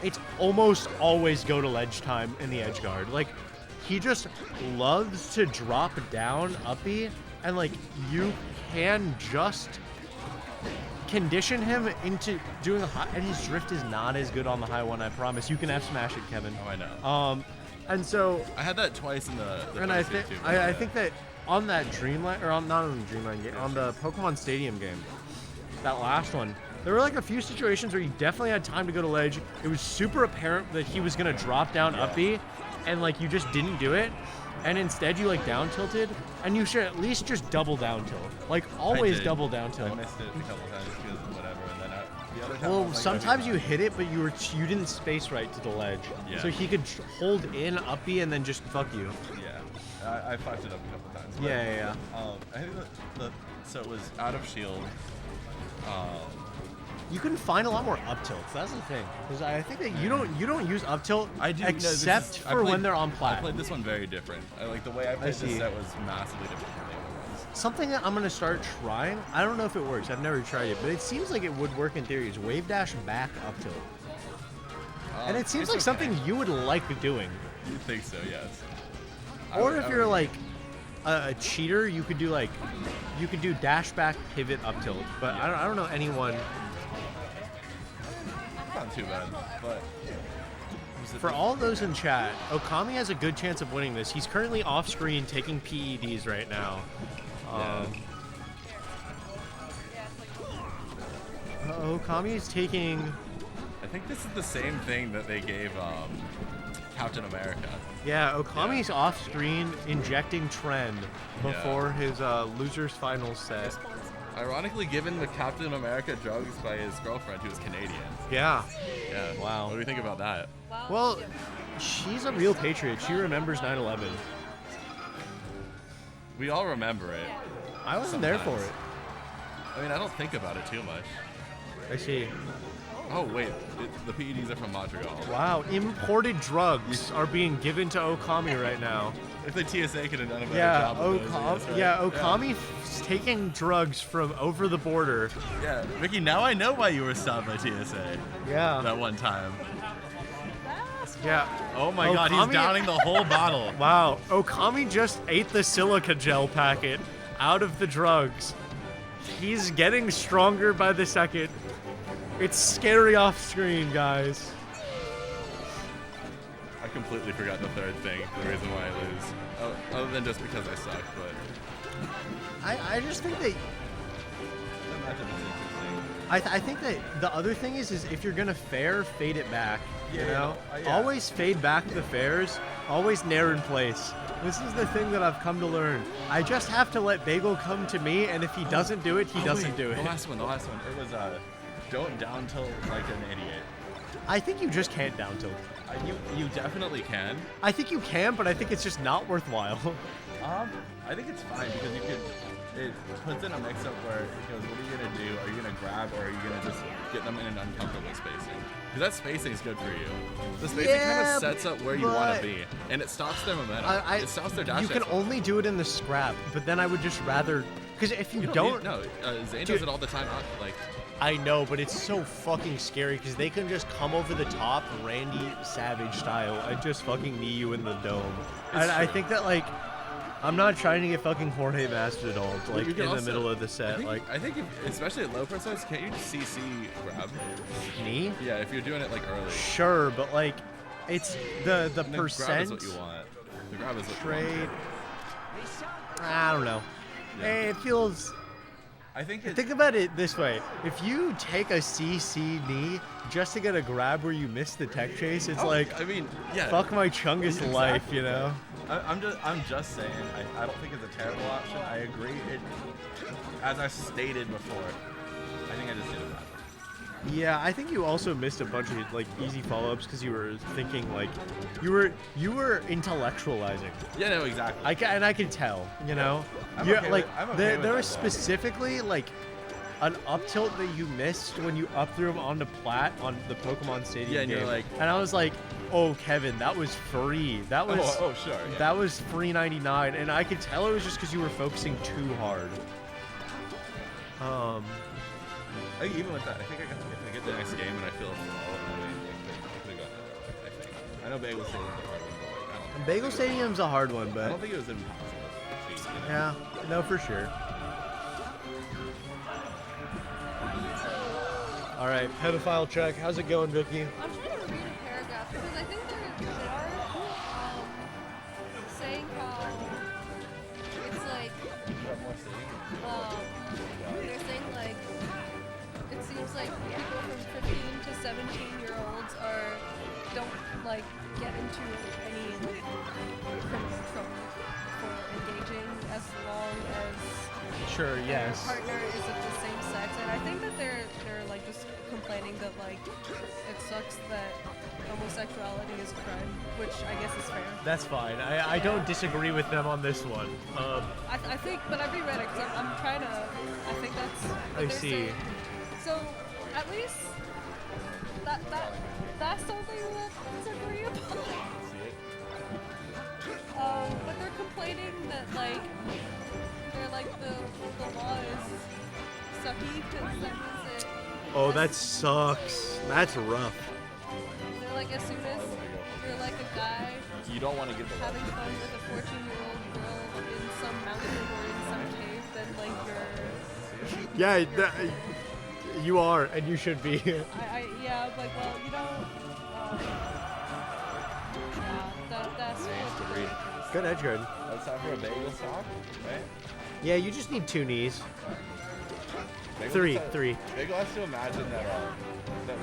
it's almost always go to ledge time in the edge guard. Like, he just loves to drop down uppy, and like you can just condition him into doing a high, and his drift is not as good on the high one. I promise. You can F smash it, Kevin. Oh, I know. And so I had that twice in the and I think I think that on that Dreamland, or on, not on the Dreamland game, on the Pokemon Stadium game, that last one, there were like a few situations where you definitely had time to go to ledge. It was super apparent that he was gonna drop down uppy, and like you just didn't do it, and instead you like down tilted, and you should at least just double down tilt. Like always double down tilt. I missed it a couple times because whatever, and then the other time. Well, like, sometimes you hit it, but you didn't space right to the ledge. Yeah. So he could hold in uppy and then just fuck you. Yeah, I fucked it up a couple times. But, Yeah. I think so it was out of shield. You can find a lot more up tilts. That's the thing. Because I think that you don't use up tilt except for when they're on plat. I played this one very different. Like the way I played this set was massively different from the other ones. Something that I'm gonna start trying. I don't know if it works. I've never tried it, but it seems like it would work in theory. Is wave dash back up tilt, and it seems like something you would like doing. You think so? Yes. Or if you're like a cheater, you could do dash back pivot up tilt. But I don't know anyone. Not too bad, but for all those in chat, Okami has a good chance of winning this. He's currently off screen taking PEDs right now. Okami is taking. I think this is the same thing that they gave Captain America. Yeah, Okami's off screen injecting trend before his losers finals set. Ironically given the Captain America drugs by his girlfriend, who was Canadian. Yeah. Yeah. Wow. What do we think about that? Well, she's a real patriot. She remembers 9/11. We all remember it. I wasn't there for it. I mean, I don't think about it too much. I see. Oh, wait. The PEDs are from Montreal. Wow. Imported drugs are being given to Okami right now. If the TSA could have done a better job with those, right? Okami's taking drugs from over the border. Yeah. Ricky, now I know why you were stopped by TSA. Yeah. That one time. Yeah. Oh my god, he's downing the whole bottle. Wow. Okami just ate the silica gel packet out of the drugs. He's getting stronger by the second. It's scary off screen, guys. I completely forgot the third thing, the reason why I lose. Oh, other than just because I suck, but... I just think that... I think that the other thing is if you're gonna fair, fade it back. You know? Always fade back the fairs, always nair in place. This is the thing that I've come to learn. I just have to let Bagel come to me, and if he doesn't do it, he doesn't do it. The last one. It was, don't down tilt like an idiot. I think you just can't down tilt. You definitely can. I think you can, but I think it's just not worthwhile. I think it's fine because it puts in a mix-up where it goes, what are you going to do? Are you going to grab, or are you going to just get them in an uncomfortable spacing? Because that spacing is good for you. The spacing kind of sets up where you want to be, and it stops their momentum. It stops their dash. You can only do it in the scrap, but then I would just rather... Because if you don't... No, Zane does it all the time. Like, I know, but it's so fucking scary because they can just come over the top, Randy Savage style, and just fucking knee you in the dome. And I think that, like, I'm not trying to get fucking Jorge Masvidal like in the middle of the set. I think if, especially at low percents, can't you just CC grab? Knee? Yeah, if you're doing it like early. Sure, but like, it's the percent. Grab is what you want. The grab is what trade. you want. I don't know. It feels. I think. Think about it this way: if you take a CC knee just to get a grab where you miss the tech chase, it's like, I mean, yeah. Fuck my Chungus Exactly. life, you know. I'm just saying. I don't think it's a terrible option. I agree. As I stated before, I think I just did it badly. Yeah, I think you also missed a bunch of like easy follow-ups because you were thinking like you were intellectualizing. Yeah, no, exactly. I can tell, you know. I'm You're okay like with- I'm okay there with there that, was though. specifically like an up tilt that you missed when you up threw him onto plat on the Pokemon Stadium Yeah, and game. you're like- and I was like, oh Kevin, that was free. That was Oh, sure. Yeah. that was free 99, and I could tell it was just because you were focusing too hard. I think even with that, I think if I get the next game and I feel slow, I could have gotten it. I think. I know Bagel Stadium's a hard one, but like, I don't. Bagel Stadium's a hard one, I but don't think it was impossible. yeah, no, for sure. All right, pedophile check. How's it going, Vicky? I'm trying to read a paragraph because I think they are saying how it's like they're saying like it seems like people from 15 to 17-year-olds don't like get into any criminal trouble for engaging as long as Sure, yes. their partner is of the same sex, and I think that they're like just complaining that like it sucks that homosexuality is a crime, which I guess is fair. That's fine. I don't disagree with them on this one. I think, but I reread it because I'm trying to. I think that's. what I they're see. saying. So at least that's something that's agreeable. But they're complaining that like they're like the law is sucky because that means it. Oh, that sucks. That's rough. They're like as soon as you're like a guy You don't want to give the having fun with a 14-year-old girl in some mountain or in some cave, then like you're. Yeah, you are, and you should be. Yeah, like well, you don't. Yeah, that's. Good edge guard. That's time for a bagel stop, right? Yeah, you just need 2 knees. Bagel Three. Bagel has to imagine that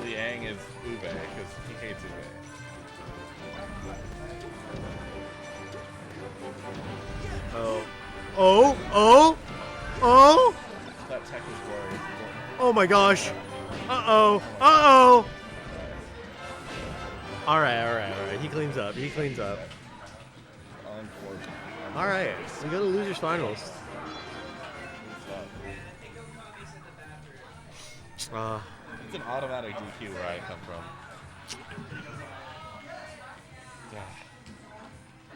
Liang is Ube because he hates Ube. Oh! That tech is glorious. Oh my gosh. Uh-oh. All right. He cleans up. Unfortunate. All right, we go to losers finals. It's an automatic DQ where I come from.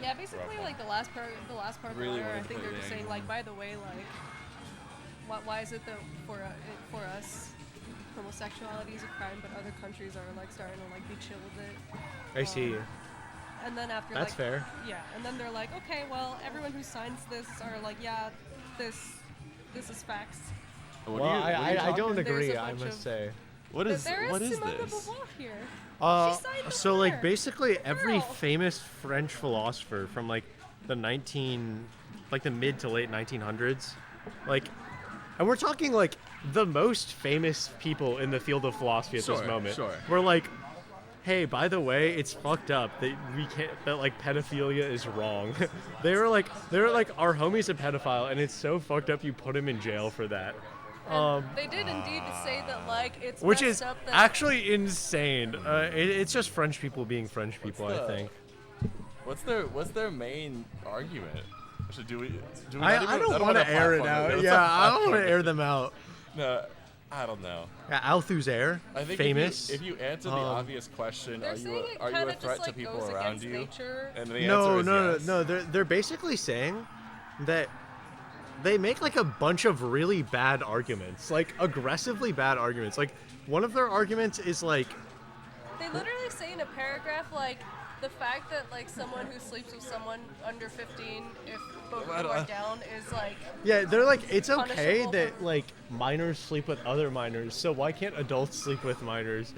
Yeah, basically like the last part of Really the letter, I wouldn't think play they're just the saying like, by the way, like, why is it that for us homosexuality is a crime, but other countries are like starting to like be chill with it. I see. And then after That's like, fair. Yeah, and then they're like, okay, well, everyone who signs this are like, yeah, this is facts. Well, I don't There's agree, a I bunch must of- say. What is There what is Simone de this? Beauvoir here. Uh, She signed the so like letter. basically every Girl. famous French philosopher from like the mid to late 1900s, like, and we're talking like the most famous people in the field of philosophy at this Sure, moment. sure. We're like, hey, by the way, it's fucked up that like pedophilia is wrong. they were like, our homie's a pedophile, and it's so fucked up you put him in jail for that. They did indeed say that like it's Which messed is up that actually insane. It's just French people being French people, I think. What's their main argument? Do we I don't want to air it out. Let's Yeah, not I don't want to platform it. air them out. No, I don't know. Yeah, Althusser, I think famous. If you answer the obvious question, They're are saying you it a kinda threat just, to like, people goes around against you? nature. And the No, answer is yes. no. They're basically saying that they make like a bunch of really bad arguments, like aggressively bad arguments. Like one of their arguments is like, They literally say in a paragraph, like, the fact that, like, someone who sleeps with someone under 15, if both of them are down, is, like... yeah, they're like, it's okay punishable that, like, minors sleep with other minors, so why can't adults sleep with minors?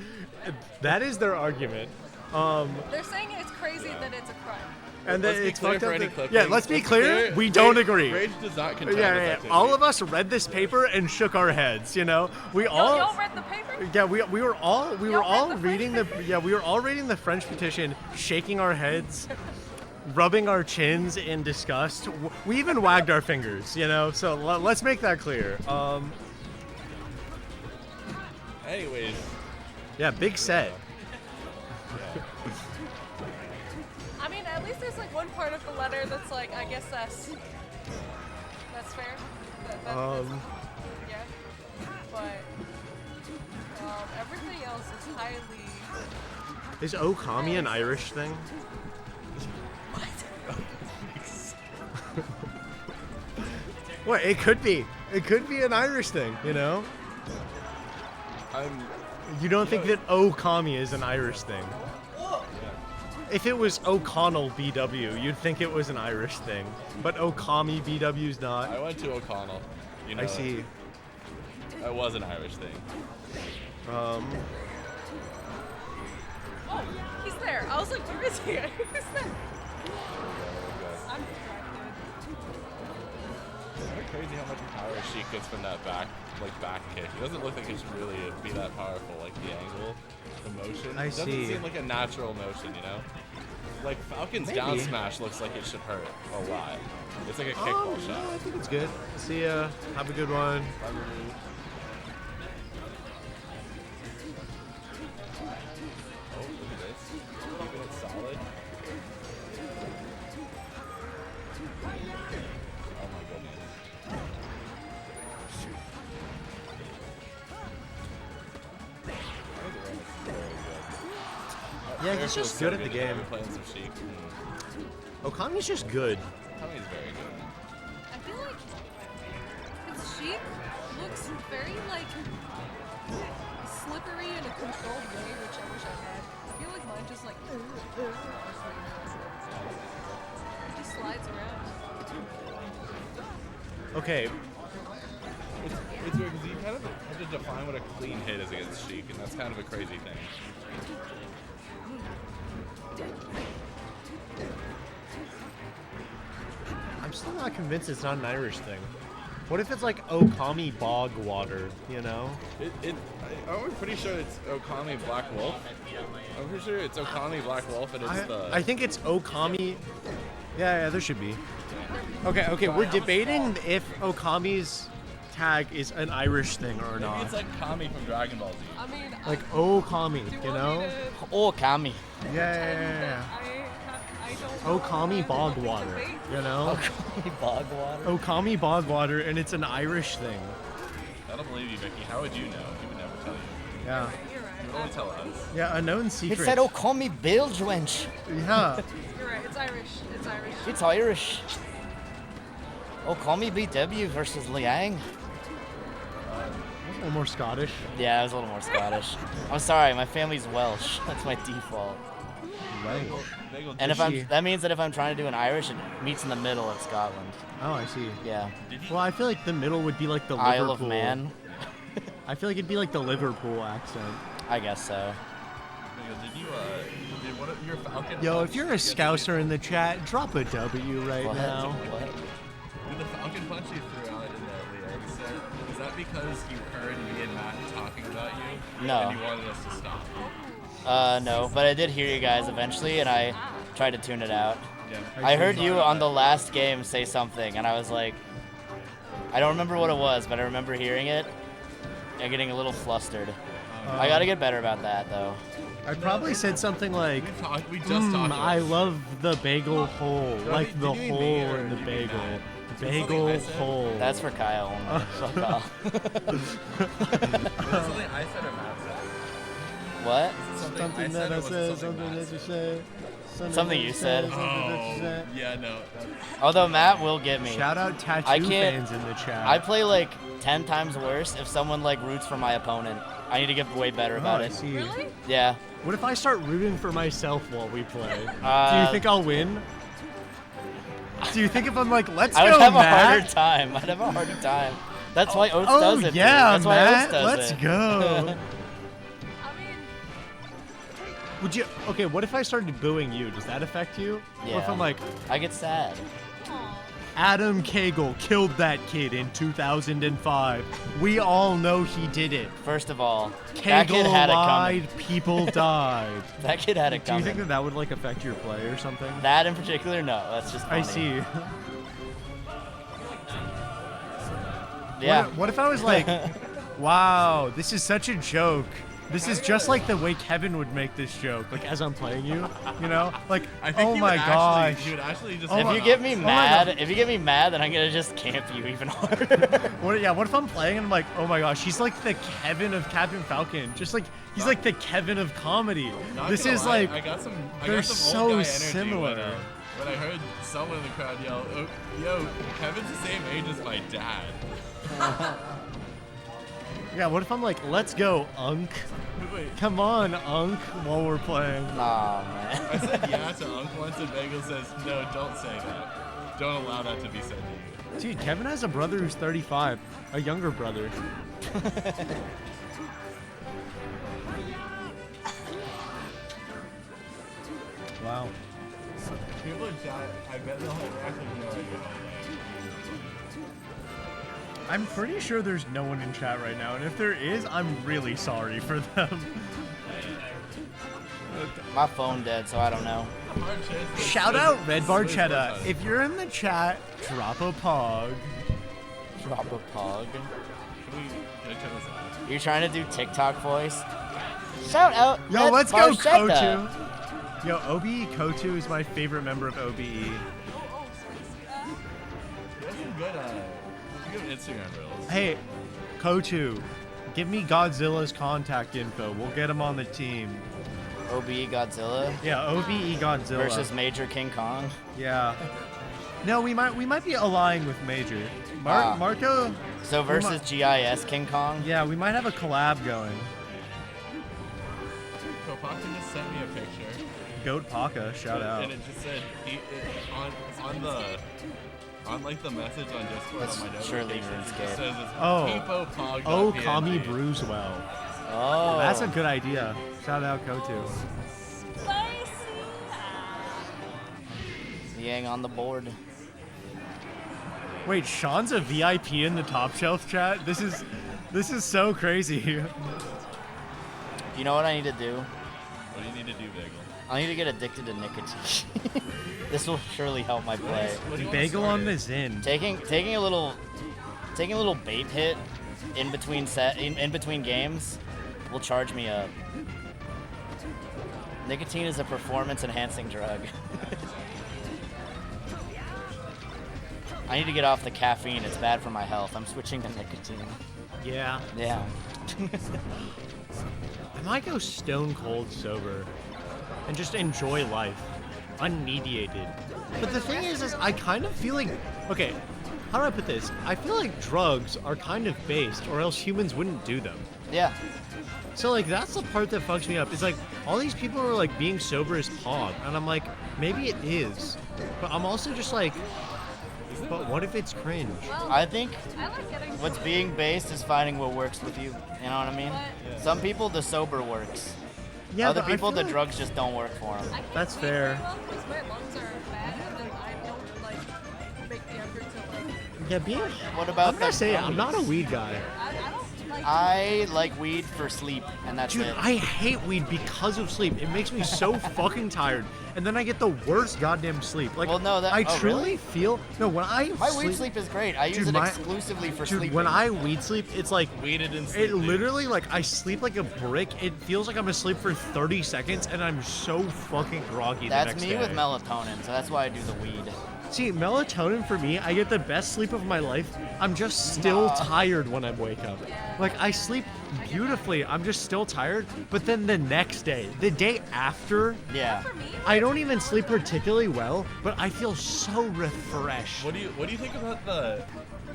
That is their argument. They're saying it's crazy that it's a crime. And Let's then be it's clear fucked for up any that- clipping. yeah, let's be Let's be clear, clear, we don't Rage- agree. Rage does not condone yeah, this yeah, activity. all of us read this paper and shook our heads, you know? We all... Y'all read the paper? Yeah, we were all Y'all read the reading the we were all reading the French petition, shaking our heads, rubbing our chins in disgust. We even wagged our fingers, you know. So let's make that clear. Anyways, yeah, big set. I mean, at least there's, like, one part of the letter that's, like, I guess that's fair. That's, yeah. But everything else is highly... Is Okami an Irish thing? What? It could be. It could be an Irish thing, you know. You don't think that Okami is an Irish thing? If it was O'Connell BW, you'd think it was an Irish thing. But Okami BW's not. I went to O'Connell. You know, I see. That was an Irish thing. Oh, he's there. I was like, where is he? Who's there? I'm Kind of crazy how much power Sheik gets from that back kick. It doesn't look like it's really be that powerful, like the angle, the motion. I It doesn't see. seem like a natural motion, you know? Like Falcon's Maybe. down smash looks like it should hurt a lot. It's like a kickball shot. No, I think it's good. See ya. Have a good one. Oh, look at this. Keeping it solid. Oh my goodness. Yeah, he's just good at the game. Playing some Sheik. Okami's just good. Okami's very good. I feel like his sheep looks very, like, slippery in a controlled way, which I wish I had. I feel like mine just, like, it just slides around. Okay. It's weird because you kind of have to define what a clean hit is against Sheik, and that's kind of a crazy thing. I'm still not convinced it's not an Irish thing. What if it's like Okami bog water, you know? I'm pretty sure it's Okami Black Wolf. I'm pretty sure it's Okami Black Wolf, and it's I think it's Okami. Yeah, there should be. Okay, we're debating if Okami's tag is an Irish thing or Maybe not. it's like Kami from Dragon Ball Z. I mean, Like Okami, you know? Okami. Yeah. Okami bog water, you know? Okami bog water? Okami bog water, and it's an Irish thing. I don't believe you, Vicky. How would you know? He would never tell you. Yeah. He would only tell us. Yeah, a known secret. It said Okami bilge wench. Yeah. You're right, it's Irish. It's Irish. It's Irish. Okami BW versus Liang. A little more Scottish. Yeah, I was a little more Scottish. I'm sorry, my family's Welsh. That's my default. Right. And if that means that if I'm trying to do an Irish, it meets in the middle of Scotland. Oh, I see. Yeah. Well, I feel like the middle would be like the Isle Liverpool. of Man. I feel like it'd be like the Liverpool accent. I guess so. Did one of your Falcon Yo, punch if you're a get Scouser in the chat, drop a W right What? now. What? Did the Falcon punch you threw out in the Liang set, is that because you heard me and Matt talking about you? No. And you wanted us to stop? No, but I did hear you guys eventually, and I tried to tune it out. Yeah. I heard you on the last game say something, and I was like, I don't remember what it was, but I remember hearing it and getting a little flustered. I gotta get better about that, though. I probably said something like, We just talked about I it. love the bagel hole, like did the you mean hole me or in the did you mean bagel. Matt? Bagel I said? hole. That's for Kyle. Fuck off. Was it something I said or Matt said? What? Something that I or was it said, something that you said. Something you said. Something that you Oh, said. yeah, no. Although Matt will get me. Shout out tattoo I can't- fans in the chat. I play like 10 times worse if someone like roots for my opponent. I need to get way better about I it. see. Really? Yeah. What if I start rooting for myself while we play? Do you Uh, think I'll win? Do you think if I'm like, let's I go, would have Matt? a harder time. I'd have a harder time. That's why Oates Oh does it. dude. yeah, That's why Matt, Oates does let's it. go. I mean, Would you? Okay, what if I started booing you? Does that affect you? What if Yeah. I'm like, I get sad. aw. Adam Cagle killed that kid in 2005. We all know he did it. First of all, that kid Cagle had it lied, coming. people died. That kid had it Do you coming. think that that would like affect your play or something? That in particular, no. That's just funny. I see. Yeah. What if I was like, wow, this is such a joke. This is just like the way Kevin would make this joke, like as I'm playing you, you know? Like, I think oh he my would gosh. Actually, he would actually just. Oh If my- you get me my mad, God. if you get me mad, then I'm gonna just camp you even harder. What if I'm playing and I'm like, oh my gosh, he's like the Kevin of Captain Falcon. Just like, he's like the Kevin of comedy. Not This gonna is lie, like, I got some they're old so guy energy similar. When I heard someone in the crowd yell, oh, "Yo, Kevin's the same age as my dad." Yeah, what if I'm like, let's go, Unk. Wait, Come on, Unk, while we're playing. Nah, man. I said yeah to Unc once, and Bagel says, "No, don't say that. Don't allow that to be said to you." Dude, Kevin has a brother who's 35, a younger brother. Wow. People in chat, I bet they'll have actually no idea how to I'm pretty sure there's no one in chat right now, and if there is, I'm really sorry for them. My phone dead, so I don't know. Shout out Red Barchetta. If you're in the chat, drop a pog. Drop a pog. Can I check this out? You're trying to do TikTok voice? Shout out. Yo, Red let's go, Barchetta. Kotu. Yo, OBE Kotu is my favorite member of OBE. You have some good Instagram reels. Hey, Kotu, give me Godzilla's contact info. We'll get him on the team. OBE Godzilla Yeah, OBE Godzilla. versus Major King Kong. Yeah. No, we might be allying with Major. Ah. Marco. So we versus might- GIS King Kong. Yeah, we might have a collab going. Kopaka just sent me a picture. Goat Paka, shout out. And it just said on like the message on Discord That's on my surely notifications, it RuneScape. just says it's Oh. hipopog.png. Oh, Kami Bruisewell. Oh. That's a good idea. Shout out Kotu. Yang on the board. Wait, Sean's a VIP in the top shelf chat? This is so crazy. You know what I need to do? What do you need to do, Bagel? I need to get addicted to nicotine. This will surely help my play. What do you want Bagel on started? the Zin. Taking a little bait hit in between games will charge me up. Nicotine is a performance enhancing drug. I need to get off the caffeine. It's bad for my health. I'm switching to nicotine. Yeah. Yeah. I might go stone cold sober and just enjoy life, unmediated. But the thing is I kind of feel like, okay, how do I put this? I feel like drugs are kind of based, or else humans wouldn't do them. Yeah. So like that's the part that fucks me up. It's like all these people are like being sober as pog, and I'm like, maybe it is, but I'm also just like, but what if it's cringe? I think I like getting what's being based is finding what works with you. You know what I mean? What? Some people, the sober works. Yeah, Other but I people, feel the like- drugs just don't work for them. I can't That's breathe fair. very well because my lungs are bad and I don't like make the effort to like. Yeah, being. What about I'm gonna the say I'm gummies? not a weed guy. I don't like. I like weed for sleep, and that's Dude, it. I hate weed because of sleep. It makes me so fucking tired, and then I get the worst goddamn sleep. Like, Well, no, that- I oh, truly really? feel no when I My weed sleep is great. I use Dude, it my- exclusively for Dude, sleeping. when I weed sleep, it's like Weeded and it sleeping. literally like I sleep like a brick. It feels like I'm asleep for 30 seconds, and I'm so fucking groggy the That's next me day. with melatonin, so that's why I do the weed. See, melatonin for me, I get the best sleep of my life. I'm just still Nah. tired when I wake up. Like I sleep beautifully. I'm just still tired. But then the next day, the day after, Yeah. I don't even sleep particularly well, but I feel so refreshed. What do you think about the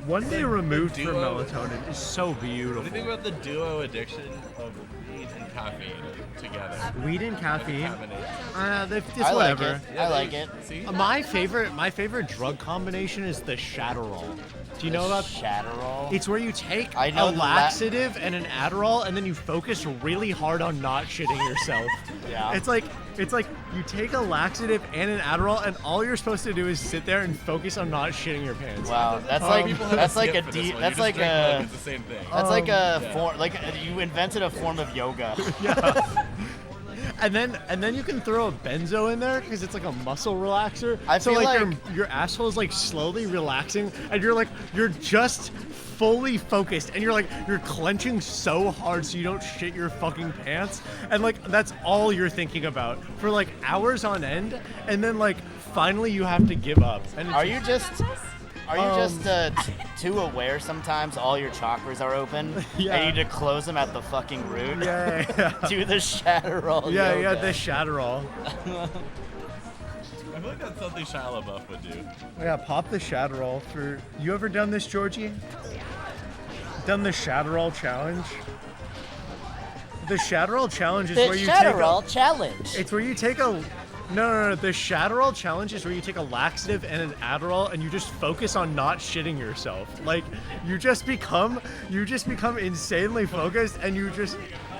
One day removed from duo- melatonin is so beautiful. What do you think about the duo addiction of weed and caffeine together? Weed and caffeine. Combination. It's I like whatever. it. I like it. See? My favorite drug combination is the Shadowroll. Do you know about Shadowroll? It's where you take I know a the laxative and an Adderall, and then you focus really hard on not shitting yourself. Yeah. It's like you take a laxative and an Adderall, and all you're supposed to do is sit there and focus on not shitting your pants. Wow, that's People have that's a like skip a for this deep. one. That's You like just drink milk, a. it's the same thing. That's like a yeah. form. Like you invented a form of yoga. And then you can throw a benzo in there because it's like a muscle relaxer. I so feel like like- your asshole is like slowly relaxing, and you're just fully focused, and you're clenching so hard so you don't shit your fucking pants, and like that's all you're thinking about for like hours on end, and then like finally you have to give up. And it's Are you just too aware sometimes all your chakras are open? Yeah. And you need to close them at the fucking root? Yeah. Do the Shadowroll Yeah, yoga. the Shadowroll. I feel like that's something Shia LaBeouf would do. Yeah, pop the Shadowroll for. You ever done this, Georgie? Done the Shadowroll challenge? The Shadowroll challenge is The where you Shadowroll challenge. It's where you take a. No. The Shadowroll challenge is where you take a laxative and an Adderall, and you just focus on not shitting yourself. Like you just become insanely focused, and you just.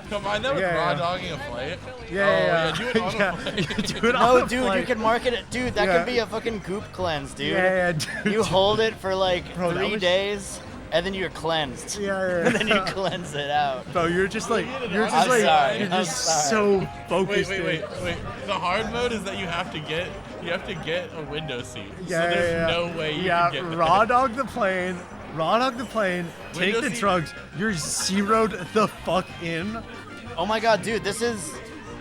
Combine that with raw dogging a flight. Yeah. Do it on a flight. Do it on No, a dude, flight. you can market it. Dude, that Yeah. could be a fucking goop cleanse, dude. Yeah, dude. You hold it for like Bro, that 3 was- days, and then you're cleansed. Yeah. And then you cleanse it out. Bro, you're just like I'm sorry, you're I'm just sorry. so focused. Wait. The hard mode is that you have to get a window seat. Yeah, so there's yeah. no way you yeah, can get raw dog the plane. Raw dog the plane. Take Window the seat. drugs. You're zeroed the fuck in. Oh my god, dude, this is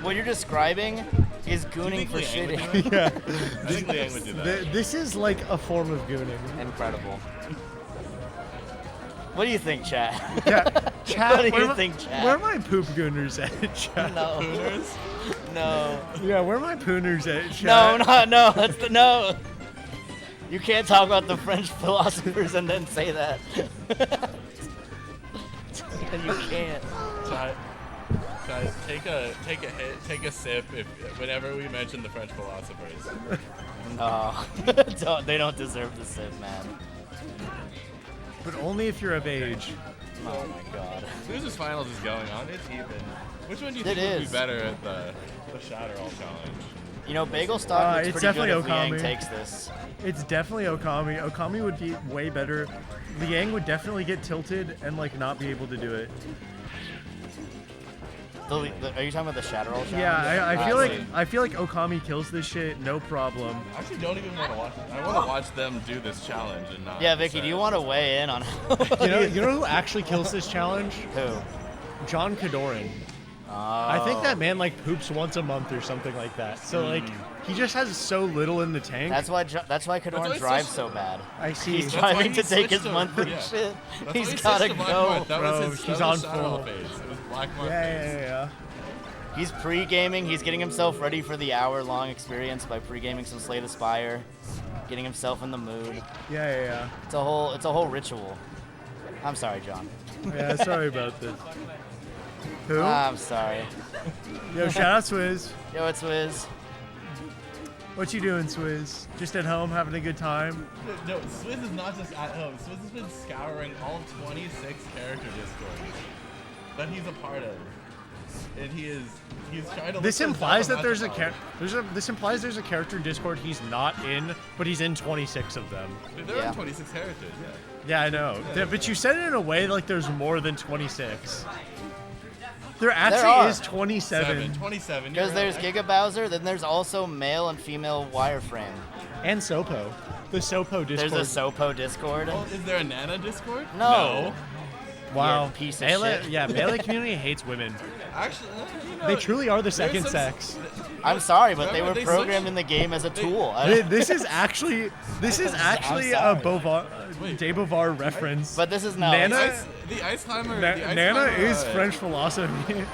what you're describing is gooning think for Liang would shitting. Yeah. I think Liang would do that. This is like a form of gooning. Incredible. What do you think, chat? Yeah. Chat, What do where you my- think, chat? Where are my poop gooners at, chat? No. Pooners? No. Yeah, where are my pooners at, chat? No. That's the no. You can't talk about the French philosophers and then say that. You can't. Guys, take a hit, take a sip whenever we mention the French philosophers. No. They don't deserve the sip, man. But only if you're of age. Oh my god. Losers finals is going on. It's even. Which one do you It think would is. be better at the Shadowroll challenge? You know, Bagel Stock looks it's pretty good definitely if Liang Okami. takes this. It's definitely Okami. Okami would be way better. Liang would definitely get tilted and like not be able to do it. Are you talking about the Shadowroll challenge? Yeah, Honestly. I feel like Okami kills this shit, no problem. I actually don't even want to watch it. I want to watch them do this challenge and not. Yeah, Vicky, do you want to weigh in on You know who actually kills this challenge? Who? John Cadoran. I think that man like poops once a month or something like that. So like he just has so little in the tank. That's why Kadoran he drives switched- so bad. I see. He's That's why driving he to take his switched to- monthly yeah. shit. That's why He's he gotta switched to Black go. Mark. That Bro, was his, he's that on was his Shadowroll full. phase. It was Black Mark Yeah, phase. yeah. He's pre-gaming. He's getting himself ready for the hour-long experience by pre-gaming some Slay the Spire, getting himself in the mood. Yeah. It's a whole ritual. I'm sorry, John. Yeah, sorry about this. Who? I'm sorry. Yo, shout out Swizz. Yo, it's Wiz. What you doing, Swizz? Just at home having a good time? No, Swizz is not just at home. Swizz has been scouring all 26 character discords that he's a part of. And he's trying to. This look for implies that Zelda there's a magic this implies there's a character in Discord he's not in, but he's in 26 of them. powers. There are 26 characters. Yeah. Yeah, I know. But you said it in a way like there's more than 26. There actually are. is 27. 27. Because you're there's right. Giga Bowser, then there's also male and female wireframe. And Sopo. The Sopo Discord. There's a Sopo Discord. Oh, is there a Nana Discord? No. Wow. Yeah, piece of Melee, shit. yeah, Melee community hates women. Actually, They truly are the there's second some- sex. I'm sorry, but they Remember, were they programmed switched- in the game as a tool. This is actually a Beauvoir, De Beauvoir reference. But this is not. Nana. The ice climber. Na- the ice Nana climber, is French philosophy.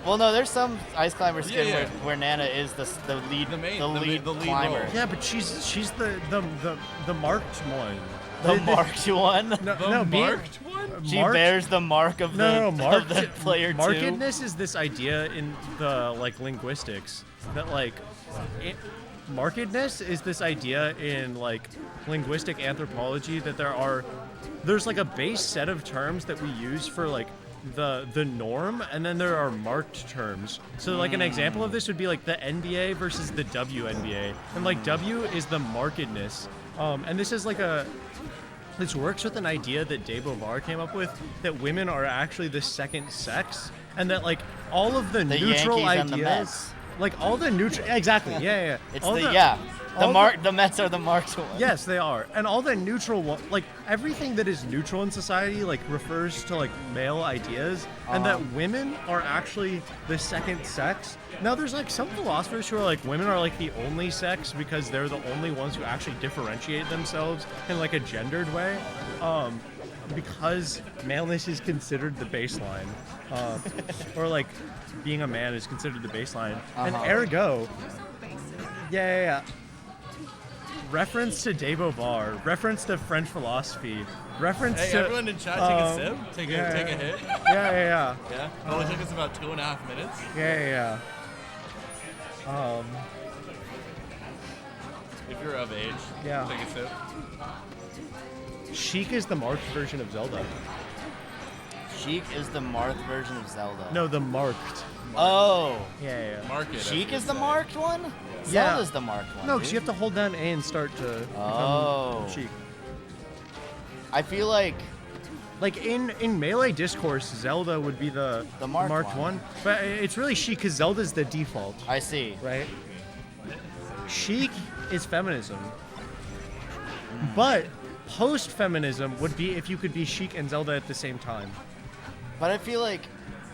Well, no, there's some Ice Climber skin Yeah, yeah. Where Nana is the lead, The main- the the lead lead climber. role. Yeah, but she's the marked one. The marked one. No, marked one? She marked- bears the mark of the, No, marked, of the player too. markedness is this idea in the linguistics that markedness is this idea in linguistic anthropology that there's a base set of terms that we use for the norm, and then there are marked terms. So an example of this would be the NBA versus the WNBA, and W is the markedness, and this is this works with an idea that De Beauvoir came up with, that women are actually the second sex, and that all of the neutral Yankees and the ideas, Mets. all the neutral, exactly, yeah. It's All the Mets are the marked one. Yes, they are. And all the neutral one, everything that is neutral in society, refers to male ideas, and that women are actually the second sex. Now, there's some philosophers who are women are the only sex because they're the only ones who actually differentiate themselves in a gendered way, because maleness is considered the baseline, or being a man is considered the baseline, and ergo, yeah. Reference to De Beauvoir, reference to French philosophy, reference Hey, to everyone in chat, take a sip, take a hit. Yeah. Yeah. It only took us about 2.5 minutes. Yeah. If you're of age, Yeah. take a sip. Sheik is the marked version of Zelda. Sheik is the marked version of Zelda. No, the marked. Oh. Yeah. Mark it. Sheik is the marked one? Yeah. Zelda's the marked one. No, because dude. you have to hold down A and start to Oh. become Sheik. I feel like in Melee Discourse, Zelda would be the marked one. But it's really Sheik because Zelda's the default. I see. Right? Sheik is feminism. But post-feminism would be if you could be Sheik and Zelda at the same time. But I feel like,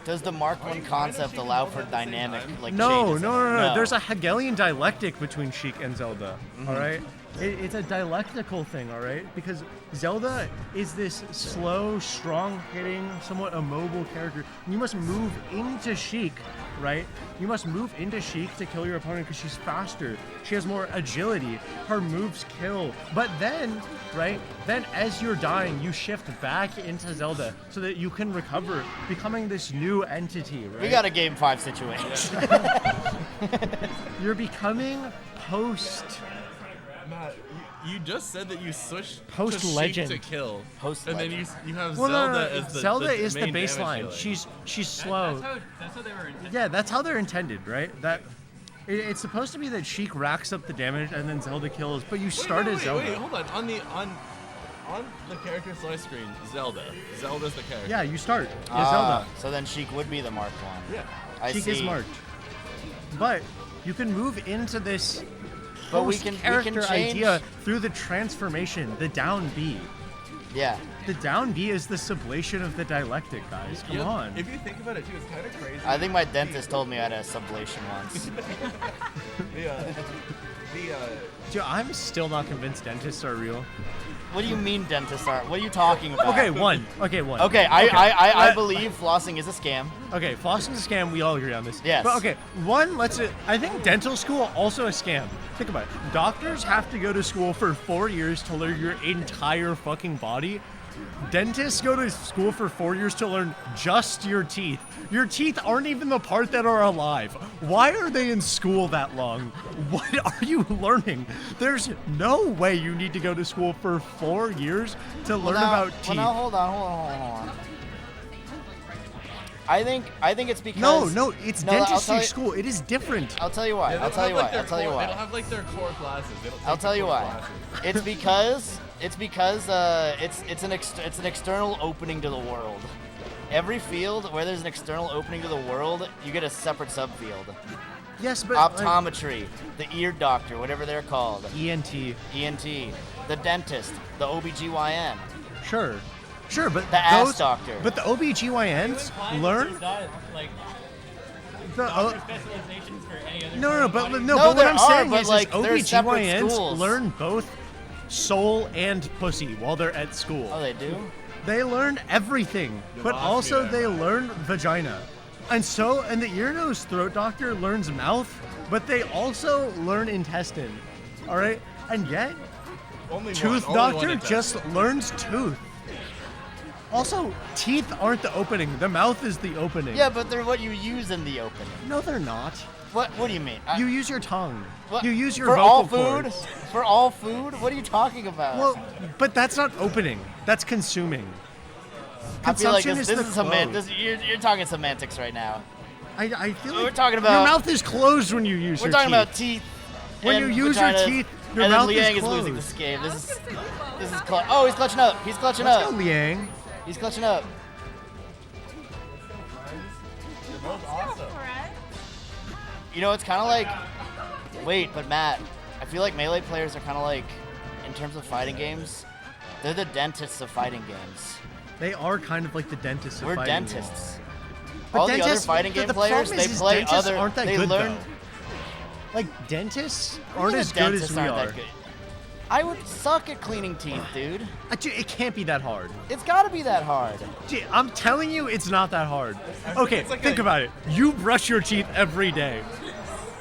does the Mark I concept allow for dynamic No. changes? There's a Hegelian dialectic between Sheik and Zelda. Mhm. All right, it's a dialectical thing. All right, because Zelda is this slow, strong-hitting, somewhat immobile character. You must move into Sheik, right? You must move into Sheik to kill your opponent because she's faster. She has more agility. Her moves kill. But then, right? Then as you're dying, you shift back into Zelda so that you can recover, becoming this new entity, right? We got a game 5 situation. You're becoming post. Matt, you just said that you switched Post-legend. to Sheik to kill. Post-legend. And then you have Well, Zelda as the Zelda is the main damage baseline. dealer. She's slow. That's how they were intended. Yeah, that's how they're intended, right? It's supposed to be that Sheik racks up the damage and then Zelda kills, but you start as Zelda. Wait, hold on. On the character slice screen, Zelda's the character. Yeah, you start as Zelda. So then Sheik would be the marked one. Yeah. I Sheik see. is marked. But you can move into this But we can character change- idea through the transformation, the down B. Yeah. The down B is the sublation of the dialectic, guys. Come on. If you think about it too, it's kind of crazy. I think my dentist told me I had a sublation once. Dude, I'm still not convinced dentists are real. What do you mean dentists are? What are you talking about? Okay, one. Okay, I believe flossing is a scam. Okay, flossing's a scam. We all agree on this. Yes. But okay, I think dental school also a scam. Think about it. Doctors have to go to school for 4 years to learn your entire fucking body. Dentists go to school for 4 years to learn just your teeth. Your teeth aren't even the part that are alive. Why are they in school that long? What are you learning? There's no way you need to go to school for 4 years to learn about teeth. Well, now hold on. I think it's because No, it's dentistry school. It is different. I'll tell you why. Yeah, I'll tell you why. They don't have like their core classes. They don't I'll take tell the you core why. classes. It's because it's an external opening to the world. Every field where there's an external opening to the world, you get a separate subfield. Yes, but optometry, the ear doctor, whatever they're called. ENT, the dentist, the OBGYN. Sure. Sure, but The ass those, doctor. But the OBGYNs learn. Like, The, specializations for any other no, but No, what there I'm are, saying but, is, like, they're separate OBGYNs schools. learn both soul and pussy while they're at school. Oh, they do? They learn everything, but lost also me they there. learn vagina. And the ear, nose, throat doctor learns mouth, but they also learn intestine. All right? And yet, Only tooth one, only doctor one just learns tooth. Also, teeth aren't the opening. The mouth is the opening. Yeah, but they're what you use in the opening. No, they're not. What do you mean? You use your tongue. What? You use your For vocal all food? cords. For all food? What are you talking about? Well, but that's not opening. That's consuming. I feel like Consumption this is is the close. you're talking semantics right now. I feel We're like talking about- your mouth is closed when you use We're your talking teeth. about teeth. When and you use your vaginas, teeth, your and mouth then Liang is is losing closed. this game. This is oh, he's clutching up. He's clutching Let's up. go, Liang. He's clutching up. You know, it's kind of like. Wait, but Matt, I feel like Melee players are kind of like, in terms of fighting games, they're the dentists of fighting games. They are kind of like the dentists of We're fighting dentists. games. But All the other dentists- fighting the game problem players, is they is play dentists other. aren't that They good, learn. though. Like dentists What do you aren't mean as the good as dentists we aren't are. that good? I would suck at cleaning teeth, dude. It can't be that hard. It's got to be that hard. Gee, I'm telling you, it's not that hard. Okay, it's like think about it. You brush your teeth every day.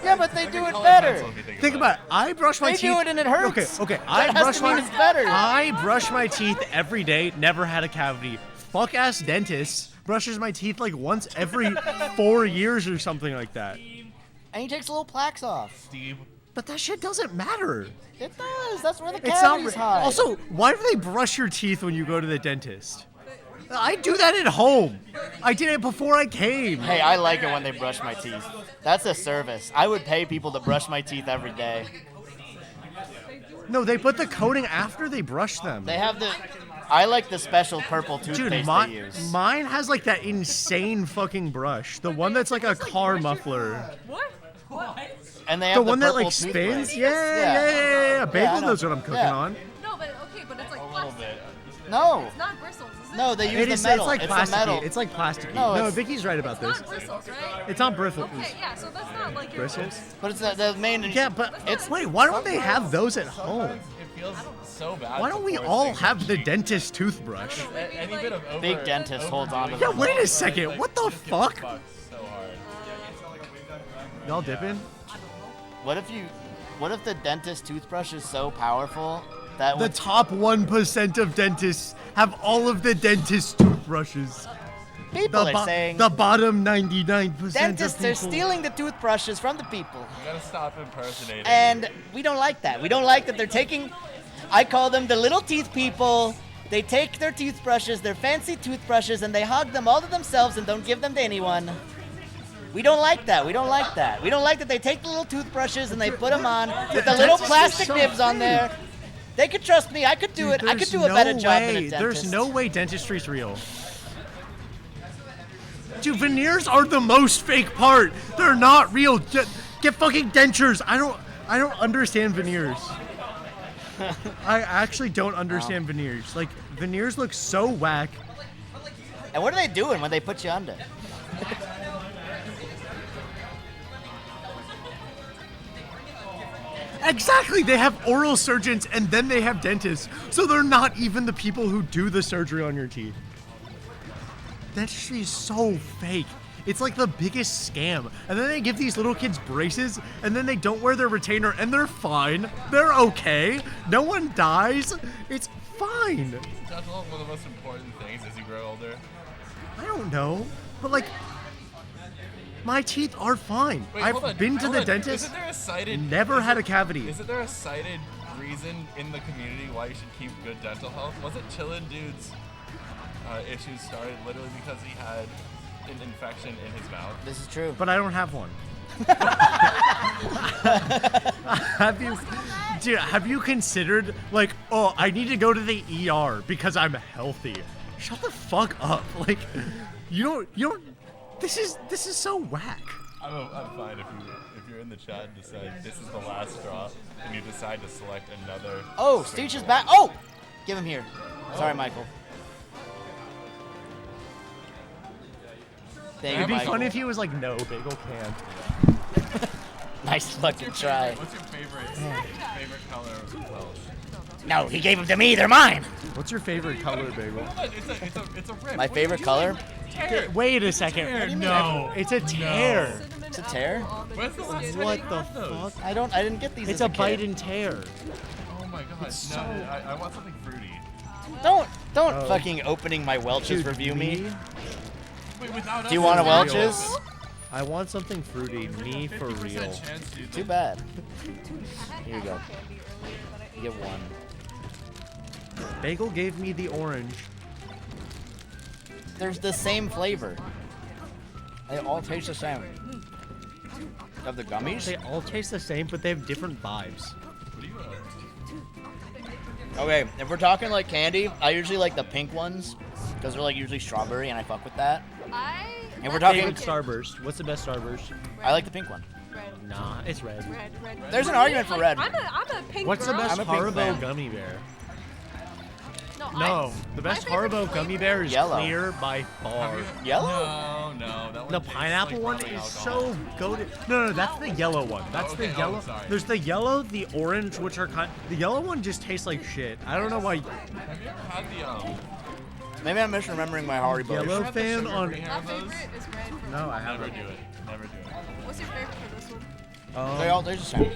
Yeah, but they do it better. Think about it. I brush my They teeth. do it and it hurts. Okay. That has to mean it's better. I brush my teeth every day. Never had a cavity. Fuck ass dentist brushes my teeth like once every 4 years or something like that. And he takes little plaques off. Steve. But that shit doesn't matter. It does. That's where the It's not. cavities hide. Also, why do they brush your teeth when you go to the dentist? I do that at home. I did it before I came. Hey, I like it when they brush my teeth. That's a service. I would pay people to brush my teeth every day. No, they put the coating after they brush them. They have the. I like the special purple toothpaste Dude, they use. mine has like that insane fucking brush. The one that's like a car muffler. What? What? And they The have one that purple like spins? toothpaste. Yeah. I Bagel know. knows what I'm cooking Yeah. on. No, but okay, but it's like plastic. No. It's not bristles, is it? No, they use It the is, metal. it's like the plastic. metal. It's like plasticky. No, No, it's- Vicky's right about It's this. not bristles, right? It's not bristles. Okay, yeah, so that's not like your Bristles? But it's the main. Yeah, but it's wait, why don't they have those at home? It feels so bad. Why don't we all have the dentist toothbrush? Any bit of over, big dentist holds on to Yeah, them. wait a second. What the fuck? so hard. Y'all dipping? What if the dentist toothbrush is so powerful that The with top 1% of dentists have all of the dentist toothbrushes. people are saying the bottom 99% dentists of are people. stealing the toothbrushes from the people. You gotta stop impersonating. And we don't like that. We don't like that they're taking. I call them the little teeth people. They take their toothbrushes, their fancy toothbrushes, and they hog them all to themselves and don't give them to anyone. We don't like that. We don't like that. We don't like that they take the little toothbrushes and they put them on with the little Dentists are plastic so nibs on there. They could trust me. I could do it. I could There's do a better no job than a way- dentist. There's no way dentistry's real. Dude, veneers are the most fake part. They're not real. Get fucking dentures. I don't understand veneers. I actually don't understand veneers. Like, veneers look so whack. And what are they doing when they put you under? Exactly. They have oral surgeons and then they have dentists. So they're not even the people who do the surgery on your teeth. Dentistry is so fake. It's like the biggest scam. And then they give these little kids braces and then they don't wear their retainer and they're fine. They're okay. No one dies. It's fine. That's one of the most important things as you grow older. I don't know. But like, my teeth are fine. Wait, hold on, I've been to hold the on. dentist. Isn't there a cited? Never had a cavity. Isn't there a cited reason in the community why you should keep good dental health? Wasn't Chillin' Dude's issues started literally because he had an infection in his mouth? This is true. But I don't have one. Have you considered like, oh, I need to go to the ER because I'm healthy? Shut the fuck up. Like, you don't. This is so whack. I'm fine if you're in the chat and decide this is the last straw and you decide to select another. Oh, Stitch is back. Oh! Give him here. Sorry, Michael. Thank It'd you, be Michael. funny if he was like, no, bagel can't. Nice fucking try. What's your favorite color of Welsh? No, he gave them to me. They're mine. What's your favorite color, bagel? Hold on, it's a rip. My favorite color? Wait a second. No, it's a tear. It's a tear. What's the last What time the you had those? fuck? I didn't get these. It's as a kid. bite and tear. Oh my god, It's no, so- I want something fruity. Don't Oh. fucking opening my Welch's Dude, review me. Wait, without Do you want a Welch's? Welch's? I want something fruity. Me for 50% real. chance, dude. Too bad. Here you go. You get one. Bagel gave me the orange. There's the same flavor. They all taste the same. Of the gummies? They all taste the same, but they have different vibes. What do you Okay, if we're talking like candy, I usually like the pink ones because they're like usually strawberry, and I fuck with that. And we're talking. Favorite Starburst. What's the best Starburst? I like the pink one. Nah, it's red. Red. There's an argument for red. I'm a pink What's the girl. best I'm a pink Haribo fan. gummy bear? No, The my best favorite Haribo gummy bear is Yellow. clear by far. Yellow? No, that one The tastes pineapple like one rubbing is alcohol. so goated. No, that's the yellow one. That's okay. the Oh, yellow. sorry. There's the yellow, the orange, which are kind. The yellow one just tastes like shit. I don't know why. Have you ever had the Maybe I'm misremembering my Haribo. Yellow had the fan sugar on. free hair My of those? favorite is red. For No, I Never haven't. do it. Never do it. What's your favorite for this one? They all taste the same.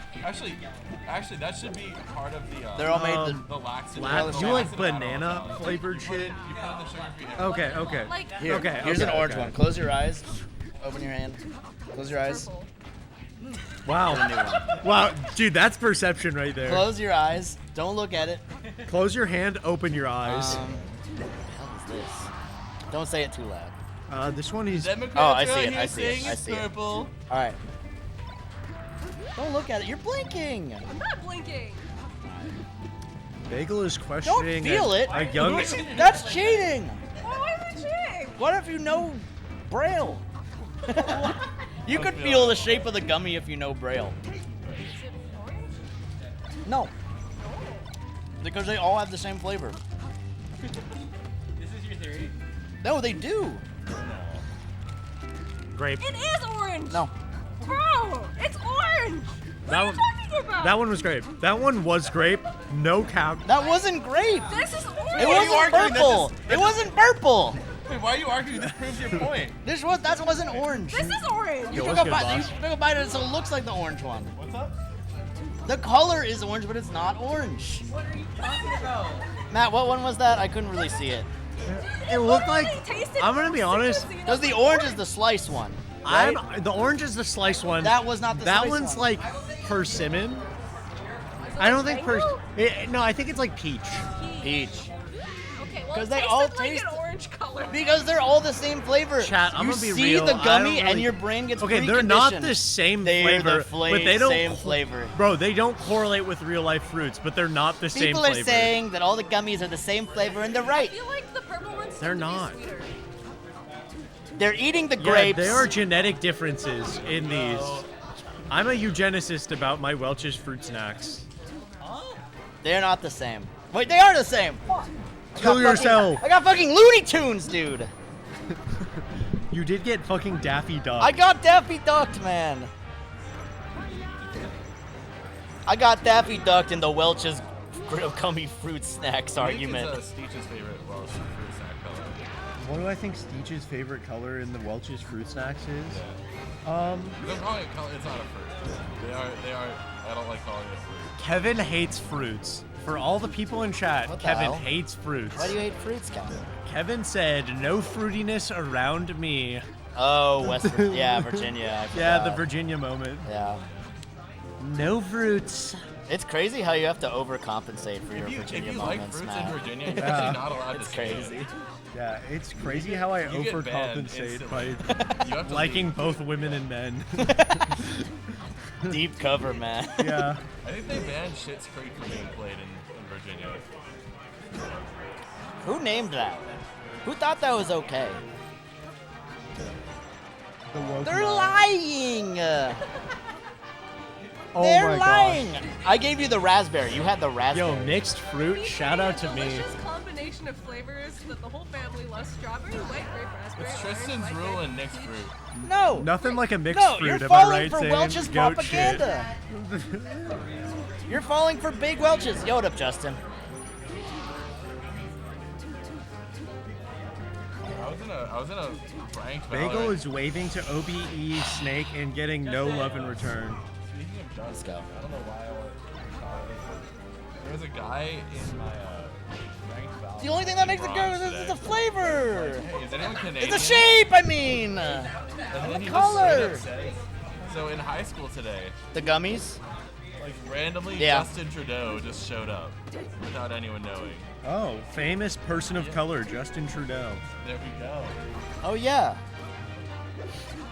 Actually, that should be part of the. They're all made the laxative. You like banana flavored shit? You put in the sugar-free hair. Okay. Like Here, Okay, here's okay, an orange okay. one. Close your eyes. Open your hand. Close your eyes. Wow. Wow, dude, that's perception right there. Close your eyes. Don't look at it. Close your hand, open your eyes. What the hell is this? Don't say it too loud. This one is. Oh, I see it. I see it. I see it. Purple. All right. Don't look at it. You're blinking. I'm not blinking. Bagel is Don't questioning feel it. a young. That's cheating. Why am I cheating? What if you know Braille? You could feel the shape of the gummy if you know Braille. No. Because they all have the same flavor. This is your theory? No, they do. Grape. It is orange. No. Bro, it's orange. That What one. are you talking about? That one was grape. That one was grape. No cap. That wasn't grape. This is orange. It wasn't arguing that purple. It wasn't purple. Wait, why are you arguing? This proves your point. That wasn't orange. This is orange. You Yo, took what's a good, bite. You boss? took a bite of it, so it looks like the orange one. What's up? The color is orange, but it's not orange. What are you talking about? Matt, what one was that? I couldn't really see it. It looked like. Literally tasted I'm gonna be honest. Because the orange is the slice one. Right? The orange is the slice one. That was not the That slice one's one. like persimmon. I don't think no, I think it's like peach. Peach. Okay, well, 'Cause it they tasted all like taste- an orange color. Because they're all the same flavor. Chat, I'm you gonna be see real, the I gummy don't and really- your brain gets Okay, they're not preconditioned. the same They're flavor, the but they don't same flavor. Bro, they don't correlate with real life fruits, but they're not the same People flavor. are saying that all the gummies are the same flavor, and they're right. I feel like the purple ones They're tend to be not. sweeter. They're eating the Yeah, grapes. there are genetic differences in these. I'm a eugenicist about my Welch's fruit snacks. They're not the same. Wait, they are the same. Kill yourself. I got fucking Looney Tunes, dude. You did get fucking Daffy Duck. I got Daffy Ducked, man. I got Daffy Ducked in the Welch's gummy fruit snacks argument. I think it's Stitch's favorite Welsh fruit snack color. What do I think Steech's favorite color in the Welch's fruit snacks is? They're calling it color. It's not a fruit. They are. I don't like calling it fruit. Kevin hates fruits. For all the people in chat, What the Kevin hell? hates fruits. Why do you hate fruits, Kevin? Kevin said, no fruitiness around me. Oh, yeah, Virginia. I Yeah, the forgot. Virginia moment. Yeah. No fruits. It's crazy how you have to overcompensate for your If Virginia you like moments, fruits Matt. in Virginia, you're actually not allowed It's to say it. crazy. Yeah, it's crazy how I You get banned overcompensate instantly. by You have to liking leave. both women and men. Deep cover, man. Yeah. I think they banned Schitt's Creek from being played in Virginia. Who named that? Who thought that was okay? The woke They're mob. lying. Oh They're my lying. gosh. I gave you the raspberry. You had the raspberry. Yo, mixed fruit, shout out to me. Delicious combination combination of flavors that the whole family loves: strawberry, white grape, raspberry. It's orange, Tristan's white rule grape, and Nick's peach. fruit. No. Nothing like a mixed No, fruit, you're am I falling right, for Zane? Welch's Goat propaganda. You're falling for big Welch's. Yo, what up, Justin? I was in a ranked Bagel Valorant. is waving to OBE Snake and getting no love in return. Speaking of Justin, Let's go. I don't know why I want. There was a guy in my ranked Valorant. The only thing that makes it good bronze is today. the flavor. Hey, is anyone Canadian? It's the shape, I mean. And The then he just color. straight up says- So in high school today, The gummies. like randomly, Yeah. Justin Trudeau just showed up without anyone knowing. Oh, famous person of color, Justin Trudeau. There we go. Oh yeah.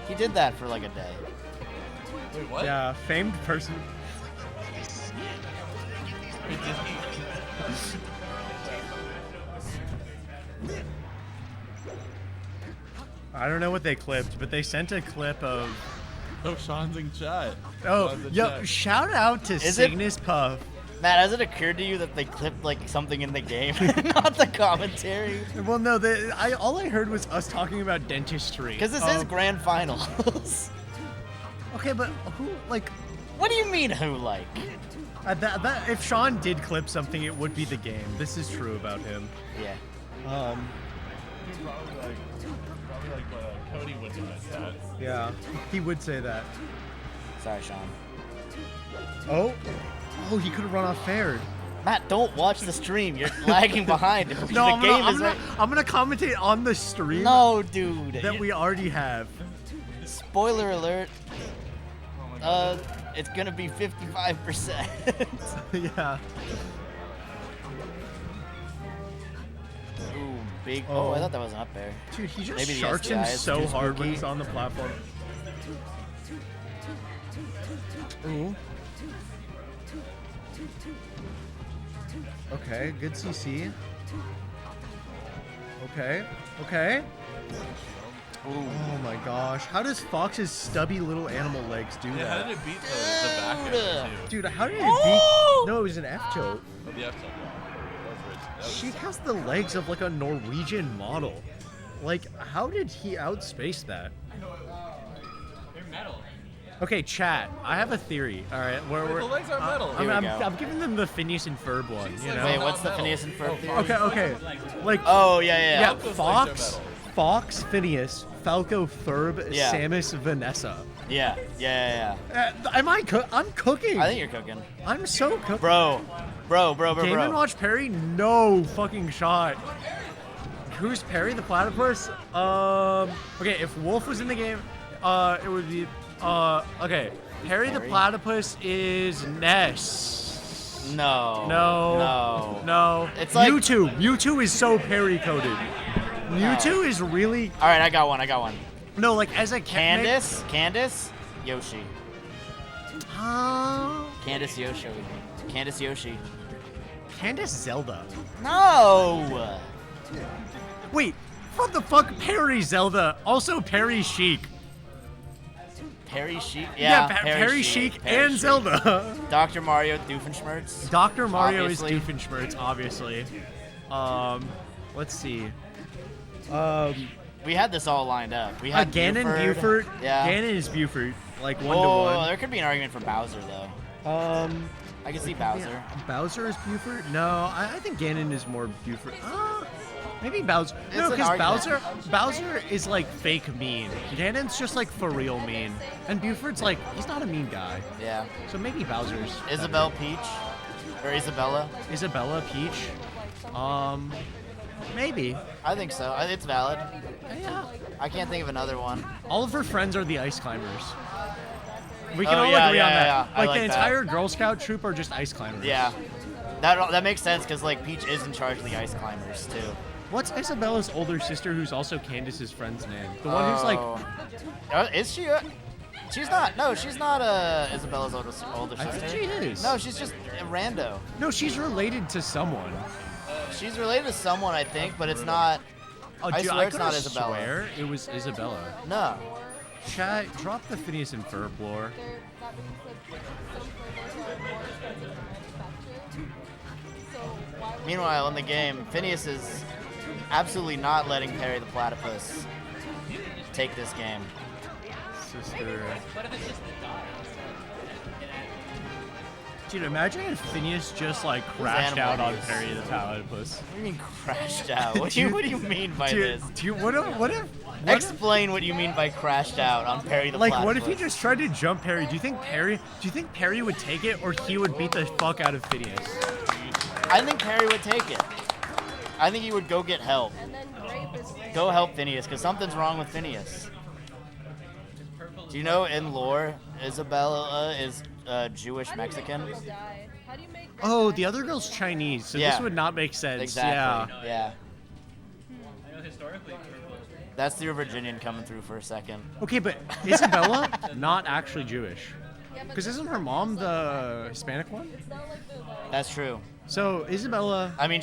He did that for like a day. Wait, what? Yeah, famed person. Wait, did he? I don't know what they clipped, but they sent a clip of. Oh, Sean's in chat. Oh, Sean's in yo! chat. Shout out to Is it- Cygnus Puff. Matt, has it occurred to you that they clipped like something in the game, not the commentary? Well, no, all I heard was us talking about dentistry. Because this is grand finals. Okay, but who like? What do you mean who like? That if Sean did clip something, it would be the game. This is true about him. Yeah. He'd probably like Cody would do my stats. Yeah, he would say that. Sorry, Sean. Oh, he could have run off fair. Matt, don't watch the stream. You're lagging behind. No, the I'm game gonna, is I'm gonna commentate on the stream. No, dude. That we already have. Spoiler alert. It's gonna be 55%. Yeah. Ooh, big. Oh, I thought that wasn't up there. Dude, he just Maybe the sharks SDI him is so too hard when spooky. he's on the platform. Ooh. Okay, good CC. Okay. Oh my gosh. How does Fox's stubby little animal legs do Yeah, that? how did it beat the back end too? Dude, how did it Oh! beat? No, it was an F choke. Oh, the F tilt, yeah. That was She rich. has the legs of like a Norwegian model. Like, how did he outspace that? They're metal. Okay, chat. I have a theory. All right, Wait, the legs are metal. Here we go. I'm giving them the Phineas and Ferb one. You know? Wait, what's the Phineas and Ferb theory? Okay. Like. Oh, yeah. Yeah, Those legs are Fox, metal. Fox, Phineas, Falco, Ferb, Yeah. Samus, Vanessa. Yeah. Am I? I'm cooking. I think you're cooking. I'm so cooking. Bro. Game and Watch Perry? No fucking shot. Who's Perry the platypus? Okay, if Wolf was in the game, it would be. Okay. Perry the Perry? platypus is Ness. No. It's It's like Mewtwo. Mewtwo is so Perry coded. Mewtwo is really All right, I got one. no like as a Candace, Yoshi. Huh? Candace Yoshi. Candace Zelda. No. Wait, what the fuck? Perry Zelda. Also Perry Sheik. Perry Sheik. Perry Sheik and Zelda. Dr. Mario Doofenshmirtz. Dr. Mario Obviously. is Doofenshmirtz, obviously. Let's see. We had this all lined up. We had Ganon Buford. Yeah. Ganon is Buford, like 1 to Oh, 1. there could be an argument for Bowser though. I can see Bowser. Yeah, Bowser is Buford? No, I think Ganon is more Buford. Maybe Bowser. No, It's an because argument. Bowser is like fake mean. Ganon's just like for real mean. And Buford's like, he's not a mean guy. Yeah. So maybe Bowser's. Isabelle Peach. Or Isabella. Isabella Peach. Maybe. I think so. It's valid. Yeah. I can't think of another one. All of her friends are the ice climbers. We can Oh, all yeah, agree on yeah, that. yeah. I Like like the that. entire Girl Scout troop are just ice climbers. Yeah. That makes sense because like Peach is in charge of the ice climbers too. What's Isabella's older sister who's also Candace's friend's name? The one who's like. Is she? She's not. No, she's not. Isabella's older sister. I think she is. No, she's just a rando. No, she's related to someone. She's related to someone, I think, but it's not. Oh, I dude, swear it's coulda not Isabella. swear it was Isabella. No. Chat, drop the Phineas and Ferb lore. Meanwhile, in the game, Phineas is absolutely not letting Perry the Platypus take this game. Sister. What if it's just the dot? Dude, imagine if Phineas just like crashed out on Perry the Platypus. What do you mean crashed out? What do you mean by this? Dude, what if Explain what you mean by crashed out on Perry the Platypus. what if he just tried to jump Perry? Do you think Perry would take it, or he would beat the fuck out of Phineas? I think Perry would take it. I think he would go get help. Go help Phineas, because something's wrong with Phineas. Do you know in lore, Isabella is Jewish Mexican? Oh, the other girl's Chinese, so Yeah. this would not make sense. Exactly. Yeah. I know historically. That's the Virginian coming through for a second. Okay, but Isabella not actually Jewish, because isn't her mom the Hispanic one? That's true. So Isabella. I mean.